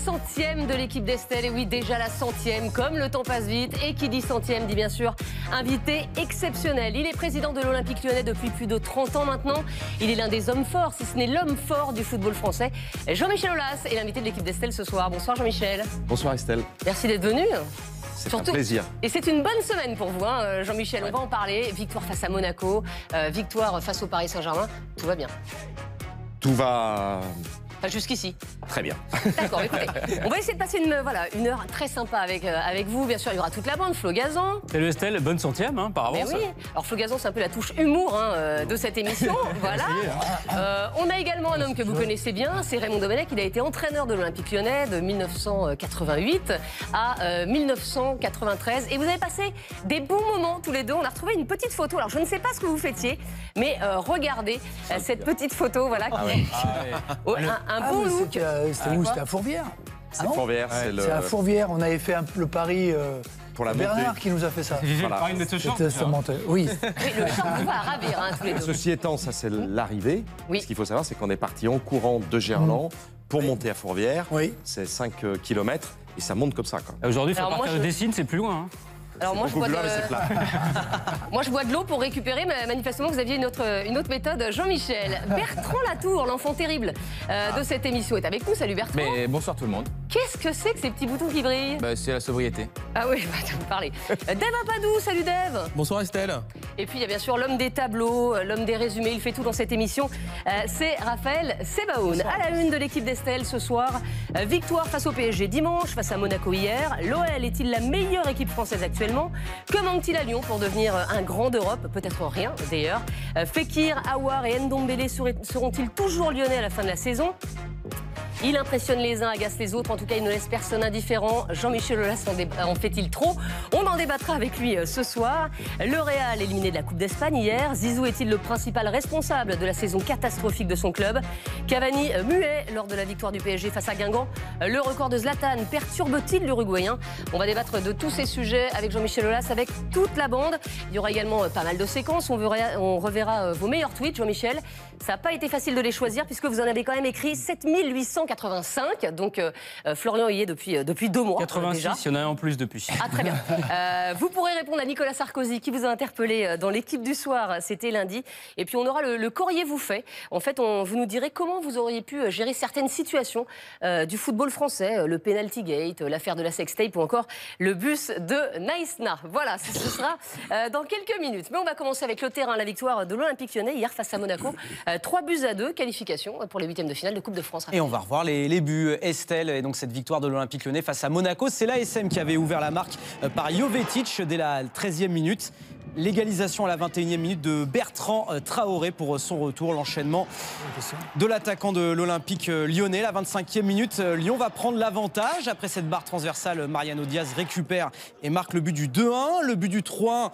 100e de l'équipe d'Estelle. Et oui, déjà la 100e, comme le temps passe vite. Et qui dit 100e dit bien sûr invité exceptionnel. Il est président de l'Olympique Lyonnais depuis plus de 30 ans maintenant. Il est l'un des hommes forts, si ce n'est l'homme fort du football français. Jean-Michel Aulas est l'invité de l'équipe d'Estelle ce soir. Bonsoir Jean-Michel. Bonsoir Estelle. Merci d'être venu. C'est un plaisir. Et c'est une bonne semaine pour vous, hein, Jean-Michel. Ouais. On va en parler. Victoire face à Monaco, victoire face au Paris Saint-Germain. Tout va bien. Tout va... Enfin, jusqu'ici. Très bien. D'accord, écoutez. On va essayer de passer une heure très sympa avec vous. Bien sûr, il y aura toute la bande. Flo Gazan. Salut Estelle, bonne 100e par avance. Mais oui. Alors Flo Gazan, c'est un peu la touche humour de cette émission. Voilà. On a également un homme que vous connaissez bien, c'est Raymond Domenech. Il a été entraîneur de l'Olympique Lyonnais de 1988 à 1993. Et vous avez passé des bons moments tous les deux. On a retrouvé une petite photo. Alors je ne sais pas ce que vous fêtiez, mais regardez cette petite photo. Voilà. Un bon look. C'était où? C'était à Fourvière. C'est Fourvière. C'est à Fourvière. On avait fait le pari. Pour la Bernard montée. qui nous a fait ça. Voilà. Le pari de ce champ. Oui. Le champ vous va ravir tous les deux. Ceci étant, ça c'est l'arrivée. Oui. Ce qu'il faut savoir, c'est qu'on est parti en courant de Gerland pour monter à Fourvière. Oui. C'est 5 km et ça monte comme ça. Aujourd'hui, il faut partir de Dessines, c'est plus loin. Hein. Alors moi je, moi je bois de l'eau pour récupérer, mais manifestement vous aviez une autre méthode. Jean-Michel, Bertrand Latour, l'enfant terrible de cette émission, est avec nous. Salut Bertrand. Mais bonsoir tout le monde. Qu'est-ce que c'est que ces petits boutons qui brillent? C'est la sobriété. Ah oui, vous parlez. Dave Apadou, salut Dave. Bonsoir Estelle. Et puis il y a bien sûr l'homme des tableaux, l'homme des résumés, il fait tout dans cette émission. C'est Raphaël Sebaoun. À la une de l'équipe d'Estelle ce soir, victoire face au PSG dimanche, face à Monaco hier. L'OL est-il la meilleure équipe française actuellement? Que manque-t-il à Lyon pour devenir un grand d'Europe? Peut-être rien d'ailleurs. Fekir, Aouar et Ndombele seront-ils toujours lyonnais à la fin de la saison? Il impressionne les uns, agace les autres. En tout cas, il ne laisse personne indifférent. Jean-Michel Aulas en fait-il trop? On en débattra avec lui ce soir. Le Real éliminé de la Coupe d'Espagne hier. Zizou est-il le principal responsable de la saison catastrophique de son club? Cavani muet lors de la victoire du PSG face à Guingamp. Le record de Zlatan perturbe-t-il l'Uruguayen? On va débattre de tous ces sujets avec Jean-Michel Aulas, avec toute la bande. Il y aura également pas mal de séquences. On reverra vos meilleurs tweets, Jean-Michel. Ça n'a pas été facile de les choisir puisque vous en avez quand même écrit 7885. Donc Florian y est depuis 2 mois. 86, déjà. Il y en a un en plus depuis. Ah très bien. Vous pourrez répondre à Nicolas Sarkozy qui vous a interpellé dans l'équipe du soir, c'était lundi. Et puis on aura le courrier vous fait. En fait, vous nous direz comment vous auriez pu gérer certaines situations du football français, le penalty gate, l'affaire de la sextape ou encore le bus de Naïsna. Voilà, ce sera dans quelques minutes. Mais on va commencer avec le terrain, la victoire de l'Olympique Lyonnais hier face à Monaco. 3-2, qualification pour les 8e de finale de Coupe de France. Et on va revoir les buts, Estelle, et donc cette victoire de l'Olympique Lyonnais face à Monaco. C'est l'ASM qui avait ouvert la marque par Jovetic dès la 13e minute. L'égalisation à la 21e minute de Bertrand Traoré pour son retour. L'enchaînement de l'attaquant de l'Olympique Lyonnais. La 25e minute, Lyon va prendre l'avantage. Après cette barre transversale, Mariano Diaz récupère et marque le but du 2-1. Le but du 3-1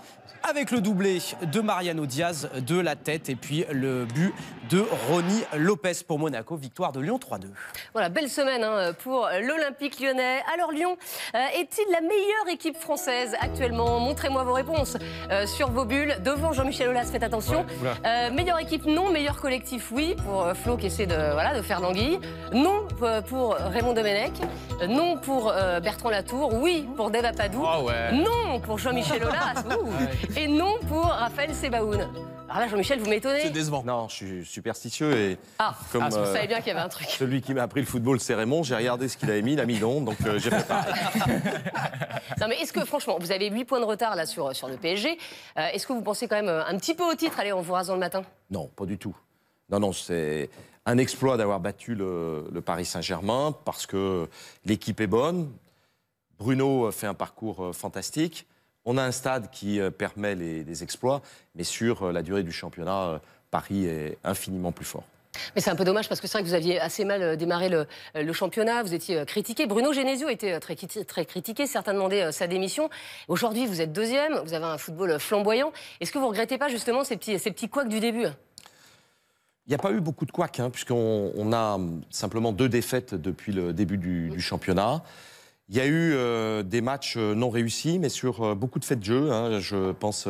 avec le doublé de Mariano Diaz de la tête. Et puis le but de Ronny Lopez pour Monaco. Victoire de Lyon 3-2. Voilà, belle semaine pour l'Olympique Lyonnais. Alors Lyon, est-il la meilleure équipe française actuellement? Montrez-moi vos réponses sur vos bulles. Devant Jean-Michel Aulas, faites attention. Ouais, meilleure équipe, non. Meilleur collectif, oui. Pour Flo qui essaie de faire l'anguille. Non pour Raymond Domenech. Non pour Bertrand Latour. Oui pour Dave Apadou. Oh ouais. Non pour Jean-Michel Aulas. Et non pour Raphaël Sebaoun. Alors là, Jean-Michel, vous m'étonnez. C'est décevant. Non, je suis superstitieux et comme vous savez bien qu'il y avait un truc. Celui qui m'a appris le football, c'est Raymond. J'ai regardé ce qu'il avait mis, il a mis non, donc j'ai fait pareil. Non mais est-ce que, franchement, vous avez 8 points de retard là sur le PSG. Est-ce que vous pensez quand même un petit peu au titre, allez, en vous rasant le matin? Non, pas du tout. Non, c'est un exploit d'avoir battu le Paris Saint-Germain parce que l'équipe est bonne. Bruno fait un parcours fantastique. On a un stade qui permet les exploits, mais sur la durée du championnat, Paris est infiniment plus fort. Mais c'est un peu dommage parce que c'est vrai que vous aviez assez mal démarré le championnat, vous étiez critiqué. Bruno Genesio était très critiqué, certains demandaient sa démission. Aujourd'hui, vous êtes 2e, vous avez un football flamboyant. Est-ce que vous ne regrettez pas justement ces petits couacs du début? Il n'y a pas eu beaucoup de couacs, puisqu'on a simplement 2 défaites depuis le début du championnat. Il y a eu des matchs non réussis, mais sur beaucoup de faits de jeu. Je pense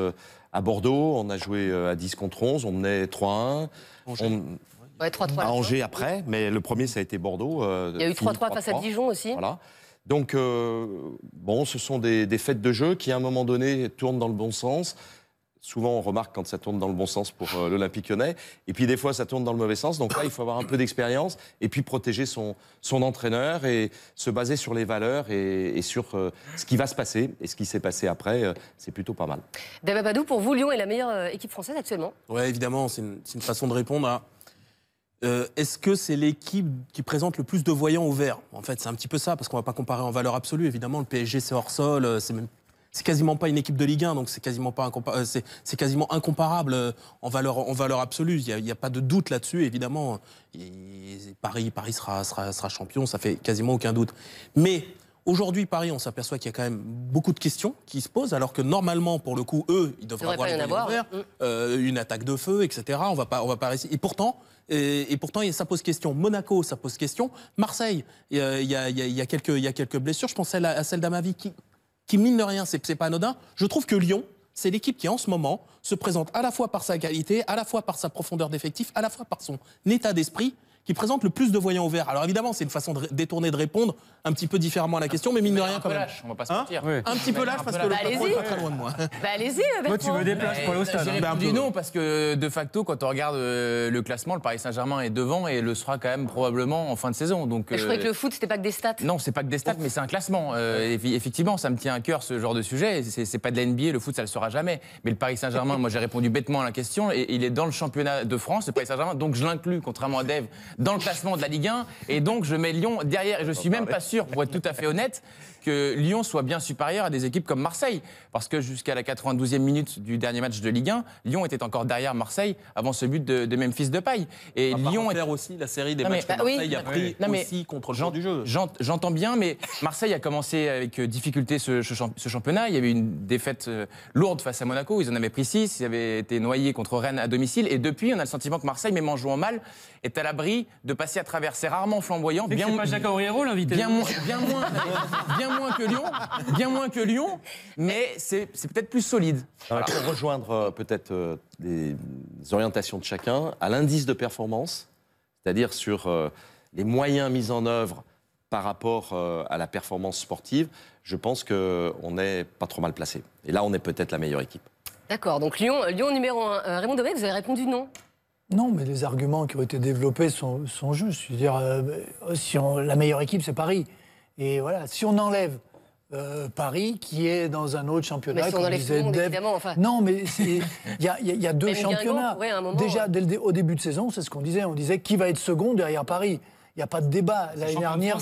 à Bordeaux, on a joué à 10 contre 11, on menait 3-1. Il Ouais, 3-3. à Angers après, mais le premier, ça a été Bordeaux. Il y a eu 3-3 face à Dijon aussi. Voilà. Donc, bon, ce sont des fêtes de jeu qui, à un moment donné, tournent dans le bon sens. Souvent, on remarque quand ça tourne dans le bon sens pour l'Olympique Lyonnais. Et puis, des fois, ça tourne dans le mauvais sens. Donc là, il faut avoir un peu d'expérience et puis protéger son entraîneur et se baser sur les valeurs et sur ce qui va se passer. Et ce qui s'est passé après, c'est plutôt pas mal. David Badou, pour vous, Lyon est la meilleure équipe française actuellement? Oui, évidemment, c'est une façon de répondre à... Est-ce que c'est l'équipe qui présente le plus de voyants au vert? En fait, c'est un petit peu ça, parce qu'on ne va pas comparer en valeur absolue. Évidemment, le PSG, c'est hors sol, c'est quasiment pas une équipe de Ligue 1, donc c'est quasiment incomparable en valeur absolue. Il n'y a pas de doute là-dessus, évidemment. Paris sera champion, ça fait quasiment aucun doute. Mais aujourd'hui, Paris, on s'aperçoit qu'il y a quand même beaucoup de questions qui se posent, alors que normalement, pour le coup, eux, ils devraient avoir les voyants verts, une attaque de feu, etc. On va pas réussir. Et pourtant, ça pose question. Monaco, ça pose question. Marseille, il y a quelques blessures. Je pense à celle d'Amavi qui, mine de rien, c'est pas anodin. Je trouve que Lyon, c'est l'équipe qui, en ce moment, se présente à la fois par sa qualité, à la fois par sa profondeur d'effectif, à la fois par son état d'esprit, qui présente le plus de voyants au vert. Alors évidemment, c'est une façon détournée de répondre un petit peu différemment à la question, mais mine de rien quand même. Lâche, on va pas se mentir. Un petit peu lâche parce que le patron est pas très loin de moi. Bah allez-y, Moi, tu veux des places pour aller au stade. J'ai répondu non parce que de facto, quand on regarde le classement, le Paris Saint-Germain est devant et le sera quand même probablement en fin de saison. Donc, Je croyais que le foot, c'était pas que des stats. non, c'est pas que des stats, mais c'est un classement. Effectivement, ça me tient à cœur ce genre de sujet. C'est pas de la NBA, le foot, ça le sera jamais. Mais le Paris Saint-Germain, moi, j'ai répondu bêtement à la question et il est dans le championnat de France, le Paris Saint-Germain. Donc, je l'inclus, contrairement à Dave, dans le classement de la Ligue 1. Et donc, je mets Lyon derrière. Et je suis même pas sûr, pour être tout à fait honnête, que Lyon soit bien supérieur à des équipes comme Marseille. Parce que jusqu'à la 92e minute du dernier match de Ligue 1, Lyon était encore derrière Marseille avant ce but de Memphis Depay. Et Lyon est aussi la série des matchs que Marseille a pris aussi contre le genre du jeu. J'entends bien, mais Marseille a commencé avec difficulté ce championnat. Il y avait une défaite lourde face à Monaco. Ils en avaient pris 6. Ils avaient été noyés contre Rennes à domicile. Et depuis, on a le sentiment que Marseille, même en jouant mal, est à l'abri de passer à travers. C'est rarement flamboyant. C'est pas Jacques Auriero l'invité. Bien moins que Lyon, mais c'est peut-être plus solide. Pour rejoindre peut-être les orientations de chacun, à l'indice de performance, c'est-à-dire sur les moyens mis en œuvre par rapport à la performance sportive, je pense qu'on n'est pas trop mal placé. Et là, on est peut-être la meilleure équipe. D'accord, donc Lyon numéro 1. Raymond Domenech, vous avez répondu non? Non, mais les arguments qui ont été développés sont justes. Je veux dire, la meilleure équipe, c'est Paris. Et voilà, si on enlève Paris, qui est dans un autre championnat, mais si on enlève tout le monde, évidemment, enfin... Non, mais il y a deux championnats. Ouais, à un moment, déjà, au début de saison, c'est ce qu'on disait. On disait qui va être second derrière Paris. Il n'y a pas de débat. L'année dernière,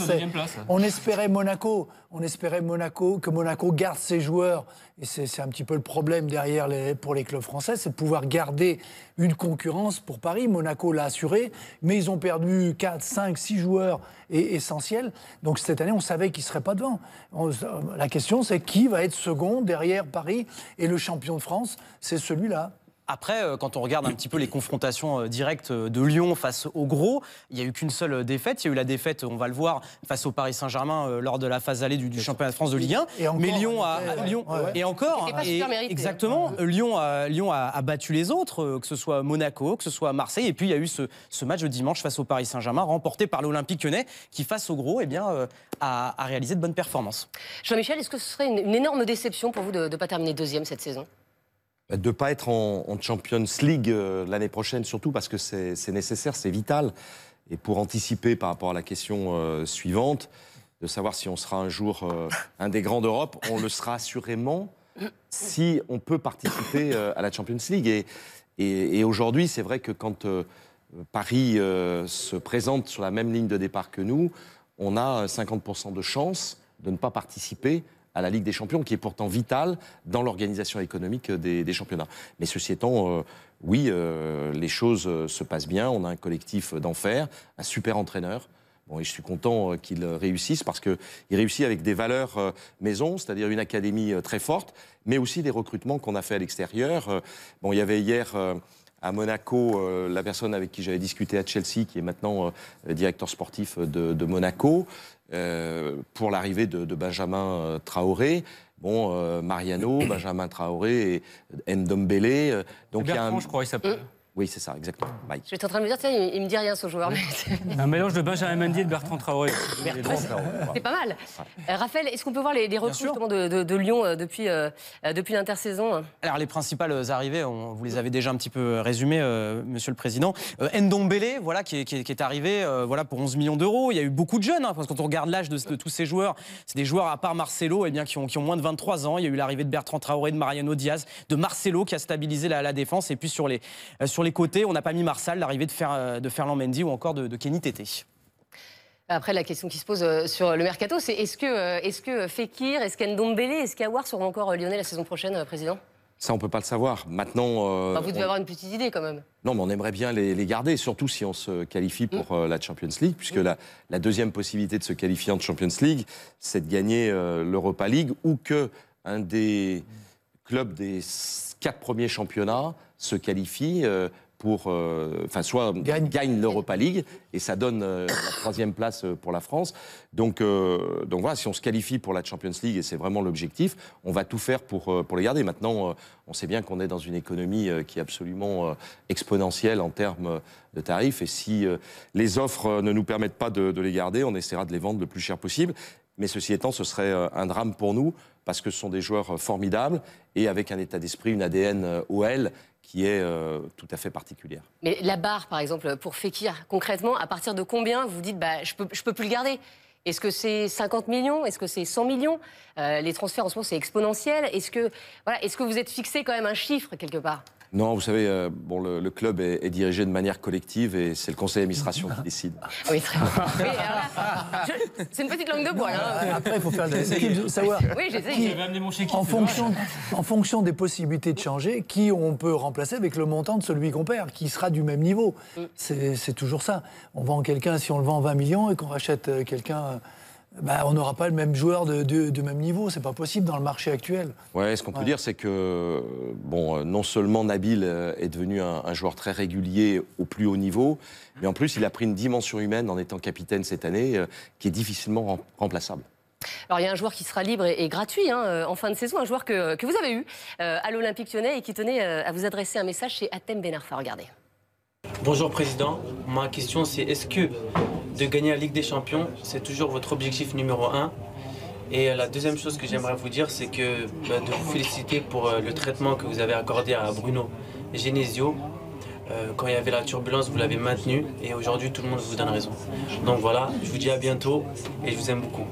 on espérait Monaco. On espérait que Monaco garde ses joueurs. Et c'est un petit peu le problème derrière pour les clubs français, c'est de pouvoir garder une concurrence pour Paris. Monaco l'a assuré, mais ils ont perdu 4, 5, 6 joueurs essentiels. Donc cette année, on savait qu'ils ne seraient pas devant. La question, c'est qui va être second derrière Paris? Et le champion de France, c'est celui-là. Après, quand on regarde un petit peu les confrontations directes de Lyon face au gros, il n'y a eu qu'une seule défaite. Il y a eu la défaite, on va le voir, face au Paris Saint-Germain lors de la phase allée du championnat de France de Ligue 1. Et encore, mais Lyon et encore, exactement, Lyon a battu les autres, que ce soit Monaco, que ce soit Marseille. Et puis il y a eu ce match de dimanche face au Paris Saint-Germain, remporté par l'Olympique Lyonnais, qui face au gros, a réalisé de bonnes performances. Jean-Michel, est-ce que ce serait une énorme déception pour vous de ne pas terminer deuxième cette saison? De ne pas être en Champions League l'année prochaine, surtout parce que c'est nécessaire, c'est vital. Et pour anticiper par rapport à la question suivante, de savoir si on sera un jour un des grands d'Europe, on le sera assurément si on peut participer à la Champions League. Et aujourd'hui, c'est vrai que quand Paris se présente sur la même ligne de départ que nous, on a 50% de chance de ne pas participer à la Ligue des Champions, qui est pourtant vitale dans l'organisation économique des championnats. Mais ceci étant, oui, les choses se passent bien. On a un collectif d'enfer, un super entraîneur. Bon, et je suis content qu'il réussisse parce qu'il réussit avec des valeurs maison, c'est-à-dire une académie très forte, mais aussi des recrutements qu'on a fait à l'extérieur. Bon, il y avait hier à Monaco la personne avec qui j'avais discuté à Chelsea, qui est maintenant directeur sportif de Monaco, pour l'arrivée de Benjamin Traoré. Bon, Mariano, Benjamin Traoré et Ndombele. Donc Bertrand, je crois, il s'appelle. Oui, c'est ça, exactement. Mike. Je suis en train de me dire, tiens, il me dit rien ce joueur. Un mélange de Benjamin Mendy et de Bertrand Traoré. C'est pas mal. Raphaël, est-ce qu'on peut voir les recrues justement de Lyon depuis l'intersaison? Alors les principales arrivées, vous les avez déjà un petit peu résumées, Monsieur le Président. Ndombele, voilà, qui est arrivé voilà, pour 11 millions d'euros. Il y a eu beaucoup de jeunes, hein, parce que quand on regarde l'âge de tous ces joueurs, c'est des joueurs, à part Marcelo, eh bien, qui ont moins de 23 ans. Il y a eu l'arrivée de Bertrand Traoré, de Mariano Diaz, de Marcelo, qui a stabilisé la défense. Et puis sur les côtés, on n'a pas mis Marsal, l'arrivée de Ferland Mendy ou encore de Kenny Tété. Après, la question qui se pose sur le mercato, c'est est-ce que Fekir, est-ce qu'Ndombele, est-ce qu'Aouar seront encore lyonnais la saison prochaine, Président? Ça, on ne peut pas le savoir. Maintenant... vous devez avoir une petite idée, quand même. Non, mais on aimerait bien les garder, surtout si on se qualifie pour la Champions League, puisque la deuxième possibilité de se qualifier en Champions League, c'est de gagner l'Europa League, ou qu'un des clubs des 4 premiers championnats se qualifie soit gagne l'Europa League, et ça donne la 3e place pour la France. Donc voilà, si on se qualifie pour la Champions League, et c'est vraiment l'objectif, on va tout faire pour les garder. Maintenant, on sait bien qu'on est dans une économie qui est absolument exponentielle en termes de tarifs, et si les offres ne nous permettent pas de les garder, on essaiera de les vendre le plus cher possible. Mais ceci étant, ce serait un drame pour nous, parce que ce sont des joueurs formidables, et avec un état d'esprit, une ADN OL, qui est tout à fait particulière. Mais la barre, par exemple, pour Fekir, concrètement, à partir de combien vous dites je peux plus le garder? Est-ce que c'est 50 millions? Est-ce que c'est 100 millions? Les transferts en ce moment, c'est exponentiel. Est-ce que vous êtes fixé quand même un chiffre quelque part? Non, vous savez, le club est dirigé de manière collective, et c'est le conseil d'administration qui décide. Oui, très bien. Oui, c'est une petite langue de bois, là. Après, il faut faire des équipes, savoir oui, j'essaie. En fonction des possibilités de changer, qui on peut remplacer avec le montant de celui qu'on perd, qui sera du même niveau. C'est toujours ça. On vend quelqu'un, si on le vend 20 millions et qu'on rachète quelqu'un... on n'aura pas le même joueur de même niveau, c'est pas possible dans le marché actuel. Ouais, ce qu'on peut dire, c'est que non seulement Nabil est devenu un joueur très régulier au plus haut niveau, mais en plus il a pris une dimension humaine en étant capitaine cette année qui est difficilement remplaçable. Alors il y a un joueur qui sera libre et gratuit en fin de saison, un joueur que vous avez eu à l'Olympique Lyonnais et qui tenait à vous adresser un message, c'est Hatem Ben Arfa. Regardez. Bonjour Président, ma question c'est est-ce que de gagner la Ligue des Champions, c'est toujours votre objectif numéro 1? Et la deuxième chose que j'aimerais vous dire, c'est que de vous féliciter pour le traitement que vous avez accordé à Bruno Genesio. Quand il y avait la turbulence, vous l'avez maintenu, et aujourd'hui tout le monde vous donne raison. Donc voilà, je vous dis à bientôt et je vous aime beaucoup.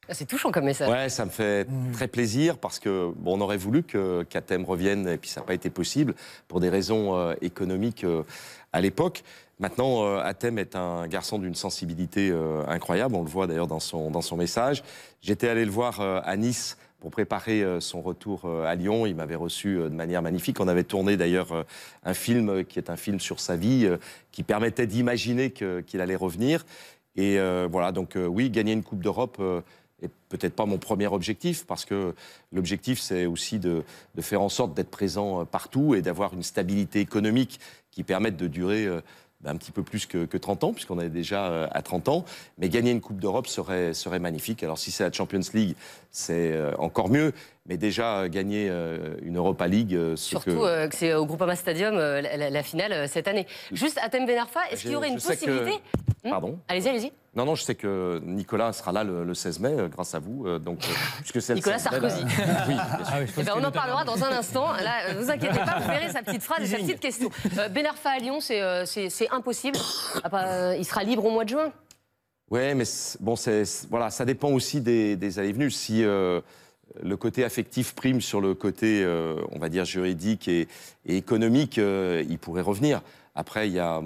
C'est touchant comme message. Ouais, ça me fait très plaisir parce que on aurait voulu qu'Hatem revienne et puis ça n'a pas été possible pour des raisons économiques à l'époque. Maintenant, Hatem est un garçon d'une sensibilité incroyable. On le voit d'ailleurs dans son message. J'étais allé le voir à Nice pour préparer son retour à Lyon. Il m'avait reçu de manière magnifique. On avait tourné d'ailleurs un film qui est un film sur sa vie qui permettait d'imaginer qu'il allait revenir. Et voilà, donc oui, gagner une Coupe d'Europe et peut-être pas mon premier objectif, parce que l'objectif, c'est aussi de faire en sorte d'être présent partout et d'avoir une stabilité économique qui permette de durer un petit peu plus que 30 ans, puisqu'on est déjà à 30 ans. Mais gagner une Coupe d'Europe serait magnifique. Alors si c'est la Champions League, c'est encore mieux. Mais déjà, gagner une Europa League... Surtout que c'est au Groupama Stadium, la finale cette année. Juste, Hatem Ben Arfa, est-ce qu'il y aurait une possibilité Pardon. Allez-y, allez-y. Non, je sais que Nicolas sera là le 16 mai, grâce à vous. Puisque c'est Nicolas Sarkozy. Oui, on en parlera dans un instant. Là, ne vous inquiétez pas, vous verrez sa petite phrase et sa petite question. Ben Arfa à Lyon, c'est impossible. Il sera libre au mois de juin. Oui, mais voilà, ça dépend aussi des allées-venues. Si le côté affectif prime sur le côté, on va dire, juridique et économique, il pourrait revenir. Après, il y a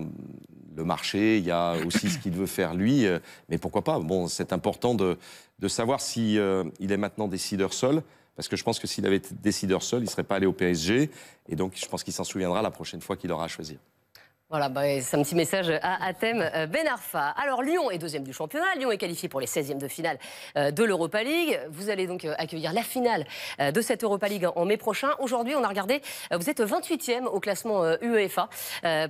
le marché, il y a aussi ce qu'il veut faire lui, mais pourquoi pas. C'est important de savoir si il est maintenant décideur seul, parce que je pense que s'il avait été décideur seul, il ne serait pas allé au PSG, et donc je pense qu'il s'en souviendra la prochaine fois qu'il aura à choisir. Voilà, c'est un petit message à thème Ben Arfa. Alors Lyon est deuxième du championnat, Lyon est qualifié pour les 16e de finale de l'Europa League. Vous allez donc accueillir la finale de cette Europa League en mai prochain. Aujourd'hui, on a regardé, vous êtes 28e au classement UEFA,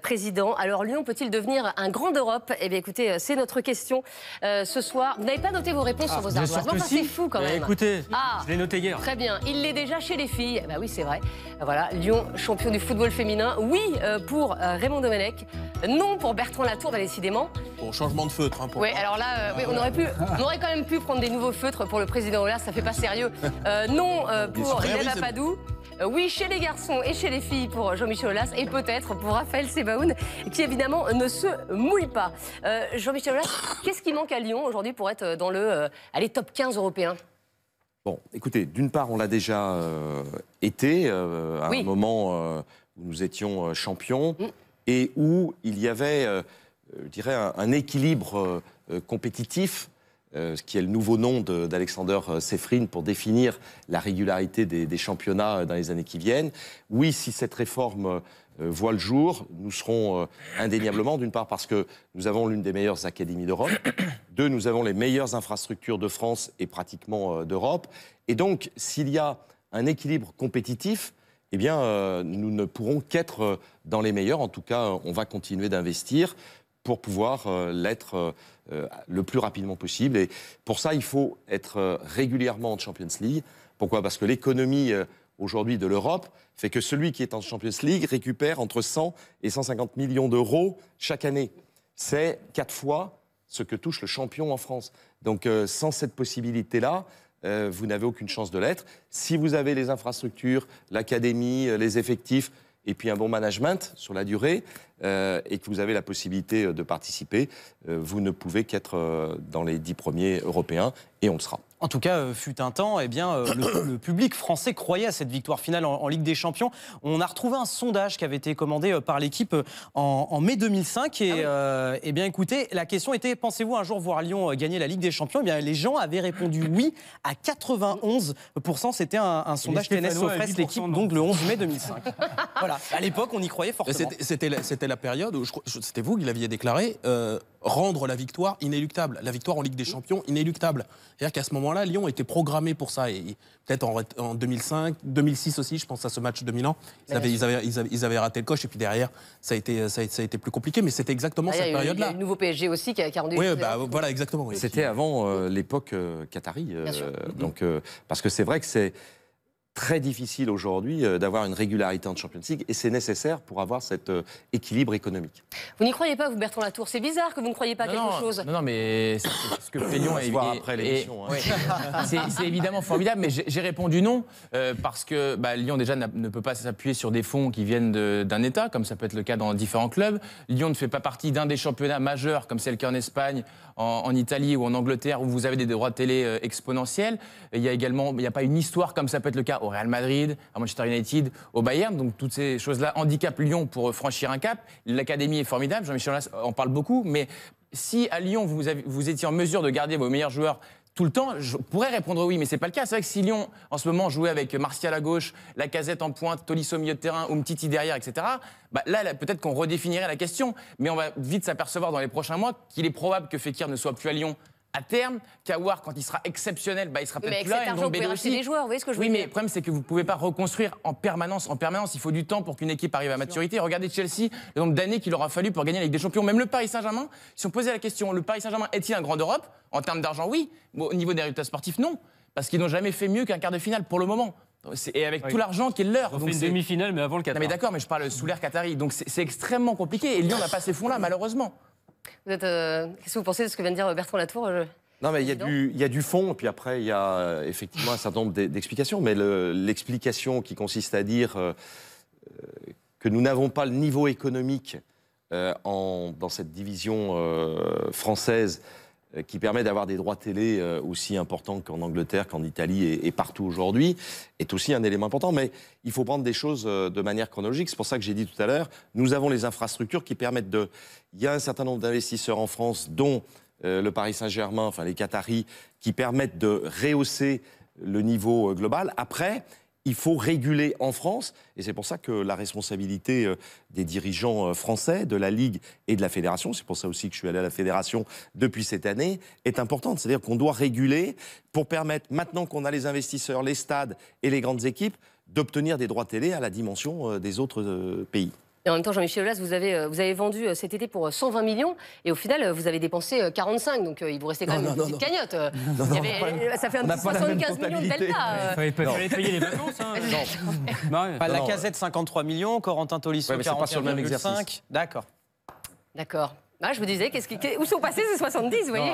président. Alors Lyon peut-il devenir un grand d'Europe? Eh bien écoutez, c'est notre question ce soir. Vous n'avez pas noté vos réponses sur vos ardoises. Non, c'est fou quand même. Écoutez, je l'ai noté hier. Très bien, il l'est déjà chez les filles. Bah oui, c'est vrai. Voilà, Lyon, champion du football féminin. Oui pour Raymond Domenech. Non pour Bertrand Latour, décidément. Bon, changement de feutre. Hein, pour oui, alors là, oui, on aurait quand même pu prendre des nouveaux feutres pour le président Olas, ça fait pas sérieux. Non pour Hélène Apadou. Oui, chez les garçons et chez les filles pour Jean-Michel Aulas et peut-être pour Raphaël Sebaoun, qui évidemment ne se mouille pas. Jean-Michel Aulas, qu'est-ce qui manque à Lyon aujourd'hui pour être dans le top 15 européen? Bon, écoutez, d'une part, on l'a déjà été à un moment où nous étions champions. Et où il y avait, je dirais, un équilibre compétitif, ce qui est le nouveau nom d'Alexander Seyfried pour définir la régularité des championnats dans les années qui viennent. Oui, si cette réforme voit le jour, nous serons indéniablement, d'une part parce que nous avons l'une des meilleures académies d'Europe, deux, nous avons les meilleures infrastructures de France et pratiquement d'Europe. Et donc, s'il y a un équilibre compétitif, eh bien, nous ne pourrons qu'être dans les meilleurs. En tout cas, on va continuer d'investir pour pouvoir l'être le plus rapidement possible. Et pour ça, il faut être régulièrement en Champions League. Pourquoi? Parce que l'économie aujourd'hui de l'Europe fait que celui qui est en Champions League récupère entre 100 et 150 millions d'euros chaque année. C'est 4 fois ce que touche le champion en France. Donc, sans cette possibilité-là, vous n'avez aucune chance de l'être. Si vous avez les infrastructures, l'académie, les effectifs et puis un bon management sur la durée et que vous avez la possibilité de participer, vous ne pouvez qu'être dans les 10 premiers européens et on le sera. En tout cas, fut un temps, eh bien, le public français croyait à cette victoire finale en Ligue des Champions. On a retrouvé un sondage qui avait été commandé par l'équipe en mai 2005. Et eh bien, écoutez, la question était, pensez-vous un jour voir Lyon gagner la Ligue des Champions? Eh bien, les gens avaient répondu oui à 91%. C'était un sondage TNS Sofres, l'équipe, donc le 11 mai 2005. Voilà, à l'époque, on y croyait fortement. C'était la période où, c'était vous qui l'aviez déclaré, rendre la victoire inéluctable. La victoire en Ligue des Champions inéluctable. C'est-à-dire qu'à ce moment-là, Lyon était programmé pour ça. Et peut-être en 2005, 2006 aussi, je pense à ce match de Milan, ils avaient raté le coche. Et puis derrière, ça a été plus compliqué. Mais c'était exactement cette période-là. Il y a eu le nouveau PSG aussi qui a rendu... Oui, voilà, exactement. Oui. C'était avant l'époque Qatari. Donc, parce que c'est vrai que c'est très difficile aujourd'hui d'avoir une régularité en Champions League et c'est nécessaire pour avoir cet équilibre économique. Vous n'y croyez pas, vous, Bertrand Latour? C'est bizarre que vous ne croyez pas quelque chose. Non, mais ce que fait Lyon est après l'émission. C'est évidemment formidable, mais j'ai répondu non parce que Lyon déjà ne peut pas s'appuyer sur des fonds qui viennent d'un État, comme ça peut être le cas dans différents clubs. Lyon ne fait pas partie d'un des championnats majeurs, comme c'est le cas en Espagne, en Italie ou en Angleterre, où vous avez des droits de télé exponentiels. Il n'y a pas une histoire comme ça peut être le cas au Real Madrid, à Manchester United, au Bayern. Donc toutes ces choses-là handicapent Lyon pour franchir un cap. L'académie est formidable, Jean-Michel Aulas en parle beaucoup, mais si à Lyon vous étiez en mesure de garder vos meilleurs joueurs tout le temps, je pourrais répondre oui, mais c'est pas le cas. C'est vrai que si Lyon, en ce moment, jouait avec Martial à gauche, Lacazette en pointe, Tolisso au milieu de terrain, Umtiti derrière, etc., là, peut-être qu'on redéfinirait la question. Mais on va vite s'apercevoir dans les prochains mois qu'il est probable que Fekir ne soit plus à Lyon à terme, qu'Aouar, quand il sera exceptionnel, il sera peut-être plus là. Mais avec cet argent, vous pouvez racheter des joueurs, vous voyez ce que je veux dire? Oui, mais le problème, c'est que vous ne pouvez pas reconstruire en permanence. En permanence, il faut du temps pour qu'une équipe arrive à maturité. Regardez Chelsea, le nombre d'années qu'il aura fallu pour gagner la Ligue des Champions. Même le Paris Saint-Germain, si on posait la question, le Paris Saint-Germain est-il un grand d'Europe? En termes d'argent, oui. Au niveau des résultats sportifs, non. Parce qu'ils n'ont jamais fait mieux qu'un quart de finale pour le moment. Et avec tout l'argent qui est leur. On fait une demi-finale, mais avant le Qatar. Non, mais d'accord, mais je parle sous l'ère qatari. Donc c'est extrêmement compliqué. Et Lyon n'a pas ces fonds-là, malheureusement. Qu'est-ce que vous pensez de ce que vient de dire Bertrand Latour? Non, mais il y a du fond, et puis après, il y a effectivement un certain nombre d'explications. Mais l'explication qui consiste à dire que nous n'avons pas le niveau économique dans cette division française qui permet d'avoir des droits télé aussi importants qu'en Angleterre, qu'en Italie et partout aujourd'hui, est aussi un élément important. Mais il faut prendre des choses de manière chronologique. C'est pour ça que j'ai dit tout à l'heure, nous avons les infrastructures qui permettent de... Il y a un certain nombre d'investisseurs en France, dont le Paris Saint-Germain, enfin les Qataris, qui permettent de rehausser le niveau global. Après, il faut réguler en France, et c'est pour ça que la responsabilité des dirigeants français, de la Ligue et de la Fédération, c'est pour ça aussi que je suis allé à la Fédération depuis cette année, est importante. C'est-à-dire qu'on doit réguler pour permettre, maintenant qu'on a les investisseurs, les stades et les grandes équipes, d'obtenir des droits télé à la dimension des autres pays. Et en même temps, Jean-Michel Aulas, vous avez vendu cet été pour 120 millions et au final, vous avez dépensé 45. Donc, il vous restait quand même une petite cagnotte. Ça fait un petit 75 millions de delta. Il fallait payer les vacances. La Casette, 53 millions. Corentin Tolisso, 41,5. D'accord. D'accord. Ah, je me disais, où sont passés ces 70, vous voyez?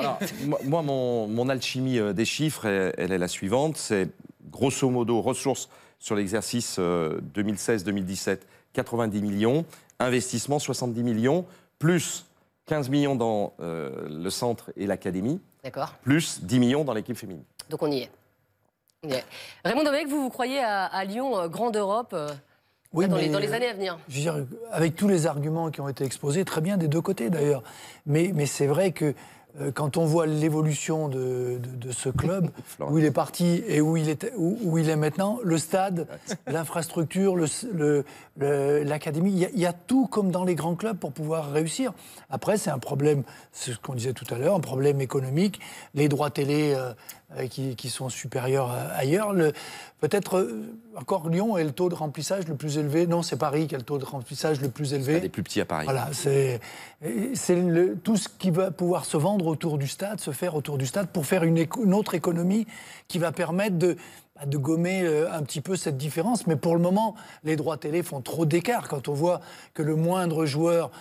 Moi, mon alchimie des chiffres, elle est la suivante. C'est grosso modo ressources sur l'exercice 2016-2017. 90 millions, investissement 70 millions, plus 15 millions dans le centre et l'académie, plus 10 millions dans l'équipe féminine. Donc on y est. Raymond Domenech, vous croyez à Lyon, grande Europe dans les années à venir? Je veux dire, avec tous les arguments qui ont été exposés, très bien des deux côtés d'ailleurs. Mais c'est vrai que quand on voit l'évolution de ce club, où il est parti et où il est maintenant, le stade, l'infrastructure, l'académie, il y a tout comme dans les grands clubs pour pouvoir réussir. Après, c'est un problème, c'est ce qu'on disait tout à l'heure, un problème économique, les droits télé qui sont supérieurs ailleurs. Peut-être encore Lyon est le taux de remplissage le plus élevé. Non, c'est Paris qui a le taux de remplissage le plus élevé. C'est des plus petits à Paris. Voilà, c'est tout ce qui va pouvoir se vendre autour du stade, se faire autour du stade pour faire une autre économie qui va permettre de gommer un petit peu cette différence. Mais pour le moment, les droits télé font trop d'écart. Quand on voit que le moindre joueur,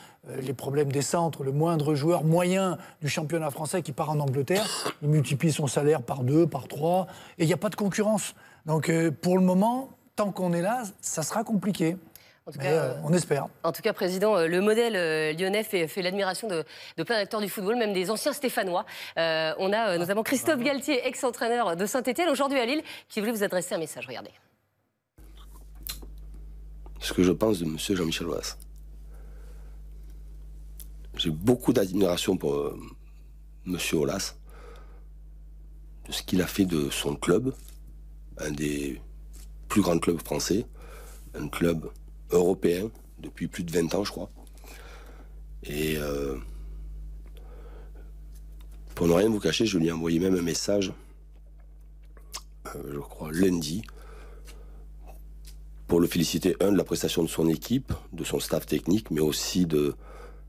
les problèmes des centres, le moindre joueur moyen du championnat français qui part en Angleterre, il multiplie son salaire par 2, par 3, et il n'y a pas de concurrence. Donc pour le moment, tant qu'on est là, ça sera compliqué. En tout cas, on espère. En tout cas, Président, le modèle lyonnais fait l'admiration de plein d'acteurs du football, même des anciens Stéphanois. On a notamment Christophe Galtier, ex-entraîneur de Saint-Étienne, aujourd'hui à Lille, qui voulait vous adresser un message. Regardez. Ce que je pense de M. Jean-Michel Aulas. J'ai beaucoup d'admiration pour M. Aulas, de ce qu'il a fait de son club, un des plus grands clubs français, un club européen depuis plus de 20 ans, je crois. Et pour ne rien vous cacher, je lui ai envoyé même un message, je crois lundi, pour le féliciter, de la prestation de son équipe, de son staff technique, mais aussi de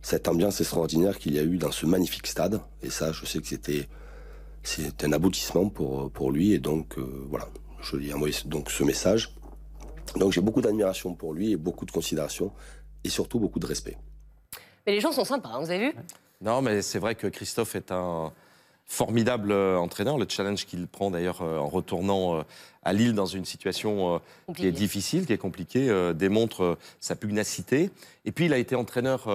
cette ambiance extraordinaire qu'il y a eu dans ce magnifique stade. Et ça, je sais que c'est un aboutissement pour lui. Et donc, voilà, je lui ai envoyé donc ce message. Donc j'ai beaucoup d'admiration pour lui et beaucoup de considération et surtout beaucoup de respect. Mais les gens sont sympas, hein, vous avez vu? Non, mais c'est vrai que Christophe est un formidable entraîneur. Le challenge qu'il prend d'ailleurs en retournant à Lille dans une situation qui est difficile, qui est compliquée, démontre sa pugnacité. Et puis il a été entraîneur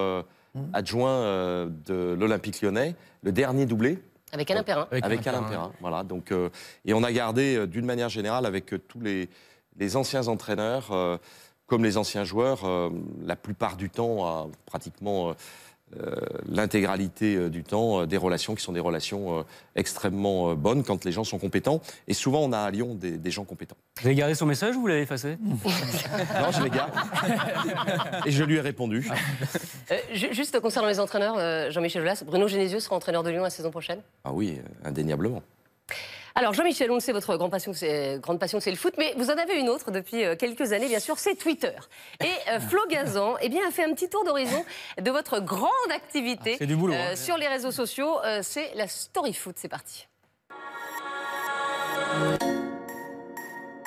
adjoint de l'Olympique Lyonnais, le dernier doublé. Avec Alain Perrin. Avec Alain Perrin, voilà. Donc, et on a gardé d'une manière générale avec tous les anciens entraîneurs, comme les anciens joueurs, la plupart du temps, pratiquement l'intégralité du temps, des relations qui sont des relations extrêmement bonnes quand les gens sont compétents. Et souvent, on a à Lyon des gens compétents. Vous avez gardé son message ou vous l'avez effacé? Non, je l'ai gardé. Et je lui ai répondu. Juste concernant les entraîneurs, Jean-Michel Aulas, Bruno Genesio sera entraîneur de Lyon la saison prochaine? Ah oui, indéniablement. Alors Jean-Michel, on le sait, votre grande passion, c'est le foot, mais vous en avez une autre depuis quelques années, bien sûr, c'est Twitter. Et Flo Gazan a fait un petit tour d'horizon de votre grande activité du boulot, sur les réseaux sociaux. C'est la Story Foot, c'est parti.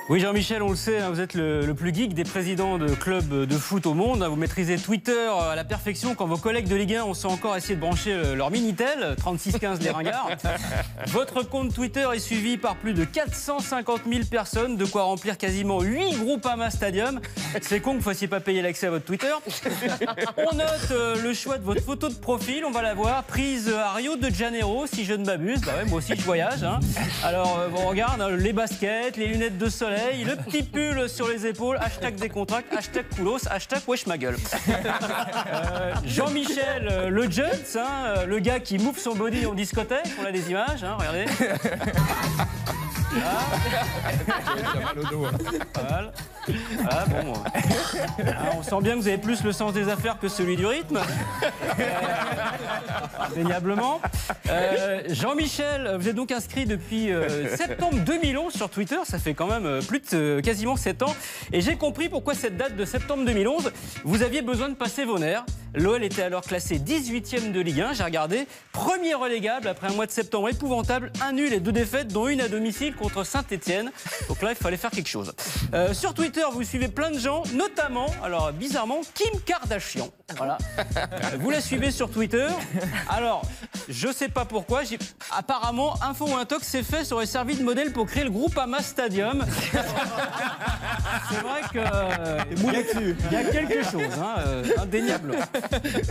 Oui, Jean-Michel, on le sait, vous êtes le plus geek des présidents de clubs de foot au monde. Vous maîtrisez Twitter à la perfection quand vos collègues de Ligue 1 ont encore essayé de brancher leur Minitel, 3615 les ringards. Votre compte Twitter est suivi par plus de 450 000 personnes, de quoi remplir quasiment 8 Groupama Stadium. C'est con que vous ne fassiez pas payer l'accès à votre Twitter. On note le choix de votre photo de profil, on va la voir, prise à Rio de Janeiro, si je ne m'abuse. Bah ouais, moi aussi je voyage. Alors, on regarde les baskets, les lunettes de soleil, le petit pull sur les épaules, hashtag décontracte, hashtag Koulos, hashtag wesh ma gueule. Jean-Michel, le Jones, le gars qui move son body en discothèque, on a des images, regardez. Voilà. Ah, bon. On sent bien que vous avez plus le sens des affaires que celui du rythme. Indéniablement. Jean-Michel, vous êtes donc inscrit depuis septembre 2011 sur Twitter. Ça fait quand même plus de quasiment 7 ans. Et j'ai compris pourquoi cette date de septembre 2011, vous aviez besoin de passer vos nerfs. L'OL était alors classé 18e de Ligue 1. J'ai regardé. Premier relégable après un mois de septembre épouvantable. 1 nul et 2 défaites, dont une à domicile contre Saint-Etienne. Donc là, il fallait faire quelque chose. Sur Twitter, vous suivez plein de gens, notamment, alors bizarrement, Kim Kardashian. Voilà. Vous la suivez sur Twitter. Alors, je sais pas pourquoi. Apparemment, Info ou Intox s'est fait, ça aurait servi de modèle pour créer le Groupama Stadium. C'est vrai qu'il y a quelque chose, indéniablement.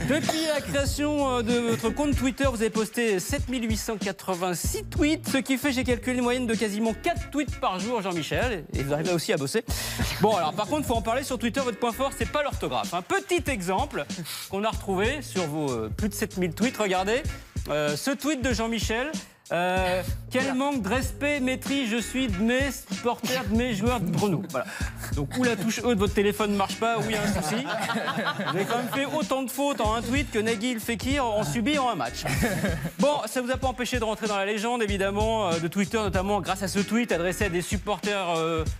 Depuis la création de votre compte Twitter, vous avez posté 7886 tweets, ce qui fait, j'ai calculé une moyenne de quasiment 4 tweets par jour, Jean-Michel, et vous arrivez aussi à bosser. Bon, alors par contre, il faut en parler sur Twitter, votre point fort, c'est pas l'orthographe. Un petit exemple qu'on a retrouvé sur vos plus de 7000 tweets, regardez, ce tweet de Jean-Michel. Quel manque de respect, maîtrise je suis de mes supporters, de mes joueurs de Brno. Voilà. Donc, où la touche E de votre téléphone ne marche pas, où il y a un souci. Vous avez quand même fait autant de fautes en un tweet que Nagui et Fekir ont subi en un match. Bon, ça ne vous a pas empêché de rentrer dans la légende, évidemment, de Twitter, notamment grâce à ce tweet adressé à des supporters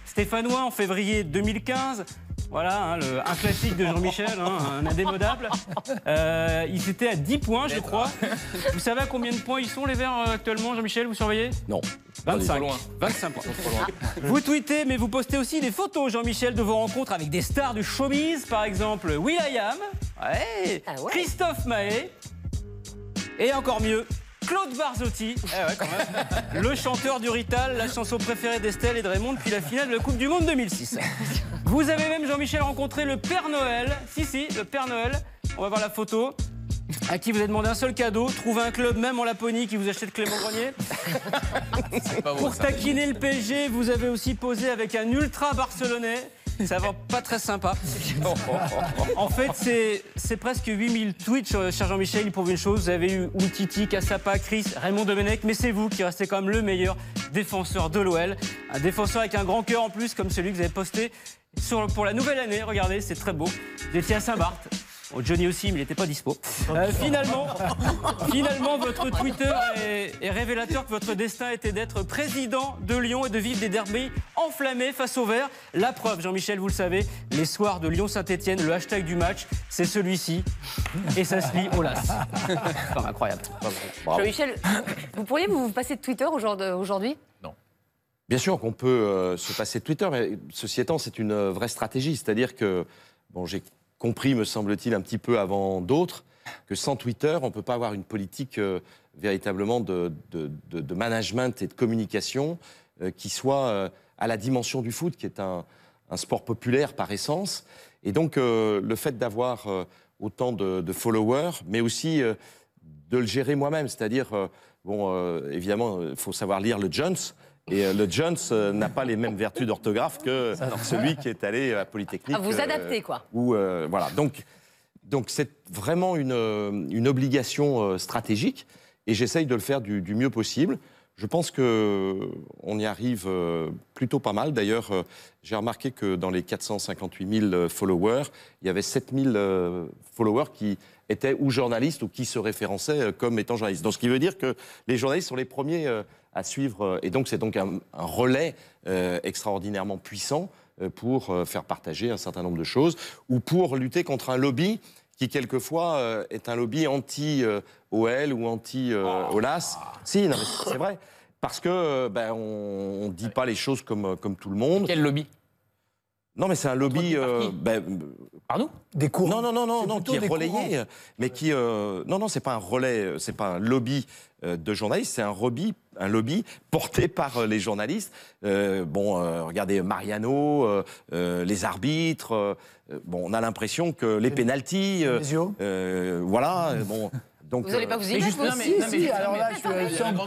stéphanois en février 2015. Voilà, un classique de Jean-Michel, un indémodable. Ils étaient à 10 points, je crois. Vous savez à combien de points ils sont, les Verts, actuellement, Jean-Michel, vous surveillez? Non. 25. 25 points. Vous tweetez, mais vous postez aussi des photos, Jean-Michel, de vos rencontres avec des stars du showbiz, par exemple will.i.am, Christophe Maé, et encore mieux, Claude Barzotti, quand même. Le chanteur du Rital, la chanson préférée d'Estelle et de Raymond depuis la finale de la Coupe du Monde 2006. Vous avez même, Jean-Michel, rencontré le Père Noël. Si, le Père Noël. On va voir la photo. À qui vous avez demandé un seul cadeau, trouver un club même en Laponie qui vous achète Clément Grenier. Pour taquiner le PSG, vous avez aussi posé avec un ultra barcelonais. Ça va pas très sympa. En fait, c'est presque 8000 tweets, cher Jean-Michel, pour une chose. Vous avez eu Umtiti, Cassapa, Chris, Raymond Domenech, mais c'est vous qui restez quand même le meilleur défenseur de l'OL. Un défenseur avec un grand cœur en plus, comme celui que vous avez posté pour la nouvelle année. Regardez, c'est très beau. Vous étiez à Saint-Barth. Oh, Johnny aussi, mais il n'était pas dispo. Finalement, votre Twitter est révélateur que votre destin était d'être président de Lyon et de vivre des derbys enflammés face aux Verts. La preuve, Jean-Michel, vous le savez, les soirs de Lyon-Saint-Etienne, le hashtag du match, c'est celui-ci. Et ça se lit au las. Enfin, incroyable. Jean-Michel, vous pourriez vous passer de Twitter aujourd'hui? Non. Bien sûr qu'on peut se passer de Twitter, mais ceci étant, c'est une vraie stratégie. C'est-à-dire que, bon, j'ai compris, me semble-t-il, un petit peu avant d'autres, que sans Twitter, on ne peut pas avoir une politique véritablement de management et de communication qui soit à la dimension du foot, qui est un sport populaire par essence. Et donc, le fait d'avoir autant de followers, mais aussi de le gérer moi-même, c'est-à-dire, évidemment, il faut savoir lire le Jones. Et le Jones n'a pas les mêmes vertus d'orthographe que celui qui est allé à Polytechnique. Vous adaptez, quoi. Voilà. Donc c'est vraiment une obligation stratégique et j'essaye de le faire du mieux possible. Je pense qu'on y arrive plutôt pas mal. D'ailleurs, j'ai remarqué que dans les 458 000 followers, il y avait 7 000 followers qui étaient ou journalistes ou qui se référençaient comme étant journalistes. Donc ce qui veut dire que les journalistes sont les premiers à suivre. Et donc c'est donc un relais extraordinairement puissant pour faire partager un certain nombre de choses ou pour lutter contre un lobby qui quelquefois est un lobby anti-OL ou anti-OLAS. Si, non, mais c'est vrai. Parce que on ne dit pas les choses comme tout le monde. Quel lobby? Non, mais c'est un lobby. Pardon? Des cours. Non, qui est relayé, mais qui. Non, c'est pas un relais, c'est pas un lobby de journalistes, c'est un lobby porté par les journalistes. Regardez Mariano, les arbitres. On a l'impression que les pénaltys. Donc, Vous n'allez pas vous y mettre, vous Si, alors là, je suis vraiment.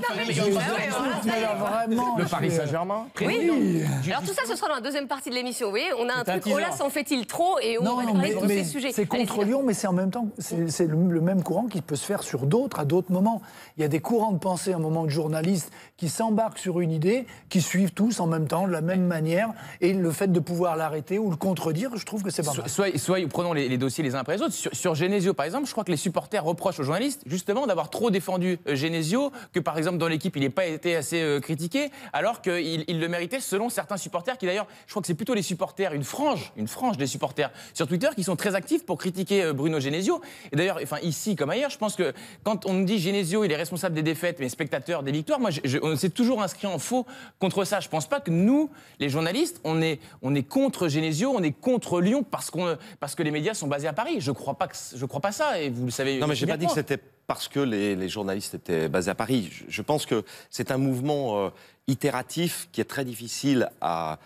Le Paris Saint-Germain. Oui. Alors tout ça, ce sera dans la deuxième partie de l'émission. Vous voyez, on a un truc. Olas en fait-il trop et on va parler de tous ces sujets. C'est contre Lyon, mais c'est en même temps, c'est le même courant qui peut se faire sur d'autres, à d'autres moments. Il y a des courants de pensée, à un moment de journalistes qui s'embarquent sur une idée, qui suivent tous en même temps, de la même manière, et le fait de pouvoir l'arrêter ou le contredire, je trouve que c'est pas mal. Soit prenons les dossiers les uns après les autres. Sur Genesio, par exemple, je crois que les supporters reprochent aux journalistes justement d'avoir trop défendu Genesio, que par exemple dans l'équipe il n'ait pas été assez critiqué, alors qu'il le méritait selon certains supporters qui d'ailleurs, je crois que c'est plutôt les supporters, une frange des supporters sur Twitter qui sont très actifs pour critiquer Bruno Genesio. Et d'ailleurs, enfin, ici comme ailleurs, je pense que quand on nous dit Genesio il est responsable des défaites mais spectateur des victoires, moi on s'est toujours inscrit en faux contre ça. Je pense pas que nous, les journalistes, on est contre Genesio, on est contre Lyon parce que les médias sont basés à Paris. Je crois pas ça, et vous le savez. Non, mais j'ai pas dit que c'était parce que les journalistes étaient basés à Paris. Je pense que c'est un mouvement itératif qui est très difficile à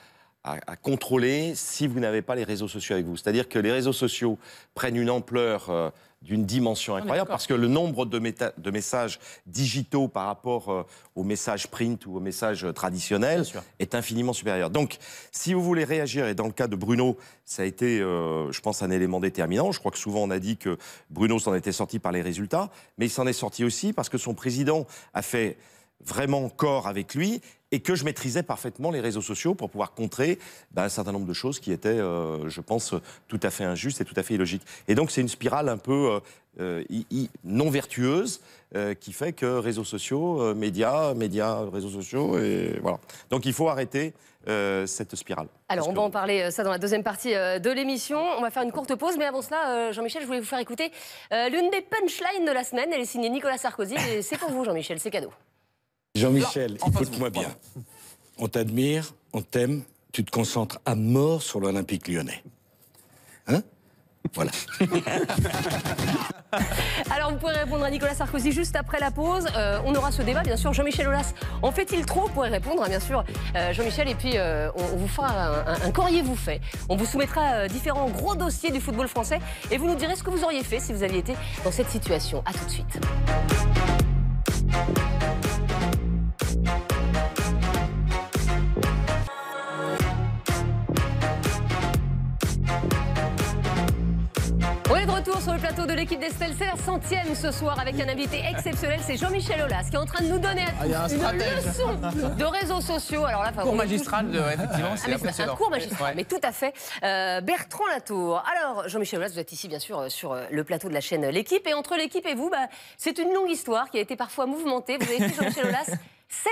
contrôler si vous n'avez pas les réseaux sociaux avec vous. C'est-à-dire que les réseaux sociaux prennent une ampleur d'une dimension incroyable parce que le nombre de messages digitaux par rapport aux messages print ou aux messages traditionnels est infiniment supérieur. Donc, si vous voulez réagir, et dans le cas de Bruno, ça a été, je pense, un élément déterminant. Je crois que souvent on a dit que Bruno s'en était sorti par les résultats, mais il s'en est sorti aussi parce que son président a fait vraiment corps avec lui et que je maîtrisais parfaitement les réseaux sociaux pour pouvoir contrer un certain nombre de choses qui étaient, je pense, tout à fait injustes et tout à fait illogiques. Et donc c'est une spirale un peu non vertueuse qui fait que réseaux sociaux, médias, réseaux sociaux, et voilà. Donc il faut arrêter cette spirale. Alors on va en parler ça dans la deuxième partie de l'émission. On va faire une courte pause, mais avant cela, Jean-Michel, je voulais vous faire écouter l'une des punchlines de la semaine. Elle est signée Nicolas Sarkozy et c'est pour vous, Jean-Michel, c'est cadeau. Jean-Michel, écoute-moi bien. On t'admire, on t'aime, tu te concentres à mort sur l'Olympique lyonnais. Hein? Voilà. Alors vous pouvez répondre à Nicolas Sarkozy juste après la pause. On aura ce débat, bien sûr. Jean-Michel Aulas, en fait-il trop? Vous pourrez répondre, hein, bien sûr, Jean-Michel. Et puis on vous fera un courrier vous fait. On vous soumettra différents gros dossiers du football français et vous nous direz ce que vous auriez fait si vous aviez été dans cette situation. A tout de suite. On est de retour sur le plateau de l'équipe d'Estelle. C'est la 100e ce soir avec un invité exceptionnel. C'est Jean-Michel Aulas qui est en train de nous donner une leçon de réseaux sociaux. Alors là, cours magistral, effectivement, c'est impressionnant. Un cours magistral, mais tout à fait. Bertrand Latour. Alors, Jean-Michel Aulas, vous êtes ici, bien sûr, sur le plateau de la chaîne L'équipe. Et entre l'équipe et vous, c'est une longue histoire qui a été parfois mouvementée. Vous avez fait, Jean-Michel Aulas,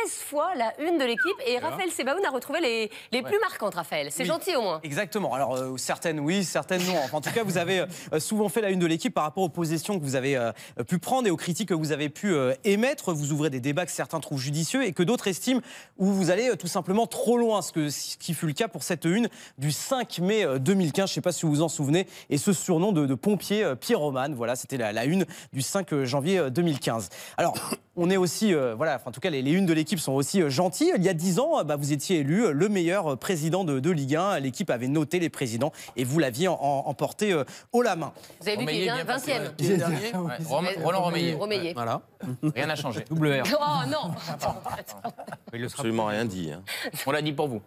16 fois la une de l'équipe et Raphaël Sebaoun a retrouvé les plus marquantes, Raphaël. C'est gentil au moins. Exactement. Alors certaines oui, certaines non. Enfin, en tout cas, vous avez souvent fait la une de l'équipe par rapport aux positions que vous avez pu prendre et aux critiques que vous avez pu émettre. Vous ouvrez des débats que certains trouvent judicieux et que d'autres estiment où vous allez tout simplement trop loin. Ce qui fut le cas pour cette une du 5 mai 2015. Je ne sais pas si vous vous en souvenez. Et ce surnom de pompier pyromane. Voilà, c'était la une du 5 janvier 2015. Alors, on est aussi, voilà, en tout cas, les unes de l'équipe sont aussi gentilles. Il y a 10 ans, vous étiez élu le meilleur président de Ligue 1. L'équipe avait noté les présidents et vous l'aviez emporté haut la main. Vous avez vu qu'il est 20e. Roland Romeillet. Voilà. Rien n'a changé. Double R. Oh non. Absolument rien dit. Hein. On l'a dit pour vous.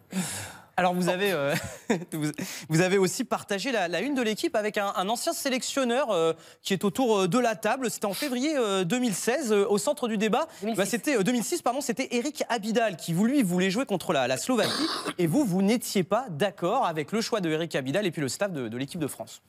Alors vous avez aussi partagé la une de l'équipe avec un ancien sélectionneur qui est autour de la table. C'était en février 2016 au centre du débat. 2006, c'était Eric Abidal qui lui voulait jouer contre la Slovaquie et vous n'étiez pas d'accord avec le choix de Eric Abidal et puis le staff de l'équipe de France.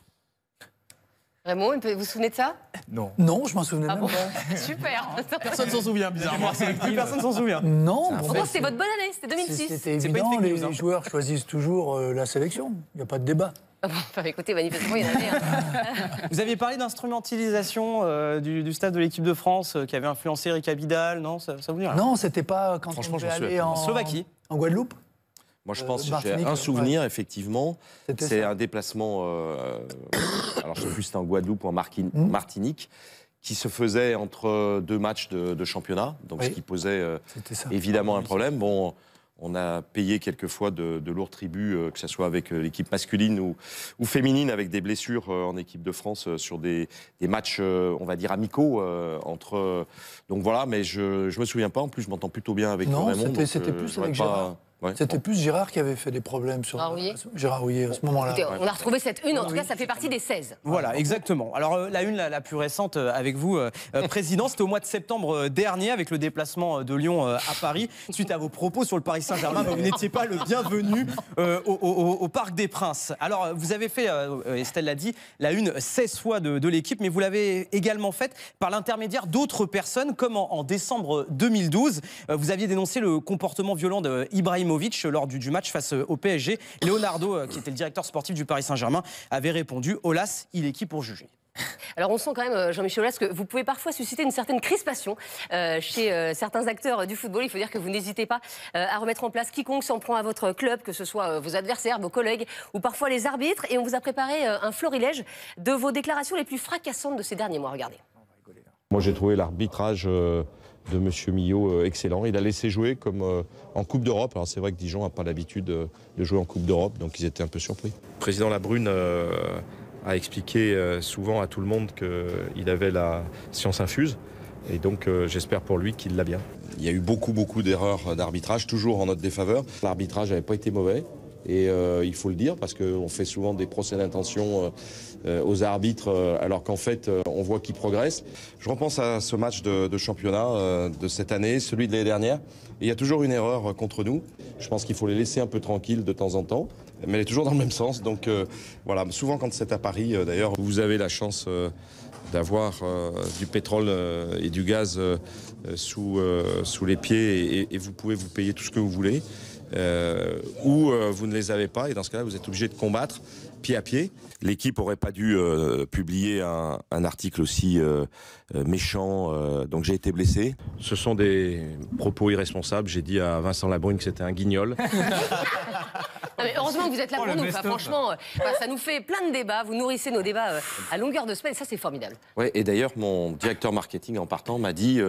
Raymond, vous vous souvenez de ça? Non, je m'en souvenais même pas. Super. Personne s'en souvient, bizarrement. Plus personne s'en souvient. Non. Pourtant, c'était votre bonne année, c'était 2006. C'était évident, les joueurs choisissent toujours la sélection. Il n'y a pas de débat. Enfin, écoutez, manifestement, il y en avait. Vous aviez parlé d'instrumentalisation du staff de l'équipe de France qui avait influencé Eric Abidal, non? Ça vous dit rien? Non, c'était pas quand on devait aller en Slovaquie. En Guadeloupe. Moi, je pense que j'ai un souvenir, effectivement. C'est un déplacement, alors je ne sais plus si c'était en Guadeloupe ou en Martinique, qui se faisait entre deux matchs de championnat, donc ce qui posait évidemment un problème. Bon, On a payé quelquefois de lourds tributs, que ce soit avec l'équipe masculine ou féminine, avec des blessures en équipe de France sur des matchs, on va dire, amicaux entre... donc voilà, mais je me souviens pas. En plus, je m'entends plutôt bien avec Raymond. Non, c'était plus avec Gérard. Ouais. C'était plus Gérard qui avait fait des problèmes sur Gérard Rouillet à ce moment-là. Écoutez, on a retrouvé cette une, en tout cas ça fait partie des 16. Voilà, exactement. Alors la une la plus récente avec vous, Président, c'était au mois de septembre dernier avec le déplacement de Lyon à Paris. Suite à vos propos sur le Paris Saint-Germain, vous n'étiez pas le bienvenu au Parc des Princes. Alors vous avez fait, Estelle l'a dit, la une 16 fois de l'équipe, mais vous l'avez également faite par l'intermédiaire d'autres personnes, comme en décembre 2012. Vous aviez dénoncé le comportement violent d'Ibrahimovic lors du match face au PSG. Leonardo, qui était le directeur sportif du Paris Saint-Germain, avait répondu « Olas, il est qui pour juger ?» Alors on sent quand même, Jean-Michel Aulas, que vous pouvez parfois susciter une certaine crispation chez certains acteurs du football. Il faut dire que vous n'hésitez pas à remettre en place quiconque s'en prend à votre club, que ce soit vos adversaires, vos collègues ou parfois les arbitres. Et on vous a préparé un florilège de vos déclarations les plus fracassantes de ces derniers mois. Regardez. Moi j'ai trouvé l'arbitrage de M. Millot excellent. Il a laissé jouer comme en Coupe d'Europe. Alors c'est vrai que Dijon n'a pas l'habitude de jouer en Coupe d'Europe, donc ils étaient un peu surpris. Le président Labrune a expliqué souvent à tout le monde qu'il avait la science infuse. Et donc j'espère pour lui qu'il l'a bien. Il y a eu beaucoup d'erreurs d'arbitrage, toujours en notre défaveur. L'arbitrage n'avait pas été mauvais. Et il faut le dire, parce qu'on fait souvent des procès d'intention aux arbitres, alors qu'en fait, on voit qu'ils progressent. Je repense à ce match de championnat de cette année, celui de l'année dernière. Et il y a toujours une erreur contre nous. Je pense qu'il faut les laisser un peu tranquilles de temps en temps, mais elle est toujours dans le même sens. Donc voilà, souvent quand c'est à Paris, d'ailleurs, vous avez la chance d'avoir du pétrole et du gaz sous les pieds et vous pouvez vous payer tout ce que vous voulez. Ou vous ne les avez pas et dans ce cas-là vous êtes obligé de combattre pied à pied. L'équipe aurait pas dû publier un article aussi méchant, donc j'ai été blessé. Ce sont des propos irresponsables. J'ai dit à Vincent Labrune que c'était un guignol. Non, mais heureusement que vous êtes là pour nous. Enfin, franchement, ça nous fait plein de débats. Vous nourrissez nos débats à longueur de semaine. Ça, c'est formidable. Ouais, et d'ailleurs, mon directeur marketing en partant m'a dit...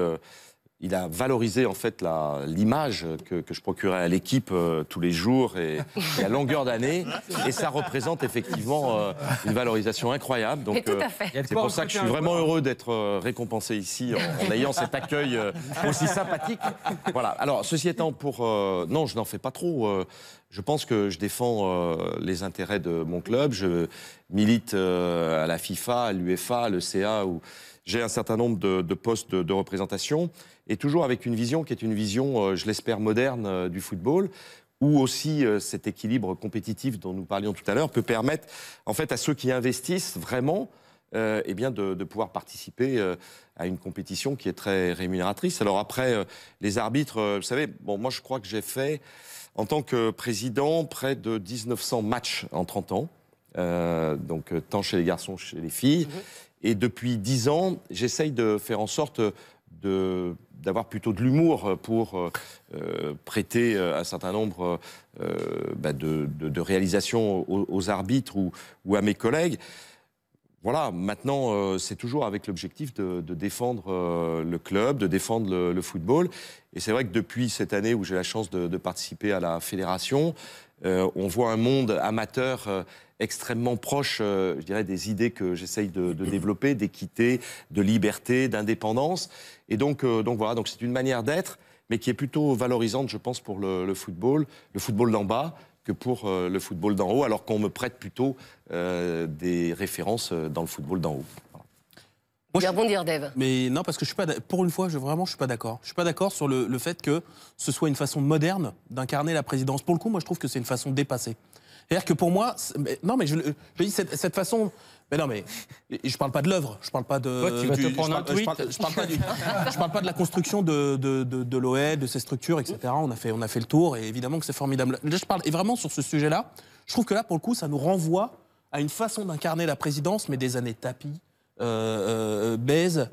il a valorisé en fait l'image que je procurais à l'équipe tous les jours et à longueur d'année. Et ça représente effectivement une valorisation incroyable. Donc c'est pour ça que je suis vraiment heureux d'être récompensé ici en ayant cet accueil aussi sympathique. Voilà. Alors ceci étant, non, je n'en fais pas trop. Je pense que je défends les intérêts de mon club. Je milite à la FIFA, à l'UEFA, à l'ECA, où j'ai un certain nombre de postes de représentation, et toujours avec une vision qui est une vision, je l'espère, moderne du football, où aussi cet équilibre compétitif dont nous parlions tout à l'heure peut permettre en fait, à ceux qui investissent vraiment eh bien de pouvoir participer à une compétition qui est très rémunératrice. Alors après, les arbitres, vous savez, bon, moi je crois que j'ai fait, en tant que président, près de 1900 matchs en 30 ans, donc tant chez les garçons que chez les filles. Et depuis 10 ans, j'essaye de faire en sorte d'avoir plutôt de l'humour pour prêter un certain nombre de réalisations aux arbitres ou à mes collègues. Voilà, maintenant, c'est toujours avec l'objectif de défendre le club, de défendre le football. Et c'est vrai que depuis cette année où j'ai la chance de participer à la fédération, on voit un monde amateur extrêmement proche, je dirais, des idées que j'essaye de développer, d'équité, de liberté, d'indépendance. Et donc voilà, donc c'est une manière d'être, mais qui est plutôt valorisante, je pense, pour le football d'en bas, que pour le football d'en haut, alors qu'on me prête plutôt des références dans le football d'en haut. Moi, je vais rebondir, Dave. Mais non, parce que je suis pas, pour une fois, je suis pas d'accord. Je suis pas d'accord sur le fait que ce soit une façon moderne d'incarner la présidence. Pour le coup, moi, je trouve que c'est une façon dépassée. C'est-à-dire que pour moi, non, mais je dis cette façon. Mais non, mais je parle pas de l'œuvre, je parle pas de. Toi, tu vas te prendre un tweet. Je parle pas de la construction de l'OL, de ses structures, etc. On a fait le tour et évidemment que c'est formidable. Là, je parle et vraiment sur ce sujet-là. Je trouve que là, pour le coup, ça nous renvoie à une façon d'incarner la présidence, mais des années Tapie, Bèze,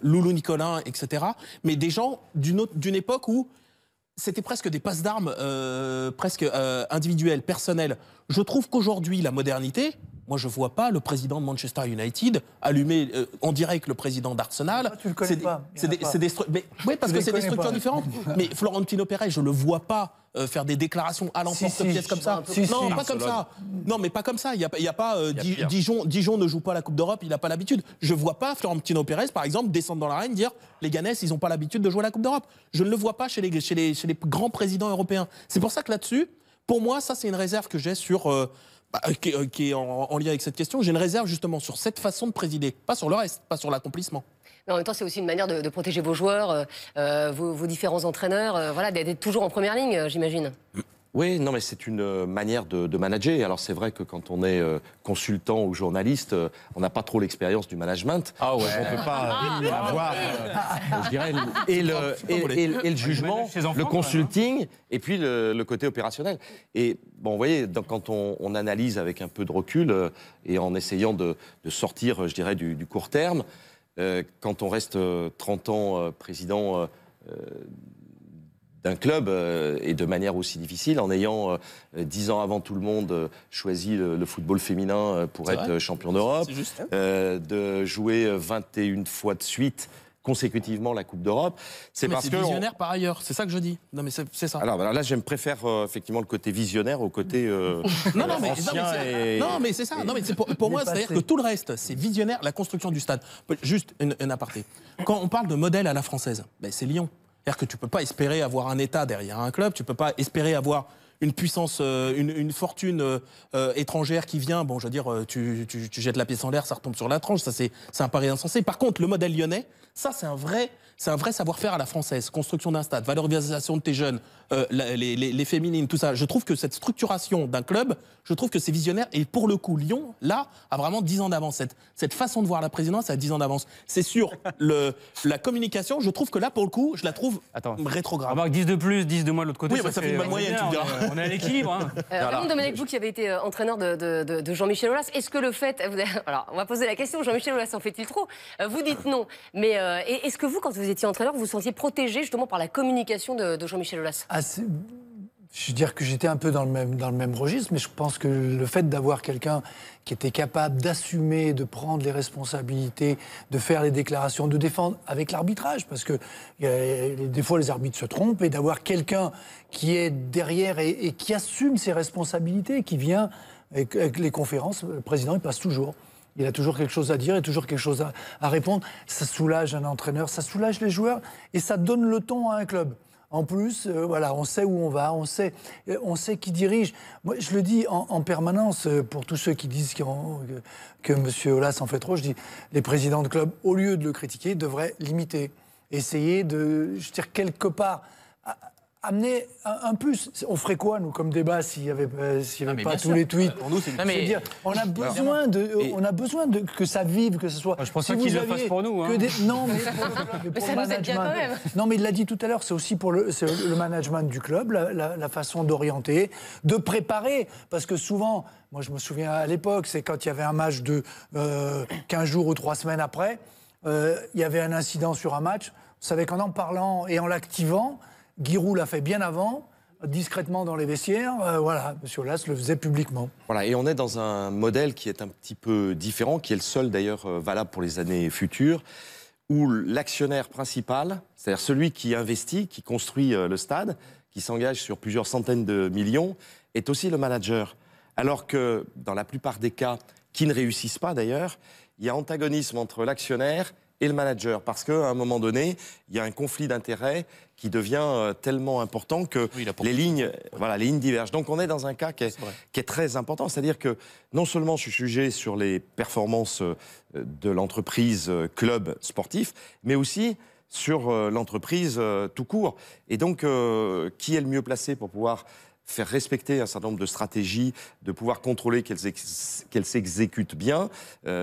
Loulou Nicolin, etc. Mais des gens d'une époque où c'était presque des passes d'armes, presque individuelles, personnelles. Je trouve qu'aujourd'hui, la modernité, Moi, je ne vois pas le président de Manchester United allumer en direct le président d'Arsenal. Tu le connais pas. Oui, parce que c'est des structures différentes. Mais Florentino Pérez, je ne le vois pas faire des déclarations à l'emporte-pièce comme ça. Non, pas comme ça. Non, mais pas comme ça. Il y a pas Dijon ne joue pas la Coupe d'Europe, il n'a pas l'habitude. Je ne vois pas Florentino Pérez, par exemple, descendre dans l'arène dire les Ganes, ils n'ont pas l'habitude de jouer la Coupe d'Europe. Je ne le vois pas chez les grands présidents européens. C'est pour ça que là-dessus, pour moi, ça c'est une réserve que j'ai sur qui est en lien avec cette question. J'ai une réserve justement sur cette façon de présider, pas sur le reste, pas sur l'accomplissement. Mais en même temps, c'est aussi une manière de protéger vos joueurs, vos différents entraîneurs, voilà, d'être toujours en première ligne, j'imagine. Oui, non, mais c'est une manière de manager. Alors c'est vrai que quand on est consultant ou journaliste, on n'a pas trop l'expérience du management. Ah ouais. On ne peut pas avoir, je dirais, et le jugement, le consulting, et puis le côté opérationnel. Et bon, vous voyez, quand on analyse avec un peu de recul et en essayant de sortir, je dirais, du court terme, quand on reste 30 ans président d'un club et de manière aussi difficile, en ayant 10 ans avant tout le monde choisi le football féminin pour être champion d'Europe, de jouer 21 fois de suite consécutivement la Coupe d'Europe. C'est parce que visionnaire par ailleurs, c'est ça que je dis. Non mais c'est ça. Alors là, je préfère effectivement le côté visionnaire au côté non mais c'est ça. Non mais pour moi, c'est-à-dire que tout le reste, c'est visionnaire. La construction du stade. Juste un aparté. Quand on parle de modèle à la française, ben, c'est Lyon. C'est-à-dire que tu peux pas espérer avoir un État derrière un club. Tu peux pas espérer avoir une puissance, une fortune étrangère qui vient. Bon, je veux dire, tu jettes la pièce en l'air, ça retombe sur la tranche. Ça, c'est un pari insensé. Par contre, le modèle lyonnais, ça, c'est un vrai savoir-faire à la française. Construction d'un stade, valorisation de tes jeunes, les féminines, tout ça. Je trouve que cette structuration d'un club, je trouve que c'est visionnaire. Et pour le coup, Lyon, là, a vraiment 10 ans d'avance. Cette façon de voir la présidence a 10 ans d'avance. C'est sur la communication, je trouve que là, pour le coup, je la trouve rétrograde. Remarque, 10 de plus, 10 de moins de l'autre côté. Oui, ça fait une bonne moyenne, tu diras. On est à l'équilibre. Hein. Raymond Domenech, vous qui avez été entraîneur de Jean-Michel Aulas, est-ce que le fait... Alors, on va poser la question, Jean-Michel Aulas en fait-il trop? Vous dites non. Mais est-ce que vous, quand vous étiez entraîneur, vous vous sentiez protégé justement par la communication de Jean-Michel Aulas? Je veux dire que j'étais un peu dans le même registre, mais je pense que le fait d'avoir quelqu'un qui était capable d'assumer, de prendre les responsabilités, de faire les déclarations, de défendre avec l'arbitrage, parce que des fois les arbitres se trompent, et d'avoir quelqu'un qui est derrière et qui assume ses responsabilités, qui vient avec les conférences, le président il passe toujours. Il a toujours quelque chose à dire et toujours quelque chose à répondre. Ça soulage un entraîneur, ça soulage les joueurs et ça donne le ton à un club. En plus, voilà, on sait où on va, on sait qui dirige. Moi, je le dis en permanence pour tous ceux qui disent que M. Aulas en fait trop. Je dis, les présidents de club, au lieu de le critiquer, devraient l'imiter. Essayer de, je veux dire, quelque part, amener un plus. On ferait quoi, nous, comme débat, s'il n'y avait pas tous les tweets? Pour nous, c'est dire, on a besoin que ça vive, que ce soit... Je pense pas qu'ils le fassent pour nous. Hein. Non, mais pour ça nous aide bien quand même. Non, mais il l'a dit tout à l'heure, c'est aussi pour le management du club, la façon d'orienter, de préparer. Parce que souvent, moi je me souviens à l'époque, c'est quand il y avait un match de 15 jours ou 3 semaines après, il y avait un incident sur un match. Vous savez qu'en parlant et en l'activant, Giroud l'a fait bien avant, discrètement dans les vestiaires. Voilà, M. Aulas le faisait publiquement. Voilà, et on est dans un modèle qui est un petit peu différent, qui est le seul d'ailleurs valable pour les années futures, où l'actionnaire principal, c'est-à-dire celui qui investit, qui construit le stade, qui s'engage sur plusieurs centaines de millions, est aussi le manager. Alors que dans la plupart des cas, qui ne réussissent pas d'ailleurs, il y a antagonisme entre l'actionnaire et le manager, parce qu'à un moment donné, il y a un conflit d'intérêts qui devient tellement important que les lignes divergent. Donc on est dans un cas qui est très important, c'est-à-dire que non seulement je suis jugé sur les performances de l'entreprise club sportif, mais aussi sur l'entreprise tout court. Et donc, qui est le mieux placé pour pouvoir faire respecter un certain nombre de stratégies, de pouvoir contrôler qu'elles s'exécutent bien,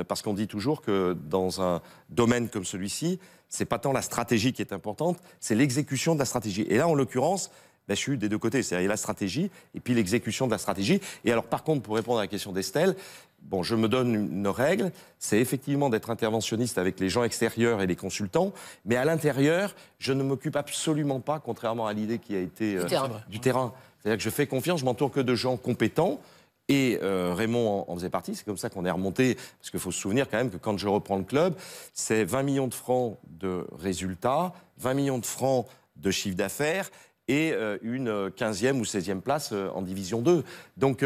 parce qu'on dit toujours que dans un domaine comme celui-ci, c'est pas tant la stratégie qui est importante, c'est l'exécution de la stratégie. Et là, en l'occurrence, je suis des deux côtés, c'est-à-dire il y a la stratégie et puis l'exécution de la stratégie. Et alors, par contre, pour répondre à la question d'Estelle, bon, je me donne une règle, c'est effectivement d'être interventionniste avec les gens extérieurs et les consultants, mais à l'intérieur, je ne m'occupe absolument pas, contrairement à l'idée qui a été du terrain. C'est-à-dire que je fais confiance, je m'entoure que de gens compétents Et Raymond en faisait partie, c'est comme ça qu'on est remonté, parce qu'il faut se souvenir quand même que quand je reprends le club, c'est 20 millions de francs de résultats, 20 millions de francs de chiffre d'affaires et une 15e ou 16e place en Division 2. Donc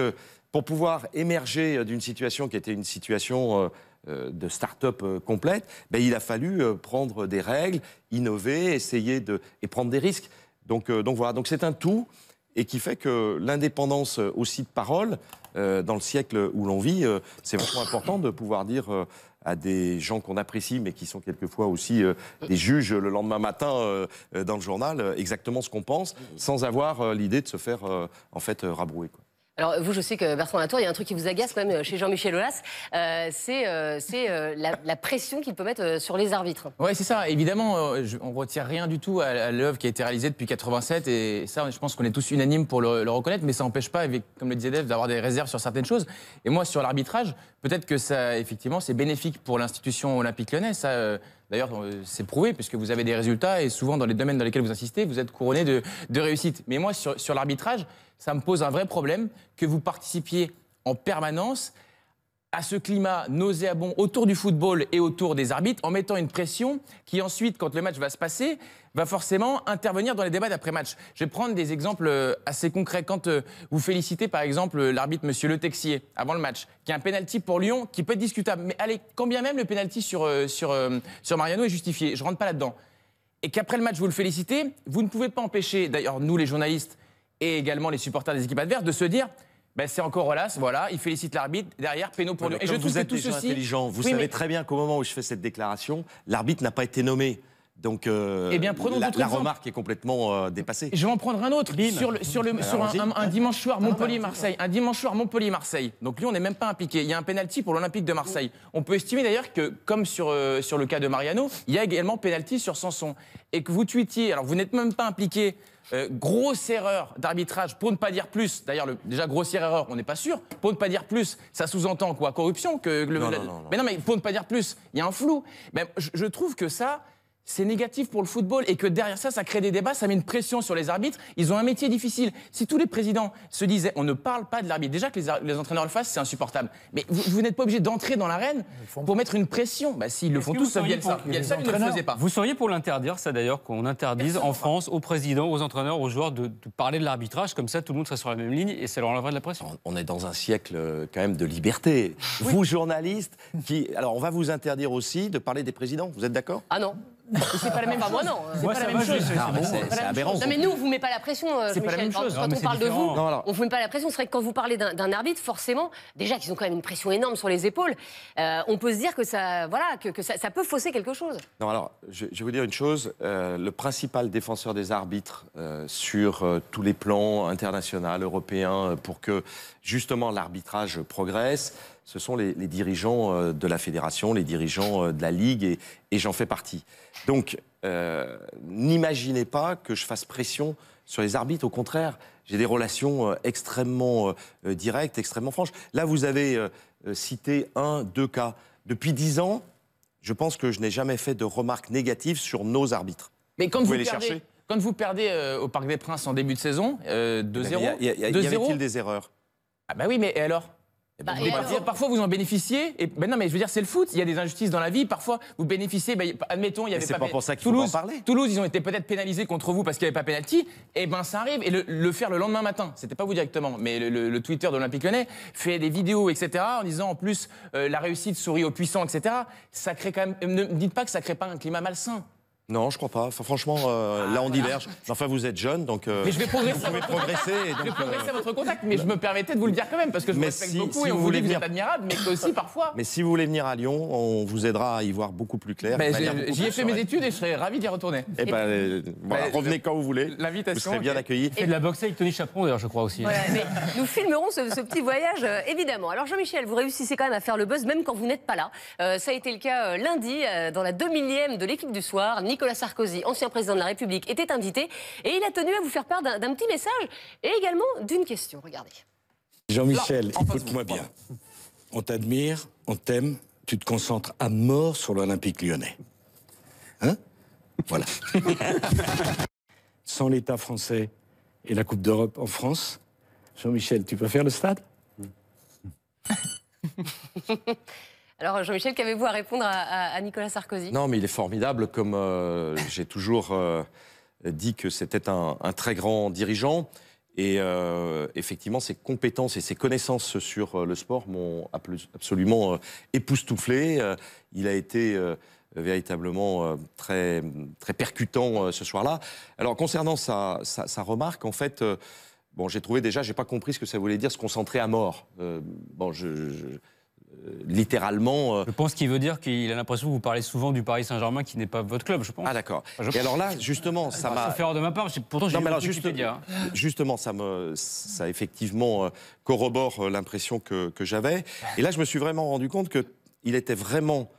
pour pouvoir émerger d'une situation qui était une situation de start-up complète, ben, il a fallu prendre des règles, innover, essayer et prendre des risques. Donc voilà, donc c'est un tout et qui fait que l'indépendance aussi de parole, dans le siècle où l'on vit, c'est vraiment important de pouvoir dire à des gens qu'on apprécie, mais qui sont quelquefois aussi des juges le lendemain matin dans le journal, exactement ce qu'on pense, sans avoir l'idée de se faire en fait rabrouer, quoi. Alors vous, je sais que Bertrand Latour, il y a un truc qui vous agace quand même chez Jean-Michel Aulas, c'est la pression qu'il peut mettre sur les arbitres. Oui, c'est ça. Évidemment, on ne retire rien du tout à l'œuvre qui a été réalisée depuis 87. Et ça, je pense qu'on est tous unanimes pour le reconnaître. Mais ça n'empêche pas, comme le disait Dave, d'avoir des réserves sur certaines choses. Et moi, sur l'arbitrage, peut-être que ça, effectivement, c'est bénéfique pour l'institution olympique lyonnaise. Ça, d'ailleurs, c'est prouvé, puisque vous avez des résultats. Et souvent, dans les domaines dans lesquels vous insistez, vous êtes couronné de réussite. Mais moi, sur l'arbitrage, ça me pose un vrai problème que vous participiez en permanence à ce climat nauséabond autour du football et autour des arbitres, en mettant une pression qui ensuite, quand le match va se passer, va forcément intervenir dans les débats d'après-match. Je vais prendre des exemples assez concrets. Quand vous félicitez par exemple l'arbitre Monsieur Le Texier avant le match, qui a un pénalty pour Lyon qui peut être discutable, mais allez, quand bien même le pénalty sur Mariano est justifié, je rentre pas là-dedans, et qu'après le match vous le félicitez, vous ne pouvez pas empêcher, d'ailleurs nous les journalistes, et également les supporters des équipes adverses, de se dire ben c'est encore Aulas, voilà, il félicite l'arbitre, derrière, péno pour Lyon. Et je trouve vous êtes des gens intelligents, vous savez très bien qu'au moment où je fais cette déclaration, l'arbitre n'a pas été nommé. Donc eh bien, prenons la remarque est complètement dépassée. Je vais en prendre un autre. Sur un dimanche soir Montpellier-Marseille. Un dimanche soir Montpellier-Marseille. Donc lui, on n'est même pas impliqué. Il y a un pénalty pour l'Olympique de Marseille. On peut estimer d'ailleurs que, comme sur le cas de Mariano, il y a également pénalty sur Sanson. Et que vous tweetiez, alors vous n'êtes même pas impliqué, grosse erreur d'arbitrage, pour ne pas dire plus. D'ailleurs, déjà, grossière erreur, on n'est pas sûr. Pour ne pas dire plus, ça sous-entend quoi? Corruption non. Mais non, mais pour ne pas dire plus, il y a un flou. Ben, je trouve que ça, c'est négatif pour le football et que derrière ça, ça crée des débats, ça met une pression sur les arbitres. Ils ont un métier difficile. Si tous les présidents se disaient on ne parle pas de l'arbitre, déjà que les entraîneurs le fassent, c'est insupportable. Mais vous n'êtes pas obligé d'entrer dans l'arène pour mettre une pression. Bah, s'ils le font tous, ça Bielsa. Bielsa, il ne le faisait pas. Vous seriez pour l'interdire, ça d'ailleurs, qu'on interdise en France aux présidents, aux entraîneurs, aux joueurs de parler de l'arbitrage, comme ça tout le monde serait sur la même ligne et ça leur enlèverait de la pression. On est dans un siècle quand même de liberté. Oui. Vous, journalistes, alors on va vous interdire aussi de parler des présidents, vous êtes d'accord? Ah non. C'est pas la même chose. Moi, non. C'est pas la même chose. C'est aberrant. Non, mais nous, on vous met pas la pression, c'est pas la même chose. Quand on parle de vous, on vous met pas la pression. C'est vrai que quand vous parlez d'un arbitre, forcément, déjà qu'ils ont quand même une pression énorme sur les épaules, on peut se dire que ça, voilà, que ça peut fausser quelque chose. Non, alors, je vais vous dire une chose. Le principal défenseur des arbitres sur tous les plans internationaux, européens, pour que justement l'arbitrage progresse, ce sont les dirigeants de la fédération, les dirigeants de la Ligue, et j'en fais partie. Donc, n'imaginez pas que je fasse pression sur les arbitres. Au contraire, j'ai des relations extrêmement directes, extrêmement franches. Là, vous avez cité 2 cas. Depuis 10 ans, je pense que je n'ai jamais fait de remarques négatives sur nos arbitres. Mais quand vous perdez au Parc des Princes en début de saison, 2-0... Y avait-il des erreurs? Ah bah oui, mais et alors? Parfois vous en bénéficiez, non mais je veux dire c'est le foot, il y a des injustices dans la vie, parfois vous bénéficiez, admettons il y avait pas pour ça qu'il faut en parler. Toulouse ils ont été peut-être pénalisés contre vous parce qu'il n'y avait pas pénalty, et ben ça arrive, et le faire le lendemain matin, c'était pas vous directement, mais le Twitter de l'Olympique Lyonnais fait des vidéos etc. en disant en plus la réussite sourit aux puissants etc. Ça crée quand même, ne me dites pas que ça crée pas un climat malsain. Non, je crois pas. Enfin, franchement, là, on diverge. Enfin, vous êtes jeune, donc... mais je vais progresser. Vous pouvez progresser. Et donc, je vais progresser à votre contact, mais je me permettais de vous le dire quand même, parce que je vous respecte beaucoup et on vous dit que vous êtes admirable, mais aussi parfois... Mais si vous voulez venir à Lyon, on vous aidera à y voir beaucoup plus clair. J'y ai fait mes études et je serais ravi d'y retourner. Eh ben, voilà, revenez quand vous voulez. L'invitation. Vous serez bien accueillis. Et de la boxe avec Tony Chaperon, d'ailleurs, je crois aussi. Voilà, mais nous filmerons ce petit voyage, évidemment. Alors, Jean-Michel, vous réussissez quand même à faire le buzz, même quand vous n'êtes pas là. Ça a été le cas lundi, dans la 2000e de l'équipe du soir. Nicolas Sarkozy, ancien président de la République, était invité et il a tenu à vous faire part d'un petit message et également d'une question. Regardez. Jean-Michel, écoute-moi bien. On t'admire, on t'aime, tu te concentres à mort sur l'Olympique lyonnais. Hein? Voilà. Sans l'État français et la Coupe d'Europe en France, Jean-Michel, tu peux faire le stade? Alors Jean-Michel, qu'avez-vous à répondre à Nicolas Sarkozy? Non, mais il est formidable, comme j'ai toujours dit que c'était un très grand dirigeant. Et effectivement, ses compétences et ses connaissances sur le sport m'ont absolument époustouflé. Il a été véritablement très, très percutant ce soir-là. Alors, concernant sa remarque, en fait, bon, j'ai trouvé déjà, j'ai pas compris ce que ça voulait dire, se concentrer à mort. Bon, littéralement. Je pense qu'il veut dire qu'il a l'impression que vous parlez souvent du Paris Saint-Germain qui n'est pas votre club, je pense. Ah d'accord. Et alors là, justement, ça m'a... Sauf erreur de ma part, pourtant j'ai lu Wikipédia. Justement, ça effectivement corrobore l'impression que j'avais. Et là, je me suis vraiment rendu compte qu'il était vraiment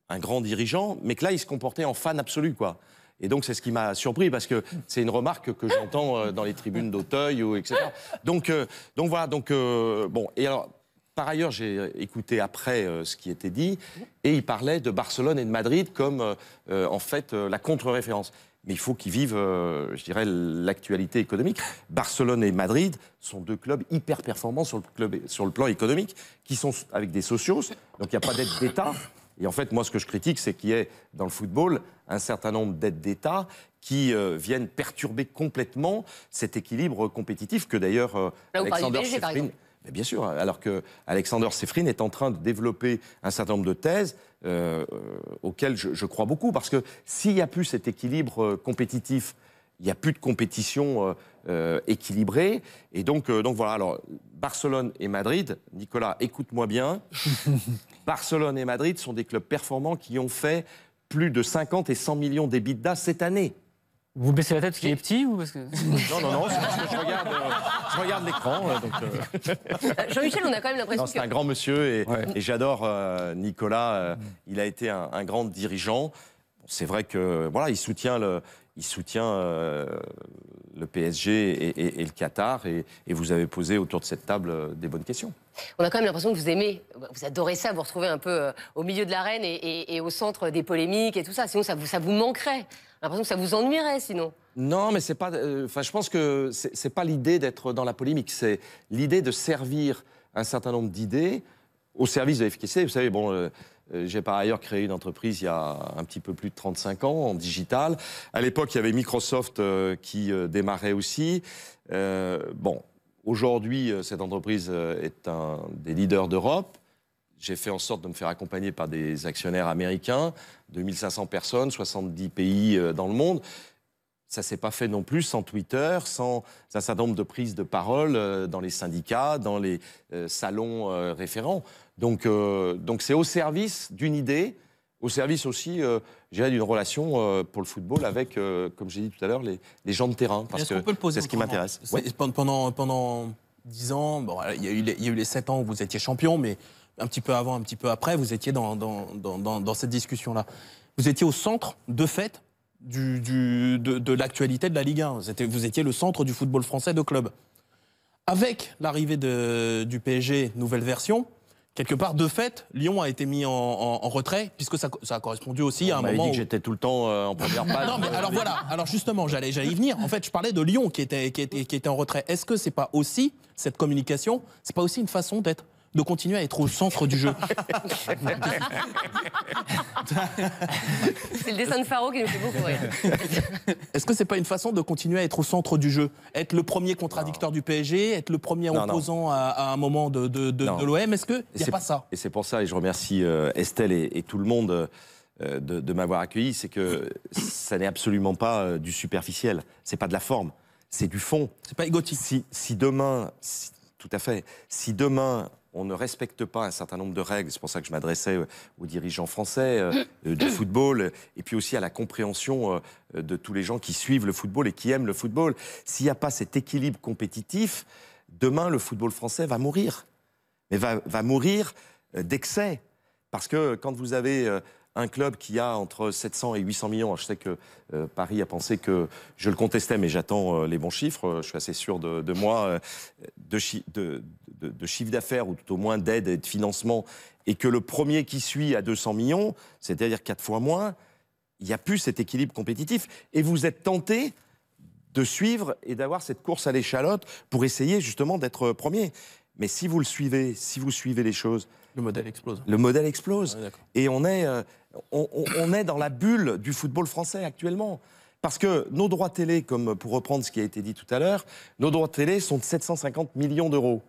un grand dirigeant, mais que là, il se comportait en fan absolu, quoi. Et donc, c'est ce qui m'a surpris, parce que c'est une remarque que j'entends dans les tribunes d'Auteuil, etc. Donc voilà, bon. Et alors... Par ailleurs, j'ai écouté après ce qui était dit, et il parlait de Barcelone et de Madrid comme, en fait, la contre-référence. Mais il faut qu'ils vivent, je dirais, l'actualité économique. Barcelone et Madrid sont deux clubs hyper performants sur le plan économique, qui sont avec des socios, donc il n'y a pas d'aide d'État. Et en fait, moi, ce que je critique, c'est qu'il y ait, dans le football, un certain nombre d'aides d'État qui viennent perturber complètement cet équilibre compétitif que d'ailleurs Alexander Seyfried... Mais bien sûr, alors que Alexander Seyfried est en train de développer un certain nombre de thèses auxquelles je crois beaucoup, parce que s'il n'y a plus cet équilibre compétitif, il n'y a plus de compétition équilibrée, et donc voilà. Alors Barcelone et Madrid, Nicolas, écoute-moi bien, Barcelone et Madrid sont des clubs performants qui ont fait plus de 50 et 100 millions d'EBITDA cette année. Vous baissez la tête parce qu'il est petit ou parce que... Non, c'est parce que je regarde l'écran. Jean-Michel, on a quand même l'impression que... C'est un grand monsieur et j'adore Nicolas. Il a été un grand dirigeant. C'est vrai que voilà, il soutient le PSG et le Qatar, et vous avez posé autour de cette table des bonnes questions. On a quand même l'impression que vous aimez, vous adorez ça, vous retrouvez un peu au milieu de l'arène et au centre des polémiques et tout ça. Sinon, ça vous manquerait. J'ai l'impression que ça vous ennuierait, sinon. Non, mais c'est pas. Je pense que c'est pas l'idée d'être dans la polémique. C'est l'idée de servir un certain nombre d'idées au service de l'efficacité. Vous savez, bon. J'ai par ailleurs créé une entreprise il y a un petit peu plus de 35 ans en digital. À l'époque, il y avait Microsoft qui démarrait aussi. Bon, aujourd'hui, cette entreprise est un des leaders d'Europe. J'ai fait en sorte de me faire accompagner par des actionnaires américains, 2500 personnes, 70 pays dans le monde. Ça ne s'est pas fait non plus sans Twitter, sans un certain nombre de prises de parole dans les syndicats, dans les salons référents. Donc c'est au service d'une idée, au service aussi, je dirais, d'une relation pour le football avec, comme j'ai dit tout à l'heure, les gens de terrain, parce que c'est ce qui m'intéresse. Ouais. Pendant 10 ans, bon, il y a eu les 7 ans où vous étiez champion, mais un petit peu avant, un petit peu après, vous étiez dans cette discussion-là. Vous étiez au centre, de fait, de l'actualité de la Ligue 1. Vous étiez le centre du football français de club. Avec l'arrivée du PSG, nouvelle version, quelque part, de fait, Lyon a été mis en retrait, puisque ça a correspondu aussi à un moment dit que j'étais tout le temps en première page. Non, mais alors voilà. Alors justement, j'allais y venir. En fait, je parlais de Lyon qui était en retrait. Est-ce que c'est pas aussi, cette communication, c'est pas aussi une façon de continuer à être au centre du jeu? C'est le dessin de Faro qui nous fait beaucoup rire. Est-ce que c'est pas une façon de continuer à être au centre du jeu? Être le premier contradicteur du PSG, être le premier opposant à un moment de l'OM? Est-ce qu'il n'y a pas ça? Et c'est pour ça, et je remercie Estelle et tout le monde de m'avoir accueilli, c'est que ça n'est absolument pas du superficiel, c'est pas de la forme, c'est du fond. C'est pas égotique. Si demain, tout à fait, si demain on ne respecte pas un certain nombre de règles, c'est pour ça que je m'adressais aux dirigeants français du football, et puis aussi à la compréhension de tous les gens qui suivent le football et qui aiment le football. S'il n'y a pas cet équilibre compétitif, demain le football français va mourir. Mais va mourir d'excès. Parce que quand vous avez un club qui a entre 700 et 800 millions, je sais que Paris a pensé que je le contestais, mais j'attends les bons chiffres, je suis assez sûr de moi, de chiffre d'affaires, ou tout au moins d'aide et de financement, et que le premier qui suit à 200 millions, c'est-à-dire 4 fois moins, il n'y a plus cet équilibre compétitif. Et vous êtes tenté de suivre et d'avoir cette course à l'échalote pour essayer justement d'être premier. Mais si vous le suivez, si vous suivez les choses, Le modèle explose. le modèle explose. Ouais, Et on est dans la bulle du football français actuellement. Parce que nos droits télé, comme pour reprendre ce qui a été dit tout à l'heure, nos droits télé sont de 750 millions d'euros.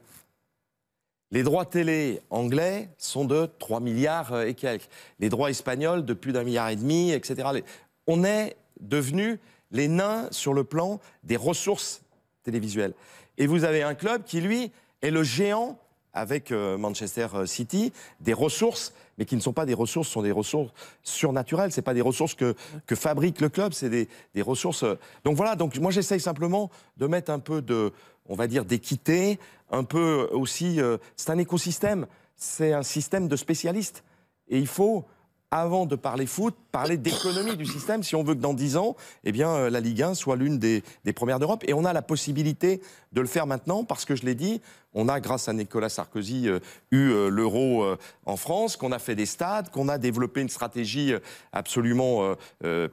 Les droits télé anglais sont de 3 milliards et quelques. Les droits espagnols de plus d'1,5 milliard, etc. On est devenus les nains sur le plan des ressources télévisuelles. Et vous avez un club qui, lui, est le géant, avec Manchester City, des ressources, mais qui ne sont pas des ressources, sont des ressources surnaturelles. Ce n'est pas des ressources que fabrique le club, c'est des ressources... Donc voilà, donc moi j'essaye simplement de mettre un peu de, on va dire, d'équité, un peu aussi... c'est un écosystème, c'est un système de spécialistes. Et il faut, avant de parler foot, parler d'économie du système, si on veut que dans 10 ans, eh bien, la Ligue 1 soit l'une des premières d'Europe. Et on a la possibilité de le faire maintenant, parce que je l'ai dit, on a, grâce à Nicolas Sarkozy, eu l'euro en France, qu'on a fait des stades, qu'on a développé une stratégie absolument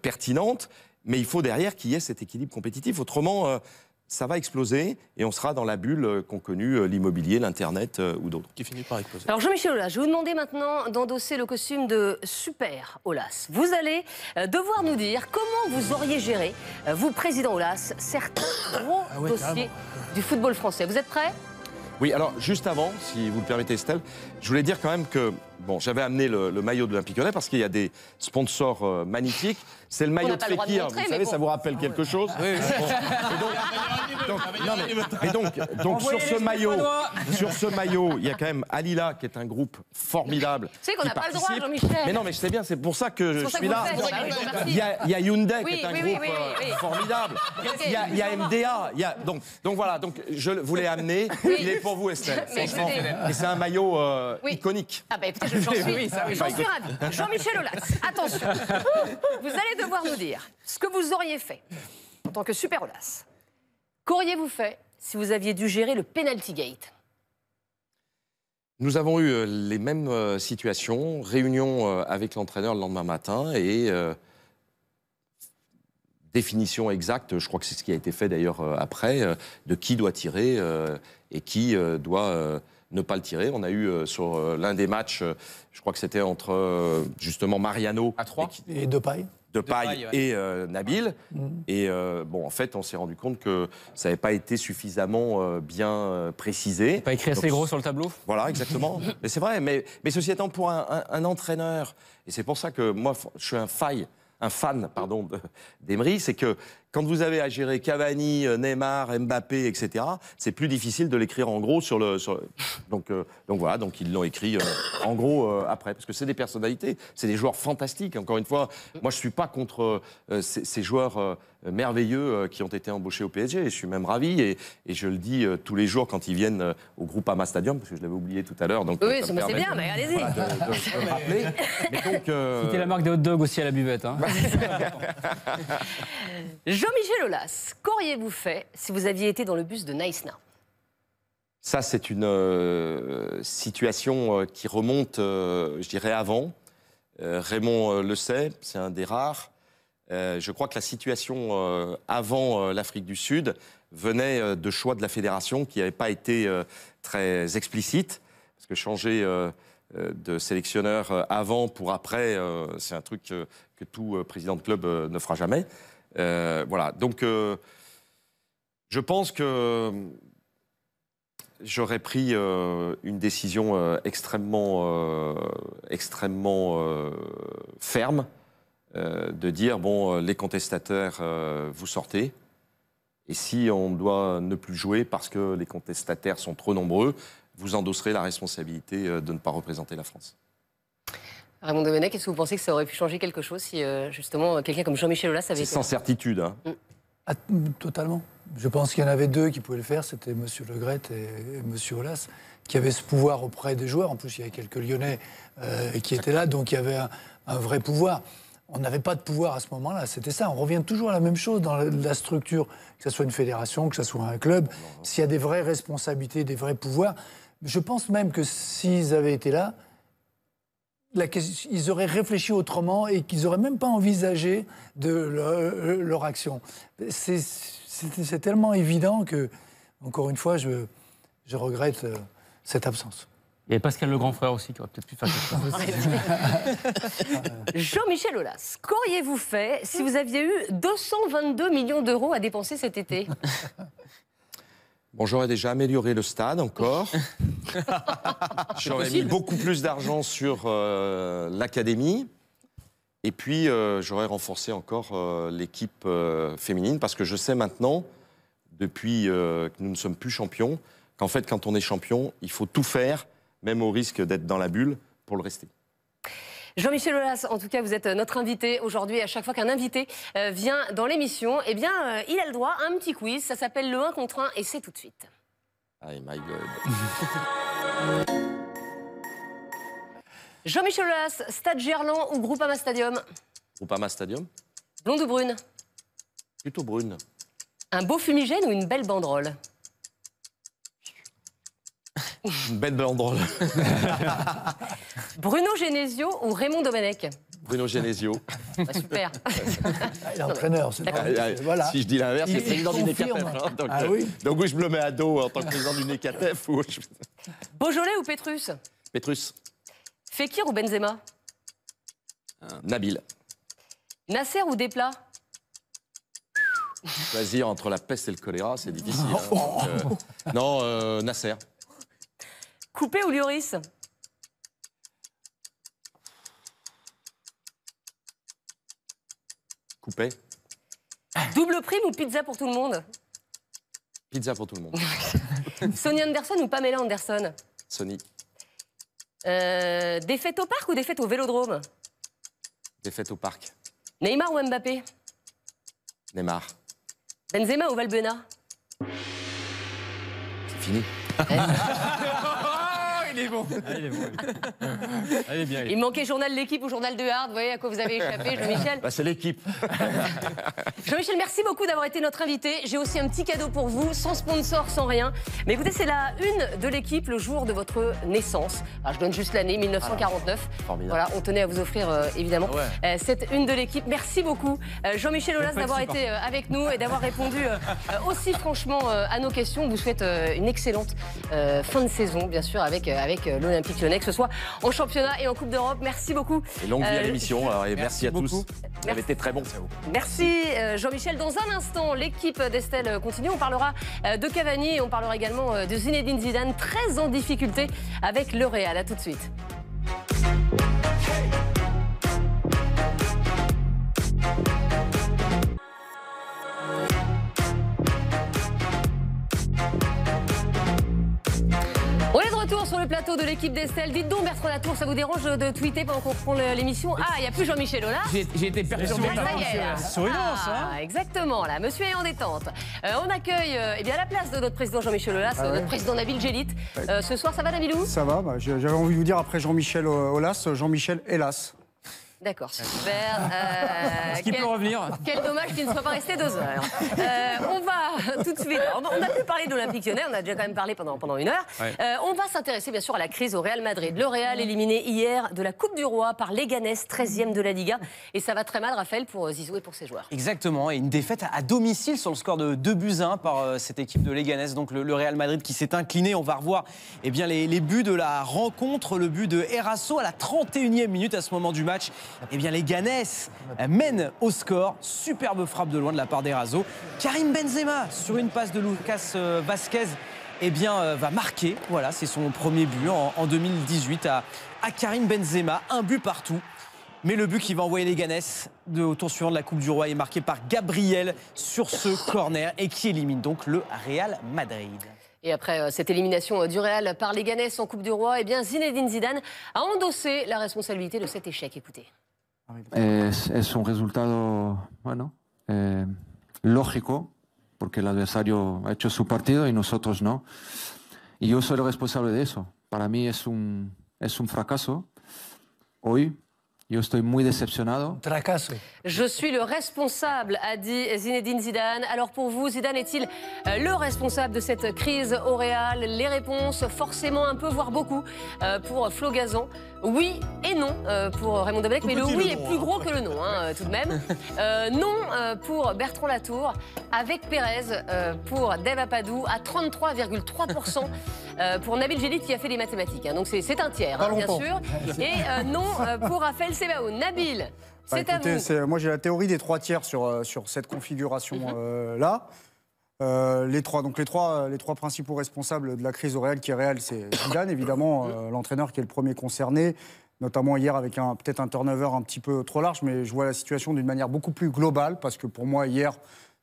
pertinente. Mais il faut derrière qu'il y ait cet équilibre compétitif. Autrement, ça va exploser et on sera dans la bulle qu'ont connue l'immobilier, l'Internet ou d'autres. Qui finit par exploser. Alors Jean-Michel Aulas, je vais vous demander maintenant d'endosser le costume de Super Aulas. Vous allez devoir nous dire comment vous auriez géré, vous, président Aulas, certains gros dossiers du football français. Vous êtes prêts ? Oui, alors juste avant, si vous le permettez Estelle, je voulais dire quand même que bon, j'avais amené le maillot de l'Olympique Lyonnais parce qu'il y a des sponsors magnifiques. C'est le maillot de Fekir, vous savez, ça vous rappelle quelque chose? Oui. Donc sur ce maillot, il y a quand même Alila qui est un groupe formidable. Tu sais qu'on n'a pas le droit, Jean-Michel. Mais non, mais je sais bien, c'est pour ça que je suis là. Il y a Hyundai qui est un groupe formidable. Il y a MDA. Donc voilà, donc je voulais amener. Il est pour vous, Estelle. Franchement. Et c'est un maillot iconique. Ah bah écoutez, j'en suis ravie. Jean-Michel Aulas, attention. Vous allez devoir nous dire ce que vous auriez fait en tant que Super Aulas. Qu'auriez-vous fait si vous aviez dû gérer le penalty gate? Nous avons eu les mêmes situations, réunion avec l'entraîneur le lendemain matin et définition exacte, je crois que c'est ce qui a été fait d'ailleurs après, de qui doit tirer et qui doit ne pas le tirer. On a eu sur l'un des matchs, je crois que c'était entre justement Mariano à 3 et Depay. Depay et Nabil. Et bon, en fait, on s'est rendu compte que ça n'avait pas été suffisamment bien précisé. Pas écrit assez gros sur le tableau. Voilà, exactement. Mais c'est vrai. Mais ceci étant, pour un entraîneur, et c'est pour ça que moi, je suis un fan d'Emery, c'est que quand vous avez à gérer Cavani, Neymar, Mbappé, etc., c'est plus difficile de l'écrire en gros sur le... Donc voilà, donc ils l'ont écrit en gros après, parce que c'est des personnalités, c'est des joueurs fantastiques. Encore une fois, moi je suis pas contre ces joueurs merveilleux qui ont été embauchés au PSG, je suis même ravi, et je le dis tous les jours quand ils viennent au Groupama Stadium, parce que je l'avais oublié tout à l'heure. Donc oui, c'est bien, mais allez-y. Voilà, de le rappeler. Mais donc, C'était la marque des hot dogs aussi à la buvette. Hein. Jean-Michel Aulas, qu'auriez-vous fait si vous aviez été dans le bus de Nice Now? Ça, c'est une situation qui remonte, je dirais, avant. Raymond le sait, c'est un des rares. Je crois que la situation avant l'Afrique du Sud venait de choix de la fédération qui n'avaient pas été très explicites. Parce que changer de sélectionneur avant pour après, c'est un truc que tout président de club ne fera jamais. Voilà, donc je pense que j'aurais pris une décision extrêmement ferme de dire, bon, les contestataires, vous sortez. Et si on doit ne plus jouer parce que les contestataires sont trop nombreux, vous endosserez la responsabilité de ne pas représenter la France. Raymond Domenech, est-ce que vous pensez que ça aurait pu changer quelque chose si justement quelqu'un comme Jean-Michel Aulas avait été... C'est sans certitude. Hein. Ah, totalement. Je pense qu'il y en avait deux qui pouvaient le faire, c'était M. Le Gret et M. Aulas, qui avaient ce pouvoir auprès des joueurs. En plus, il y avait quelques Lyonnais qui étaient là, donc il y avait un vrai pouvoir. On n'avait pas de pouvoir à ce moment-là, c'était ça. On revient toujours à la même chose dans la structure, que ce soit une fédération, que ce soit un club. S'il y a des vraies responsabilités, des vrais pouvoirs, je pense même que s'ils avaient été là, ils auraient réfléchi autrement et qu'ils n'auraient même pas envisagé leur action. C'est tellement évident que, encore une fois, je regrette cette absence. Il y avait Pascal le grand frère aussi qui aurait peut-être pu faire quelque chose. Jean-Michel Aulas, qu'auriez-vous fait si vous aviez eu 222 millions d'euros à dépenser cet été? Bon, j'aurais déjà amélioré le stade encore. J'aurais mis beaucoup plus d'argent sur l'académie. Et puis, j'aurais renforcé encore l'équipe féminine parce que je sais maintenant, depuis que nous ne sommes plus champions, qu'en fait, quand on est champion, il faut tout faire, même au risque d'être dans la bulle, pour le rester. Jean-Michel Aulas, en tout cas, vous êtes notre invité aujourd'hui. À chaque fois qu'un invité vient dans l'émission, eh bien, il a le droit à un petit quiz. Ça s'appelle le 1 contre 1 et c'est tout de suite. Oh my God. Jean-Michel Aulas, Stade Gerland ou Groupama Stadium? Groupama Stadium? Blonde ou brune? Plutôt brune. Un beau fumigène ou une belle banderole? Une belle banderole. Bruno Genesio ou Raymond Domenech? Bruno Genesio. Bah, super. Il est entraîneur, c'est voilà. Si je dis l'inverse, c'est président du confirme. NECATEF. Hein, donc, Ah oui. Donc oui, je me le mets à dos en tant que président du NECATEF. Ou... Beaujolais ou Pétrus? Pétrus. Fekir ou Benzema? Nabil. Nasser ou Desplat? Choisir entre la peste et le choléra, c'est difficile. Hein, donc, non, Nasser. Coupé ou Lloris? Coupé. Double prime ou pizza pour tout le monde? Pizza pour tout le monde. Sonny Anderson ou Pamela Anderson? Sonny. Défaite au parc ou défaite au Vélodrome? Défaite au parc. Neymar ou Mbappé? Neymar. Benzema ou Valbuena? C'est fini. Il est bon. Ah, il est bon. Ah, il est bien. Il manquait journal de l'équipe ou journal de Hard. Vous voyez à quoi vous avez échappé, Jean-Michel? Bah, c'est l'équipe. Jean-Michel, merci beaucoup d'avoir été notre invité. J'ai aussi un petit cadeau pour vous, sans sponsor, sans rien. Mais écoutez, c'est la une de l'équipe le jour de votre naissance. Alors, je donne juste l'année, 1949. Voilà, on tenait à vous offrir, évidemment, cette une de l'équipe. Merci beaucoup, Jean-Michel Aulas, d'avoir été avec nous et d'avoir répondu aussi franchement à nos questions. On vous souhaite une excellente fin de saison, bien sûr, avec l'Olympique Lyonnais, que ce soit en championnat et en Coupe d'Europe. Merci beaucoup. Et longue vie à l'émission. Et merci à tous. Vous avez été très bon. Merci Jean-Michel. Dans un instant, l'équipe d'Estelle continue. On parlera de Cavani et on parlera également de Zinedine Zidane, très en difficulté avec le Real. À tout de suite. On est de retour sur le plateau de l'équipe d'Estelle. Dites donc, Bertrand Latour, ça vous dérange de tweeter pendant qu'on prend l'émission? Ah, il n'y a plus Jean-Michel Aulas. J'ai été perturbé. Sur une lance, hein. Exactement, là, monsieur est en détente. On accueille eh bien, à la place de notre président Jean-Michel Aulas, notre président Nabil Djellit. Ce soir, ça va, Nabilou? Ça va, j'avais envie de vous dire après Jean-Michel Aulas, Jean-Michel Hélas. D'accord, super. Est-ce qu'il peut revenir? Quel dommage qu'il ne soit pas resté 2 heures. On va tout de suite. On a pu parler de l'Olympique Lyonnais, on a déjà quand même parlé pendant 1 heure. Ouais. On va s'intéresser bien sûr à la crise au Real Madrid. Le Real éliminé hier de la Coupe du Roi par Leganés, 13e de la Liga. Et ça va très mal, Raphaël, pour Zizou et pour ses joueurs. Exactement, et une défaite à domicile sur le score de 2-1 par cette équipe de Leganés, donc le Real Madrid qui s'est incliné. On va revoir eh bien, les buts de la rencontre, le but de Eraso à la 31e minute à ce moment du match. Eh bien, Leganés mène au score. Superbe frappe de loin de la part d'Eraso. Karim Benzema, sur une passe de Lucas Vazquez, eh bien, va marquer. Voilà, c'est son premier but en 2018 à Karim Benzema. Un but partout. Mais le but qui va envoyer Leganés au tour suivant de la Coupe du Roi est marqué par Gabriel sur ce corner et qui élimine donc le Real Madrid. Et après cette élimination du Real par Leganés en Coupe du Roi, eh bien, Zinedine Zidane a endossé la responsabilité de cet échec. Écoutez. Es un resultado, bueno, lógico, porque el adversario ha hecho su partido y nosotros no. Y yo soy el responsable de eso. Para mí es un fracaso. Hoy Yo estoy muy decepcionado. Tracasso. Je suis le responsable, a dit Zinedine Zidane. Alors pour vous, Zidane est-il le responsable de cette crise au Real? Les réponses, forcément un peu, voire beaucoup, pour Flo Gazan. Oui et non pour Raymond Domenech, mais le oui est plus gros que le non, tout de même. Non pour Bertrand Latour, avec Pérez pour Dave Apadou, à 33,3%. Pour Nabil Djellit qui a fait les mathématiques. Donc c'est un tiers, bien sûr. Et non pour Raphaël Sebaoun. Nabil, c'est à vous. Moi, j'ai la théorie des 3 tiers sur cette configuration-là. Les trois principaux responsables de la crise au Real, qui est Real, c'est Zidane, évidemment, l'entraîneur qui est le premier concerné, notamment hier avec peut-être un turnover un petit peu trop large, mais je vois la situation d'une manière beaucoup plus globale, parce que pour moi, hier,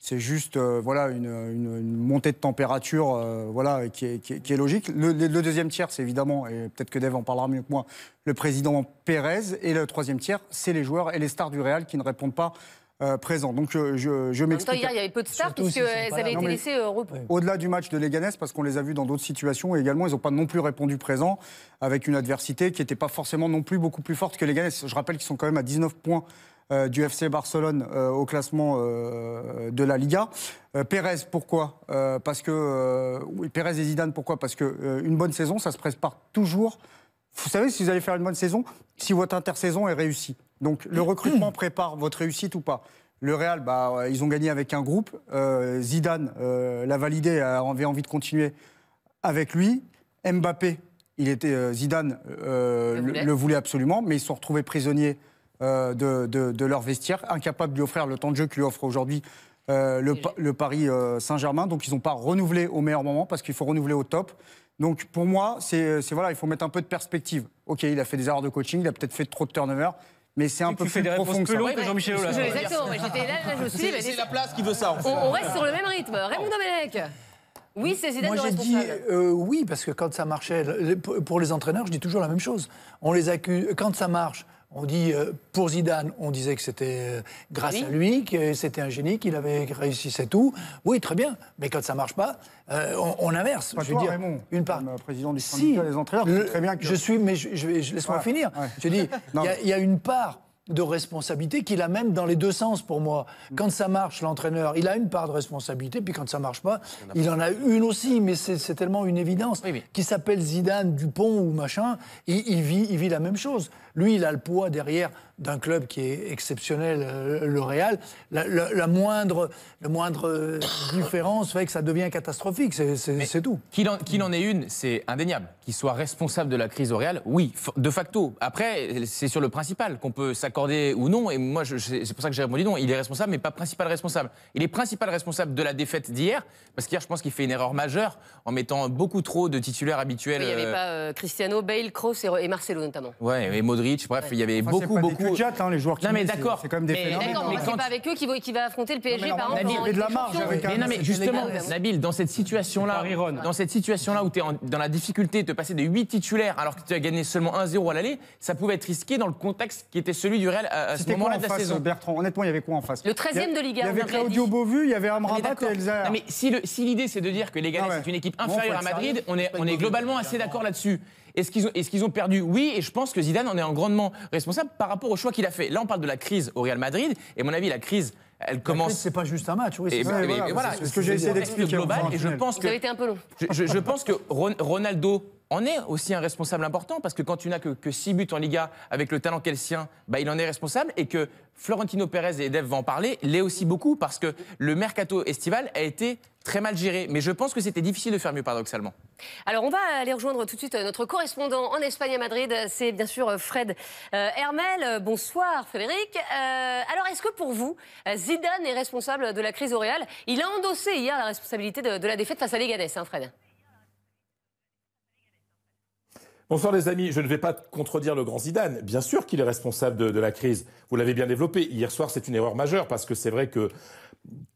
c'est juste une montée de température qui est logique. Le deuxième tiers, c'est évidemment, et peut-être que Dave en parlera mieux que moi, le président Pérez. Et le troisième tiers, c'est les joueurs et les stars du Real qui ne répondent pas présents. Donc je m'explique. Hier, il y avait peu de stars puisqu'elles avaient été laissées au repos. Au-delà du match de Leganés, parce qu'on les a vus dans d'autres situations, et également, ils n'ont pas non plus répondu présents avec une adversité qui n'était pas forcément non plus beaucoup plus forte que Leganés. Je rappelle qu'ils sont quand même à 19 points du FC Barcelone au classement de la Liga. Pérez, pourquoi parce que Pérez et Zidane, pourquoi? Parce que une bonne saison, ça se prépare toujours. Vous savez, si vous allez faire une bonne saison, si votre intersaison est réussie. Donc le recrutement prépare votre réussite ou pas. Le Real, ils ont gagné avec un groupe. Zidane l'a validé, avait envie de continuer avec lui. Mbappé, Zidane le voulait absolument, mais ils se sont retrouvés prisonniers de leur vestiaire, incapables de lui offrir le temps de jeu que lui offre aujourd'hui le Paris Saint-Germain. Donc ils n'ont pas renouvelé au meilleur moment, parce qu'il faut renouveler au top. Donc pour moi, il faut mettre un peu de perspective. Ok, il a fait des erreurs de coaching, il a peut-être fait trop de turnover, mais c'est un peu plus profond que ça. Que Jean-Michel Aulas. Exactement, j'étais là, je me suis dit... C'est la place qui veut ça. On reste sur le même rythme. Raymond Domenech. Oui, c'est Zidane le responsable. Moi, j'ai dit oui, parce que quand ça marchait, pour les entraîneurs, je dis toujours la même chose. On les accuse, quand ça marche, on dit, pour Zidane, on disait que c'était grâce à lui, que c'était un génie, qu'il avait réussi, c'est tout. Oui, très bien, mais quand ça ne marche pas, on inverse. Pas toi, Raymond, une part. Président du syndicat des entraîneurs, très bien que... Je suis, mais laisse-moi finir. Ouais. Je dis, il y a une part de responsabilité qu'il a même dans les deux sens pour moi. Quand ça marche, l'entraîneur, il a une part de responsabilité, puis quand ça marche pas, il en a une aussi, mais c'est tellement une évidence. Oui. Qui s'appelle Zidane, Dupont ou machin, il vit la même chose. Lui, il a le poids derrière d'un club qui est exceptionnel, le Real. La moindre différence fait que ça devient catastrophique, c'est tout. Qu'il en ait une, c'est indéniable. Qu'il soit responsable de la crise au Real, oui, de facto. Après, c'est sur le principal qu'on peut s'accorder ou non. Et moi, c'est pour ça que j'ai répondu non. Il est responsable, mais pas principal responsable. Il est principal responsable de la défaite d'hier, parce qu'hier, je pense qu'il fait une erreur majeure en mettant beaucoup trop de titulaires habituels. Il n'y avait pas Cristiano, Bale, Kroos et Marcelo notamment. Ouais, et Modric, bref, il y avait beaucoup. Les joueurs qui mais d'accord. C'est quand même des phénomènes. D'accord, mais c'est pas avec eux qui va affronter le PSG, par exemple. Il y a de la marge avec un... Mais justement, Nabil, dans cette situation-là où tu es dans la difficulté de passer de 8 titulaires alors que tu as gagné seulement 1-0 à l'aller, ça pouvait être risqué dans le contexte qui était celui du Real à ce moment-là de la saison. Bertrand, honnêtement, il y avait quoi en face? Le 13e de Liga. Il y avait Claudio Beauvu, il y y avait Amrabat et Elza. Non, mais si l'idée c'est de dire que les Leganés c'est une équipe inférieure à Madrid, on est globalement assez d'accord là-dessus. Est-ce qu'ils ont perdu? Oui, et je pense que Zidane en est grandement responsable par rapport au choix qu'il a fait. Là, on parle de la crise au Real Madrid, et à mon avis, la crise, elle commence... C'est pas juste un match, oui. C'est ce que j'ai essayé d'expliquer. Et je pense que... Ça a été un peu long. Je pense que Ronaldo en est aussi un responsable important, parce que quand tu n'as que 6 buts en Liga avec le talent qu'est le sien, il en est responsable, et que Florentino Pérez, et Dave va en parler, l'est aussi beaucoup, parce que le mercato estival a été très mal géré. Mais je pense que c'était difficile de faire mieux, paradoxalement. Alors, on va aller rejoindre tout de suite notre correspondant en Espagne, à Madrid. C'est bien sûr Fred Hermel. Bonsoir, Frédéric. Alors, est-ce que pour vous, Zidane est responsable de la crise au Real? Il a endossé hier la responsabilité de la défaite face à Leganés, Fred. Bonsoir les amis, je ne vais pas contredire le grand Zidane. Bien sûr qu'il est responsable de la crise. Vous l'avez bien développé. Hier soir, c'est une erreur majeure parce que c'est vrai que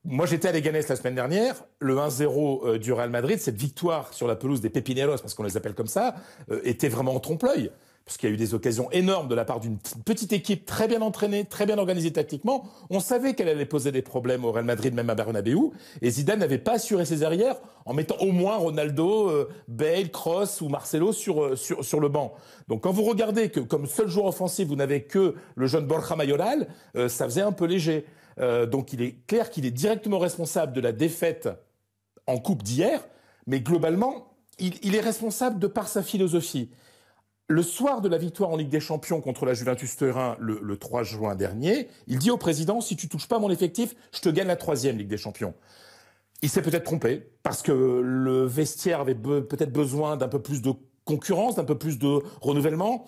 moi j'étais à Leganés la semaine dernière. Le 1-0 du Real Madrid, cette victoire sur la pelouse des Pepineros, parce qu'on les appelle comme ça, était vraiment en trompe-l'œil. parce qu'il y a eu des occasions énormes de la part d'une petite équipe très bien entraînée, très bien organisée tactiquement. On savait qu'elle allait poser des problèmes au Real Madrid, même à Bernabéu. Et Zidane n'avait pas assuré ses arrières en mettant au moins Ronaldo, Bale, Kroos ou Marcelo sur le banc. Donc quand vous regardez que comme seul joueur offensif, vous n'avez que le jeune Borja Mayoral, ça faisait un peu léger. Donc il est clair qu'il est directement responsable de la défaite en Coupe d'hier, mais globalement, il est responsable de par sa philosophie. Le soir de la victoire en Ligue des Champions contre la Juventus Turin le 3 juin dernier, il dit au président, si tu touches pas mon effectif, je te gagne la 3e Ligue des Champions. Il s'est peut-être trompé, parce que le vestiaire avait peut-être besoin d'un peu plus de concurrence, d'un peu plus de renouvellement.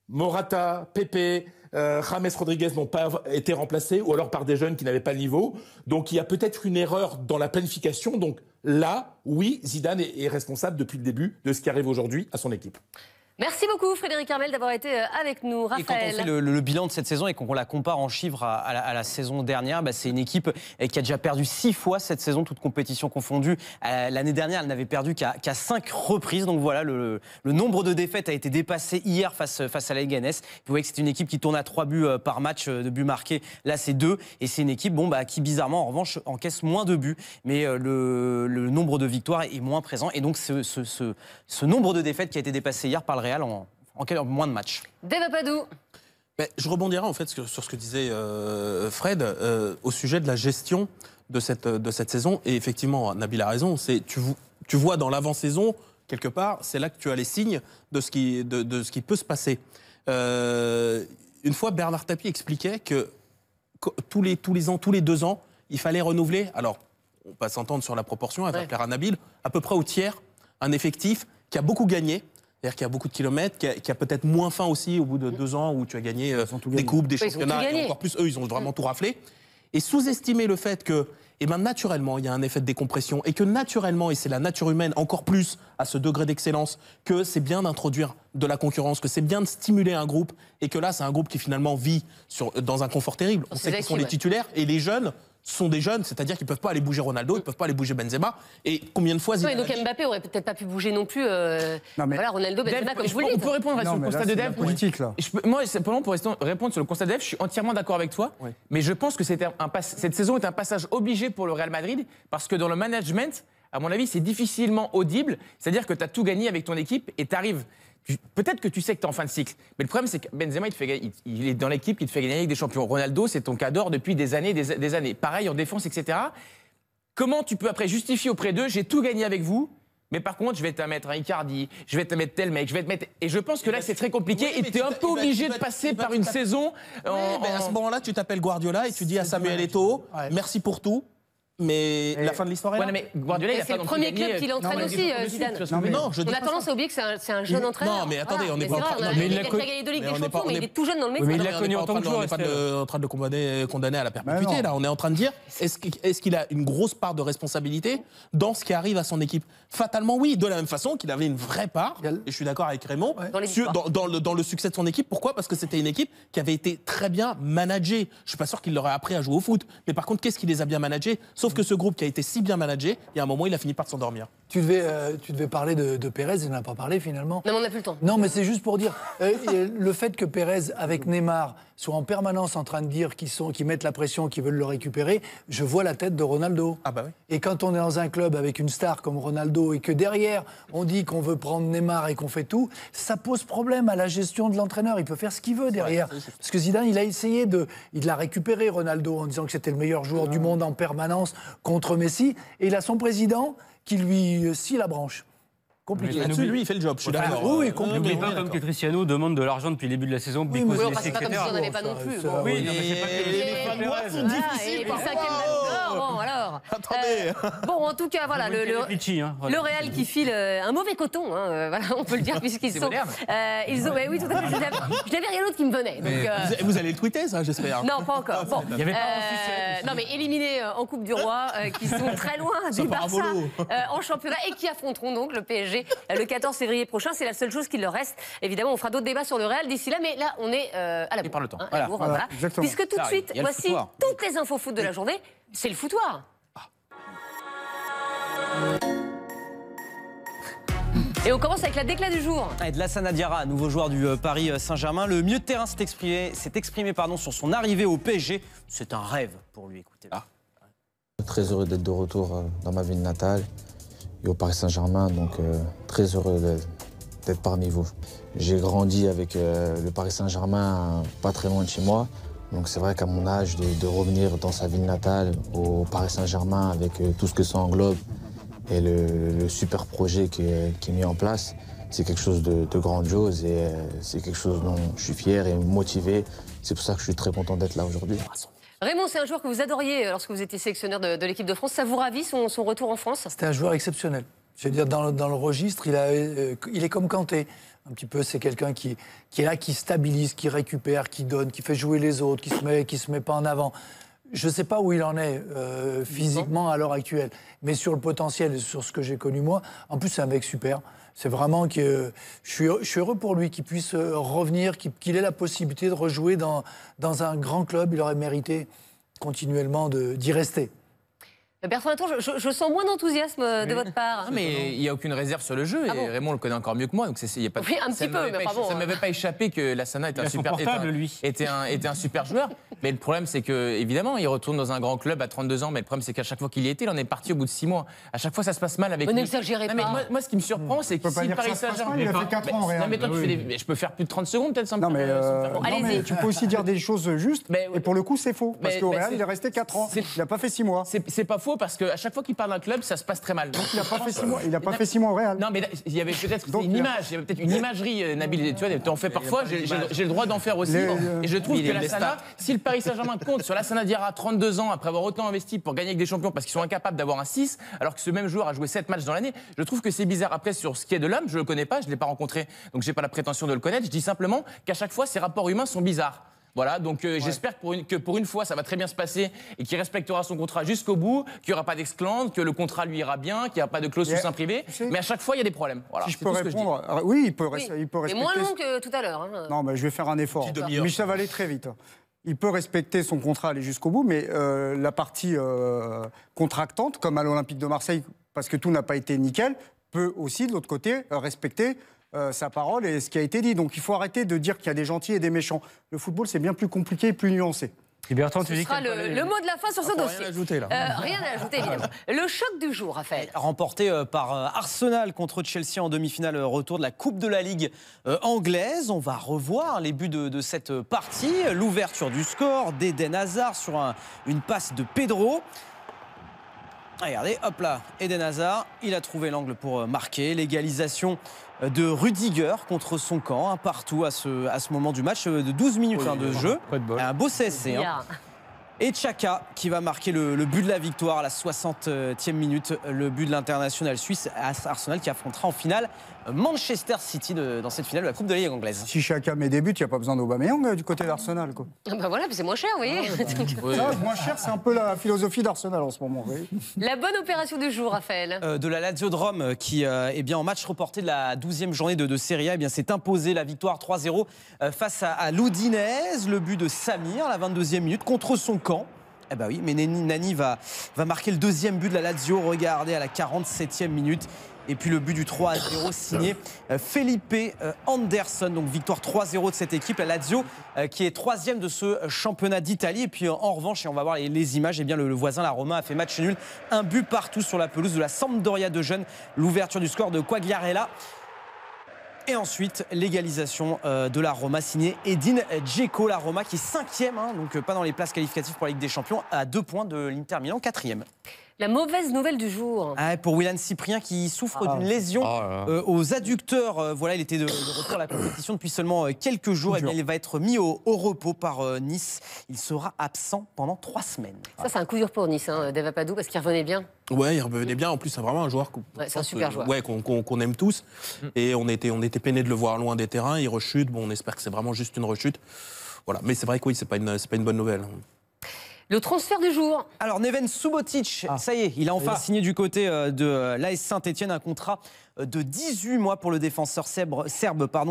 Morata, Pepe, James Rodriguez n'ont pas été remplacés, ou alors par des jeunes qui n'avaient pas le niveau. Donc il y a peut-être une erreur dans la planification. Donc là, oui, Zidane est responsable depuis le début de ce qui arrive aujourd'hui à son équipe. Merci beaucoup Frédéric Armel d'avoir été avec nous. Raphaël. Et quand on fait le bilan de cette saison et qu'on la compare en chiffres à la saison dernière, c'est une équipe qui a déjà perdu 6 fois cette saison, toutes compétitions confondues. L'année dernière, elle n'avait perdu qu'à 5 reprises. Donc voilà, le nombre de défaites a été dépassé hier face à la Leganés. Vous voyez que c'est une équipe qui tourne à 3 buts par match, de buts marqués. Là, c'est 2. Et c'est une équipe qui, bizarrement, en revanche, encaisse moins de buts. Mais le nombre de victoires est moins présent. Et donc, ce nombre de défaites qui a été dépassé hier par le Real en moins de matchs. Dave Apadou. Je rebondirai en fait sur ce que disait Fred au sujet de la gestion de cette saison. Et effectivement, Nabil a raison. Tu vois dans l'avant-saison, quelque part, c'est là que tu as les signes de ce qui peut se passer. Une fois, Bernard Tapie expliquait que tous les ans, tous les 2 ans, il fallait renouveler. Alors, on va s'entendre sur la proportion, elle va plaire à Nabil, à peu près au tiers, un effectif qui a beaucoup gagné. C'est-à-dire qu'il y a beaucoup de kilomètres, qui a peut-être moins faim aussi au bout de 2 ans où tu as gagné des coupes, des championnats, et encore plus, eux, ils ont vraiment tout raflé. Et sous-estimer le fait que, naturellement, il y a un effet de décompression, et que naturellement, et c'est la nature humaine encore plus à ce degré d'excellence, que c'est bien d'introduire de la concurrence, que c'est bien de stimuler un groupe, et que là, c'est un groupe qui finalement vit dans un confort terrible. On sait qu'ils sont les titulaires, et les jeunes sont des jeunes, c'est-à-dire qu'ils ne peuvent pas aller bouger Ronaldo, ils ne peuvent pas aller bouger Benzema. Et combien de fois... Donc Mbappé aurait peut-être pas pu bouger non plus. Voilà, Ronaldo, Benzema, comme je vous le dis. On peut répondre sur le constat de Dave. Politique, là. Moi, simplement pour répondre sur le constat de Dave, je suis entièrement d'accord avec toi. Oui. Mais je pense que cette saison est un passage obligé pour le Real Madrid, parce que dans le management, à mon avis, c'est difficilement audible. C'est-à-dire que tu as tout gagné avec ton équipe et tu arrives... Peut-être que tu sais que tu es en fin de cycle, mais le problème c'est que Benzema il est dans l'équipe qui te fait gagner avec des champions. Ronaldo, c'est ton cadre depuis des années, des années. Pareil en défense, etc. Comment tu peux après justifier auprès d'eux, j'ai tout gagné avec vous, mais par contre je vais te mettre un Icardi, je vais te mettre tel mec, je vais te mettre... Et je pense que là c'est très compliqué et tu es un peu obligé de passer par une saison... À ce moment-là, tu t'appelles Guardiola et tu dis à Samuel Eto'o, merci pour tout. Mais la fin de l'histoire est là. Mais Guardiola, c'est le premier club qui l'entraîne aussi, Zidane. On a tendance à oublier que c'est un jeune entraîneur. Non, mais attendez, on n'est pas... Il a gagné 2 Ligues des Champions, mais il est tout jeune dans le métier. Mais il l'a connu en tant que joueur. On n'est pas en train de le condamner à la perpétuité, là. On est en train de dire, est-ce qu'il a une grosse part de responsabilité dans ce qui arrive à son équipe? Fatalement, oui. De la même façon qu'il avait une vraie part, et je suis d'accord avec Raymond, dans le succès de son équipe. Pourquoi? Parce que c'était une équipe qui avait été très bien managée. Je suis pas sûr qu'il leur ait appris à jouer au foot. Mais par contre, qu'est-ce qui les a bien managés? Sauf que ce groupe qui a été si bien managé, il y a un moment, il a fini par s'endormir. Tu devais parler de Pérez, il n'en a pas parlé finalement. Non, mais on n'a plus le temps. Non, mais c'est juste pour dire, le fait que Pérez, avec Neymar, soit en permanence en train de dire qu'ils mettent la pression, qu'ils veulent le récupérer, je vois la tête de Ronaldo. Ah bah oui. Et quand on est dans un club avec une star comme Ronaldo et que derrière, on dit qu'on veut prendre Neymar et qu'on fait tout, ça pose problème à la gestion de l'entraîneur. Il peut faire ce qu'il veut derrière. Parce que Zidane, il a essayé il l'a récupéré, Ronaldo, en disant que c'était le meilleur joueur du monde en permanence contre Messi. Et il a son président qui lui scie la branche. Compliqué. Là-dessus, lui, il fait le job. Je suis d'accord. Oui, n'oublie pas comme que Cristiano demande de l'argent depuis le début de la saison. Oui, mais c'est pas comme si on n'avait pas non plus. Oui, mais c'est pas que les lois sont difficiles. Et puis 5e bon, alors. Attendez. Bon, en tout cas, voilà, le Real qui file un mauvais coton, voilà, on peut le dire, puisqu'ils sont. Ils ont, oui, tout à fait. Je n'avais rien d'autre qui me venait. Vous allez le tweeter, ça, j'espère. Non, pas encore. Bon. Il y avait pas non, mais éliminés en Coupe du Roi, qui sont très loin du Barça en championnat et qui affronteront donc le PSG le 14 février prochain. C'est la seule chose qu'il leur reste. Évidemment, on fera d'autres débats sur le Real d'ici là, mais là, on est à la bourre. Par le temps. Voilà. Puisque tout de suite, voici toutes les infos foot de la journée. C'est le foutoir. Et on commence avec la déclat du jour. Et de Lassana Diarra, nouveau joueur du Paris Saint-Germain. Le milieu de terrain s'est exprimé sur son arrivée au PSG. C'est un rêve pour lui, écoutez. Très heureux d'être de retour dans ma ville natale et au Paris Saint-Germain, donc très heureux d'être parmi vous. J'ai grandi avec le Paris Saint-Germain pas très loin de chez moi, donc c'est vrai qu'à mon âge, de revenir dans sa ville natale, au Paris Saint-Germain, avec tout ce que ça englobe et le super projet qui est mis en place, c'est quelque chose de grandiose et c'est quelque chose dont je suis fier et motivé. C'est pour ça que je suis très content d'être là aujourd'hui. Raymond, c'est un joueur que vous adoriez lorsque vous étiez sélectionneur de l'équipe de France. Ça vous ravit son retour en France? C'était un joueur exceptionnel. Je veux dire, dans le registre, il est comme Kanté. Un petit peu, c'est quelqu'un qui est là, qui stabilise, qui récupère, qui donne, qui fait jouer les autres, qui se met pas en avant. Je ne sais pas où il en est physiquement à l'heure actuelle, mais sur le potentiel, sur ce que j'ai connu moi, en plus c'est un mec super. C'est vraiment que je suis heureux pour lui qu'il puisse revenir, qu'il ait la possibilité de rejouer dans un grand club. Il aurait mérité continuellement d'y rester. Bertrand Latour, je sens moins d'enthousiasme de votre part. Non, mais il n'y a aucune réserve sur le jeu. Et Raymond le connaît encore mieux que moi. Donc y a pas, oui, un petit peu, mais ça ne m'avait pas échappé que Lassana était un super joueur. Mais le problème, c'est que évidemment, il retourne dans un grand club à 32 ans. Mais le problème, c'est qu'à chaque fois qu'il y était, il en est parti au bout de 6 mois. À chaque fois, ça se passe mal avec lui. N'exagérez pas. Moi, ce qui me surprend, c'est que si Paris Saint-Germain... Il a fait 4 ans, non, mais toi, je peux faire plus de 30 secondes, peut-être, sans allez-y. Tu peux aussi dire des choses justes. Et pour le coup, c'est faux. Parce qu'au Real, il est resté 4 ans. Il n'a pas fait 6 mois. C'est pas faux, parce qu'à chaque fois qu'il part d'un club, ça se passe très mal. Donc il n'a pas fait 6 mois. Il n'a pas fait 6 mois au Real. Non, mais il y avait peut-être une image, il y avait peut-être une imagerie, Nabil. Tu vois, tu en fais parfois. J'ai le droit d'en faire aussi. Et je trouve que Lassana, si le Paris Saint-Germain compte sur Lassana Diarra, 32 ans, après avoir autant investi pour gagner avec des champions, parce qu'ils sont incapables d'avoir un 6, alors que ce même joueur a joué 7 matchs dans l'année, je trouve que c'est bizarre. Après, sur ce qui est de l'homme, je le connais pas, je l'ai pas rencontré, donc j'ai pas la prétention de le connaître. Je dis simplement qu'à chaque fois, ces rapports humains sont bizarres. Voilà, donc j'espère que pour une fois, ça va très bien se passer et qu'il respectera son contrat jusqu'au bout, qu'il n'y aura pas d'exclande, que le contrat lui ira bien, qu'il n'y aura pas de clause sous sein privé. Mais à chaque fois, il y a des problèmes. Voilà, si je peux répondre, oui, il peut respecter. C'est moins long que tout à l'heure. Hein. Non, mais je vais faire un effort. Mais ça va aller très vite. Il peut respecter son contrat, aller jusqu'au bout, mais la partie contractante, comme à l'Olympique de Marseille, parce que tout n'a pas été nickel, peut aussi, de l'autre côté, respecter sa parole et ce qui a été dit. Donc il faut arrêter de dire qu'il y a des gentils et des méchants. Le football, c'est bien plus compliqué et plus nuancé. Et Bertrand, tu dis sera le mot de la fin sur ce dossier. Rien à ajouter, là. Rien à ajouter, évidemment. Le choc du jour, Raphaël. Remporté par Arsenal contre Chelsea en demi-finale retour de la Coupe de la Ligue anglaise. On va revoir les buts de cette partie. L'ouverture du score d'Eden Hazard sur une passe de Pedro. Regardez, hop là, Eden Hazard, il a trouvé l'angle pour marquer. L'égalisation de Rudiger contre son camp, un partout à ce moment du match de 12 minutes de jeu. Un beau CSC. Et Xhaka qui va marquer le but de la victoire à la 60e minute, le but de l'international suisse à Arsenal qui affrontera en finale Manchester City dans cette finale de la Coupe de la Ligue anglaise. Si Xhaka met des buts, il n'y a pas besoin d'Aubameyang du côté d'Arsenal. Bah voilà, c'est moins cher, vous voyez. Moins cher, c'est un peu la philosophie d'Arsenal en ce moment. Oui. La bonne opération du jour, Raphaël. De la Lazio de Rome qui est bien en match reporté de la 12e journée de Serie A, s'est imposé la victoire 3-0 face à l'Udinese. Le but de Samir, la 22e minute, contre son camp. Eh ben oui, mais Nani va marquer le deuxième but de la Lazio. Regardez à la 47e minute. Et puis le but du 3-0 signé Felipe Anderson. Donc victoire 3-0 de cette équipe, la Lazio qui est 3e de ce championnat d'Italie. Et puis en revanche, et on va voir les images, bien le voisin, la Roma, a fait match nul. Un but partout sur la pelouse de la Sampdoria de Gênes. L'ouverture du score de Quagliarella. Et ensuite, l'égalisation de la Roma signée Edin Dzeko. La Roma qui est 5e, donc pas dans les places qualificatives pour la Ligue des Champions, à 2 points de l'Inter Milan, 4e. La mauvaise nouvelle du jour. Pour Willian Cyprien qui souffre d'une lésion aux adducteurs. Voilà, il était de retour à la compétition depuis seulement quelques jours. Et bien, il va être mis au repos par Nice. Il sera absent pendant 3 semaines. Ça, c'est un coup dur pour Nice, Deva Padou, parce qu'il revenait bien. Ouais, il revenait bien. En plus, c'est vraiment un joueur c'est un super joueur. Ouais, qu'on aime tous. Et on était peinés de le voir loin des terrains. Il rechute. Bon, on espère que c'est vraiment juste une rechute. Voilà. Mais c'est vrai que oui, c'est pas une bonne nouvelle. Le transfert du jour. Alors Neven Subotic, ça y est, il a enfin signé du côté de l'AS Saint-Etienne un contrat de 18 mois pour le défenseur serbe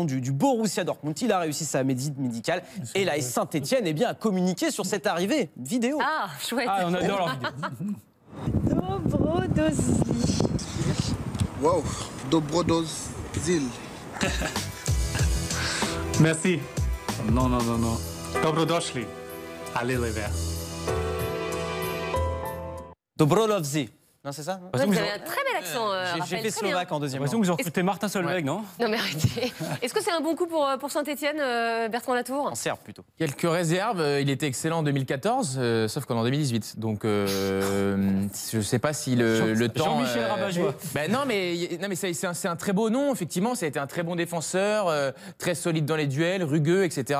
du Borussia Dortmund. Il a réussi sa visite médicale et l'AS Saint-Etienne a communiqué sur cette arrivée. Vidéo. Ah, chouette. Ah, on adore leur vidéo. Dobrodošli. Wow, Dobrodošli. Merci. Non. Dobrodošli. Allez les Verts. Dobrodošli. Non, c'est ça? Vous avez un très bel accent, J'ai fait slovaque en deuxième. J'ai l'impression que vous avez recruté Martin Solveig, non? Non mais arrêtez. Est-ce que c'est un bon coup pour Saint-Etienne, Bertrand Latour? En serve plutôt. Quelques réserves. Il était excellent en 2014, sauf qu'en 2018. Donc, je ne sais pas si le temps. Jean-Michel Rabat-Joie. Non, mais c'est un très beau nom, effectivement. Ça a été un très bon défenseur, très solide dans les duels, rugueux, etc.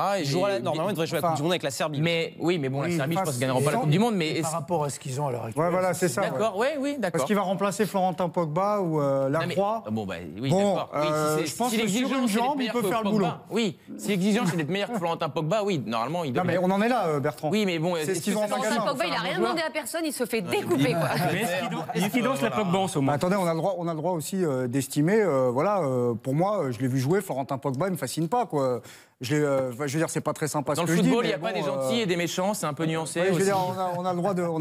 Normalement, il devrait jouer la Coupe du Monde avec la Serbie. Mais la Serbie, je pense qu'ils ne gagneront pas la Coupe du Monde. Mais par rapport à ce qu'ils ont à l'heure actuelle. Ouais, voilà, c'est ça. D'accord, oui. D'accord. Parce qu'il va remplacer Florentin Pogba ou Lacroix. Je pense que sur une jambe, il peut faire le boulot. Oui, si l'exigence c'est d'être meilleur que Florentin Pogba, oui, normalement il devrait. Non, mais on en est là, Bertrand. Oui, mais bon, c'est ce qu'ils ont en magasin. Florentin Pogba, il n'a rien demandé à personne, il se fait découper. Quoi. Est-ce qu'il danse la Pogba en ce moment? Attendez, on a le droit aussi d'estimer. Pour moi, je l'ai vu jouer. Florentin Pogba, il me fascine pas, quoi. Je veux dire, c'est pas très sympa ce que je dis. Dans le football, il n'y a pas des gentils et des méchants, c'est un peu nuancé. Je veux dire, on a le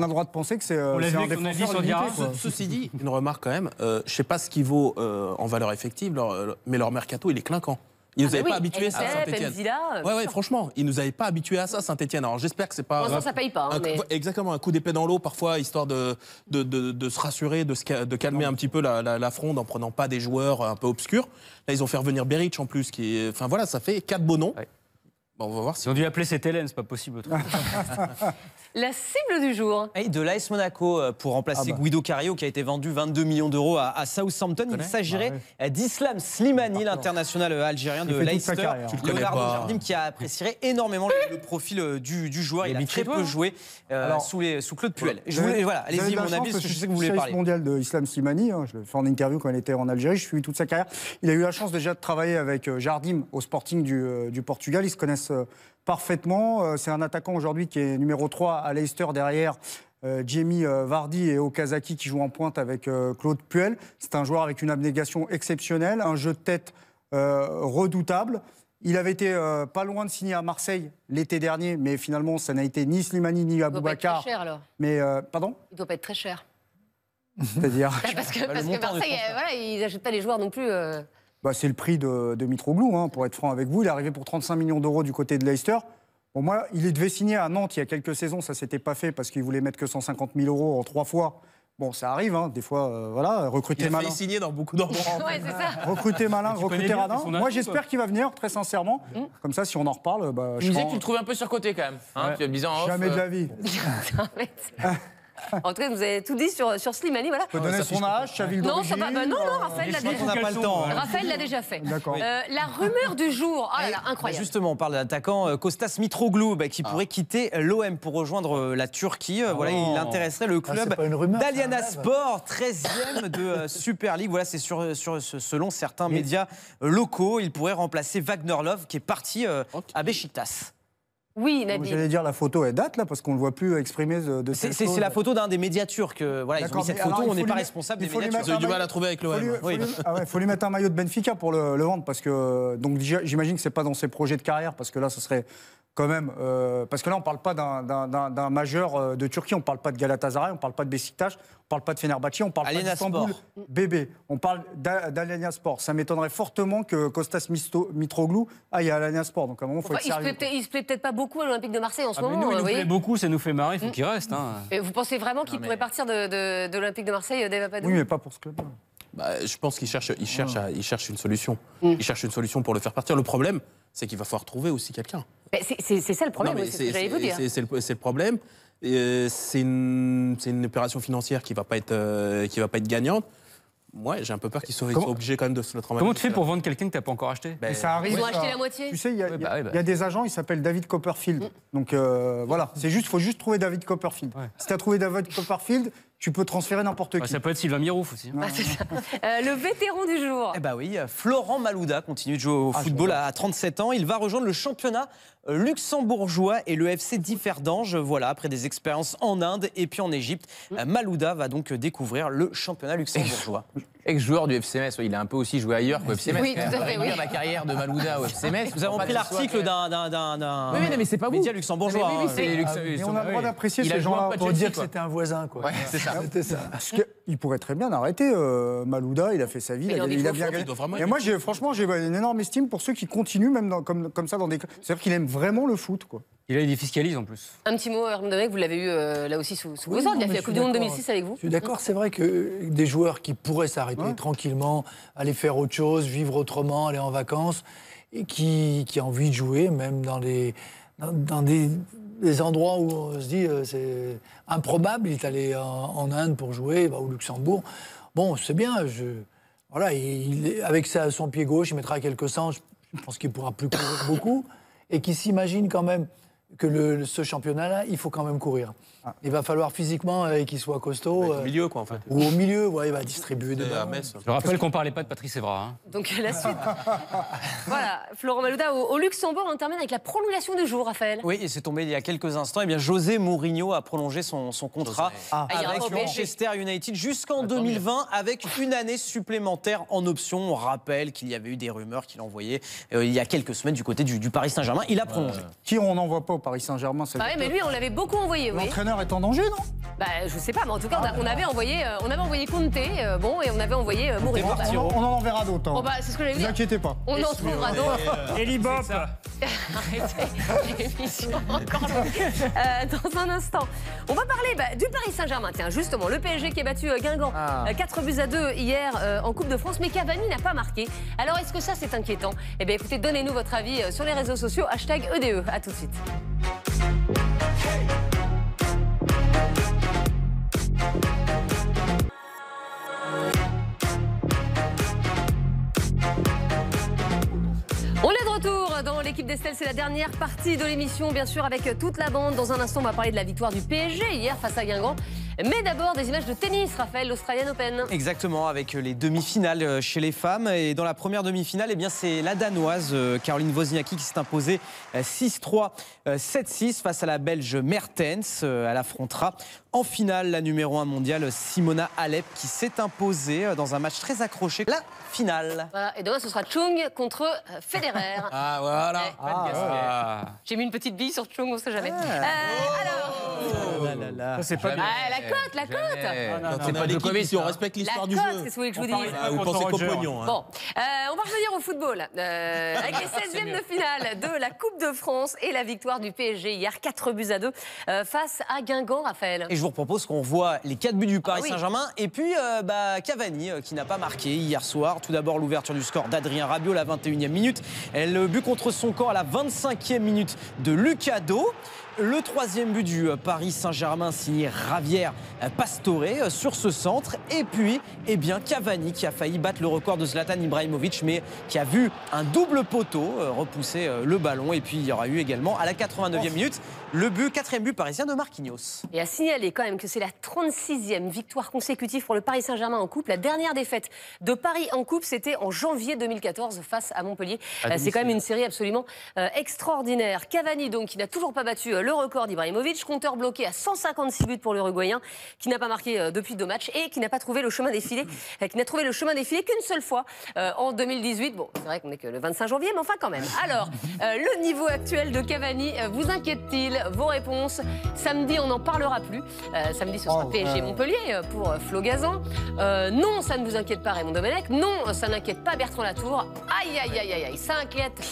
droit de penser que c'est un défenseur limité. Ceci dit, une remarque quand même, je ne sais pas ce qu'il vaut en valeur effective, mais leur mercato, il est clinquant. Ils nous avaient pas habitués à ça, Saint-Etienne. Ouais, franchement, ils nous avaient pas habitués à ça, Saint-Etienne. Alors j'espère que c'est pas. Ça paye pas. Exactement, un coup d'épée dans l'eau, parfois, histoire de se rassurer, de calmer un petit peu la fronde en prenant pas des joueurs un peu obscurs. Là, ils ont fait revenir Beric en plus, enfin voilà, ça fait 4 beaux noms. Ouais. Bon, on va voir si. Ils ont dû appeler cette Hélène, c'est pas possible. La cible du jour. Et de l'AS Monaco pour remplacer Guido Cario qui a été vendu 22 millions d'euros à Southampton. Il s'agirait d'Islam Slimani, l'international algérien de Leicester. Leonardo Jardim qui apprécierait énormément le profil du joueur. Il a très peu joué sous Claude Puel. Allez-y, mon avis, parce que je sais que vous voulez parler. Mondial de Islam Slimani, je l'ai fait en interview quand il était en Algérie, je suis toute sa carrière. Il a eu la chance déjà de travailler avec Jardim au Sporting du Portugal. Ils se connaissent parfaitement. C'est un attaquant aujourd'hui qui est numéro 3 à Leicester derrière Jamie Vardy et Okazaki qui jouent en pointe avec Claude Puel. C'est un joueur avec une abnégation exceptionnelle, un jeu de tête redoutable. Il avait été pas loin de signer à Marseille l'été dernier, mais finalement ça n'a été ni Slimani ni Aboubacar. Il doit pas être très cher alors. Mais pardon ? Il doit pas être très cher. C'est-à-dire parce que Marseille, ils n'achètent pas les joueurs non plus. C'est le prix de Mitroglou, pour être franc avec vous. Il est arrivé pour 35 millions d'euros du côté de Leicester. Bon, moi, il devait signer à Nantes il y a quelques saisons. Ça ne s'était pas fait parce qu'il voulait mettre que 150 000 euros en 3 fois. Bon, ça arrive, des fois, recruter malin. Il a failli signer dans beaucoup d'endroits. Ouais, c'est ça. Recruter malin, recruter radin. Moi, j'espère qu'il va venir, très sincèrement. Comme ça, si on en reparle, je disais que tu le trouves un peu surcoté quand même. Tu me disais en off, jamais de la vie. En tout cas, vous avez tout dit sur Slimani, voilà. On peut donner son âge, sa ville d'origine. Non, Raphaël l'a déjà fait. Raphaël l'a déjà fait. D'accord. La rumeur du jour, incroyable. Justement, on parle de l'attaquant Kostas Mitroglou qui pourrait quitter l'OM pour rejoindre la Turquie. Il intéresserait le club d'Aliana Sport, 13e de Super League. Voilà, c'est selon certains médias locaux. Il pourrait remplacer Wagner Love qui est parti à Beşiktaş. Oui, Nabil. J'allais dire la photo, elle date là parce qu'on ne le voit plus exprimer de cette chose. C'est la photo d'un des médias turcs. Ils ont mis cette photo, on n'est pas responsable des médias turcs. Vous avez du mal à trouver avec l'OM. Il faut lui mettre un maillot de Benfica pour le vendre parce que j'imagine que c'est pas dans ses projets de carrière parce que là ce serait quand même parce que là on parle pas d'un majeur de Turquie, on parle pas de Galatasaray, on parle pas de Beşiktaş, on parle pas de Fenerbahçe, on parle pas d'Istanbul bébé, on parle d'Alanya Sport. Ça m'étonnerait fortement que Kostas Mitroglou aille à Alanya Sport. Donc à un moment faut être sérieux. Il se plaît peut-être pas beaucoup à l'Olympique de Marseille en ce moment. Nous, il nous plaît beaucoup, ça nous fait marrer, il faut qu'il reste. Et vous pensez vraiment qu'il pourrait partir de l'Olympique de Marseille, Dave Apadou ? Oui, mais pas pour ce club. Je pense qu'il cherche une solution. Il cherche une solution pour le faire partir. Le problème, c'est qu'il va falloir trouver aussi quelqu'un. C'est ça le problème, c'est ce que j'allais vous dire. C'est le problème. C'est une opération financière qui va pas être gagnante. Moi, j'ai un peu peur qu'ils soient obligés quand même de se le transmettre. Comment tu fais pour vendre quelqu'un que tu n'as pas encore acheté ? Ça arrive. Ils ont acheté la moitié. Tu sais, il y a des agents, il s'appelle David Copperfield. Donc voilà, faut juste trouver David Copperfield. Si tu as trouvé David Copperfield, tu peux transférer n'importe qui. Ça peut être Sylvain Mirouf aussi. C'est ça. Le vétéran du jour. Oui, Florent Malouda continue de jouer au football à 37 ans. Il va rejoindre le championnat luxembourgeois et le FC Differdange. Voilà, après des expériences en Inde et puis en Égypte. Malouda va donc découvrir le championnat luxembourgeois. Ex-joueur du FC Metz, il a un peu aussi joué ailleurs qu'au FC Metz. Oui, tout à fait, oui. La carrière de Malouda au FC Metz. Nous avons pris l'article d'un média luxembourgeois. Mais on a le droit d'apprécier ces gens-là pour dire que c'était un voisin. C'est ça. Parce que Il pourrait très bien arrêter. Malouda, il a fait sa vie, il a bien gagné. Et moi, franchement, j'ai une énorme estime pour ceux qui continuent, même comme ça, dans des. C'est-à-dire qu'il aime vraiment le foot, quoi. Et là, il défiscalise en plus. Un petit mot, Herman Domenech, vous l'avez eu là aussi sous vos ordres. Il a fait la Coupe du Monde 2006 avec vous. Je suis d'accord, c'est vrai que des joueurs qui pourraient s'arrêter tranquillement, aller faire autre chose, vivre autrement, aller en vacances, et qui a envie de jouer, même dans des endroits où on se dit c'est improbable. Il est allé en Inde pour jouer, au Luxembourg. Bon, c'est bien. Voilà, avec son pied gauche, il mettra quelques sens. Je pense qu'il ne pourra plus courir beaucoup. Et qui s'imagine quand même que ce championnat-là, il faut quand même courir. Il va falloir physiquement qu'il soit costaud. Au milieu, quoi, en fait. Ou au milieu, il va distribuer des ballons. Je rappelle qu'on ne parlait pas de Patrice Evra. Hein. Donc la suite. Voilà, Florent Malouda, au Luxembourg, on termine avec la prolongation du jour, Raphaël. Oui, et c'est tombé il y a quelques instants. Eh bien, José Mourinho a prolongé son contrat avec Manchester United jusqu'en 2020, avec une année supplémentaire en option. On rappelle qu'il y avait eu des rumeurs qu'il envoyait il y a quelques semaines du côté du Paris Saint-Germain. Il a prolongé. Qui on n'envoie pas au Paris Saint-Germain? Mais lui, on l'avait beaucoup envoyé. L'entraîneur est en danger, non? Je sais pas, mais en tout cas, on avait envoyé Conte, et on avait envoyé Mourinho. On en enverra d'autres. Bon, c'est ce que j'allais dire. Ne vous inquiétez pas. On en trouvera d'autres. Eli Bop. Arrêtez l'émission encore dans un instant. On va parler du Paris Saint-Germain. Tiens, justement, le PSG qui a battu Guingamp 4-2 hier en Coupe de France, mais Cavani n'a pas marqué. Alors, est-ce que ça, c'est inquiétant? Eh bien, écoutez, donnez-nous votre avis sur les réseaux sociaux, #EDE. À tout de suite. On est de retour dans l'équipe d'Estelle, c'est la dernière partie de l'émission, bien sûr, avec toute la bande. Dans un instant, on va parler de la victoire du PSG hier face à Guingamp. Mais d'abord, des images de tennis, Raphaël, l'Australian Open. Exactement, avec les demi-finales chez les femmes. Et dans la première demi-finale, c'est la Danoise Caroline Wozniacki qui s'est imposée 6-3, 7-6 face à la Belge Mertens. Elle affrontera en finale la numéro 1 mondiale Simona Halep qui s'est imposée dans un match très accroché. La finale. Voilà, et demain, ce sera Chung contre Federer. Ah, voilà. J'ai mis une petite bille sur Chung, on ne sait jamais. Alors... C'est pas la cote. C'est pas l'équipe si on respecte l'histoire du jeu. Qu'est-ce que vous voulez que je vous dise? Vous pensez qu'au pognon. Bon, on va revenir au football. Avec les 16e de finale de la Coupe de France et la victoire du PSG hier, 4-2 face à Guingamp, Raphaël. Et je vous propose qu'on voit les 4 buts du Paris Saint-Germain et puis Cavani qui n'a pas marqué hier soir. Tout d'abord l'ouverture du score d'Adrien Rabiot à la 21e minute. Et le but contre son camp à la 25e minute de Lucas Do. Le 3e but du Paris Saint-Germain signé Javier Pastore sur ce centre. Et puis, Cavani qui a failli battre le record de Zlatan Ibrahimovic, mais qui a vu un double poteau repousser le ballon. Et puis, il y aura eu également, à la 89e minute, le 4e but parisien de Marquinhos. Et à signaler quand même que c'est la 36e victoire consécutive pour le Paris Saint-Germain en coupe. La dernière défaite de Paris en coupe, c'était en janvier 2014 face à Montpellier. C'est quand même une série absolument extraordinaire. Cavani, donc, qui n'a toujours pas battu le record d'Ibrahimovic, compteur bloqué à 156 buts pour l'Uruguayen, qui n'a pas marqué depuis 2 matchs et qui n'a pas trouvé le chemin défilé, qu'une seule fois en 2018. Bon, c'est vrai qu'on n'est que le 25 janvier, mais enfin quand même. Alors, le niveau actuel de Cavani vous inquiète-t-il? Vos réponses. Samedi, on n'en parlera plus. Samedi, ce sera PSG Montpellier pour Flo Gazan. Non, ça ne vous inquiète pas, Raymond Domenech. Non, ça n'inquiète pas Bertrand Latour. Aïe, aïe, aïe, aïe, aïe. Ça inquiète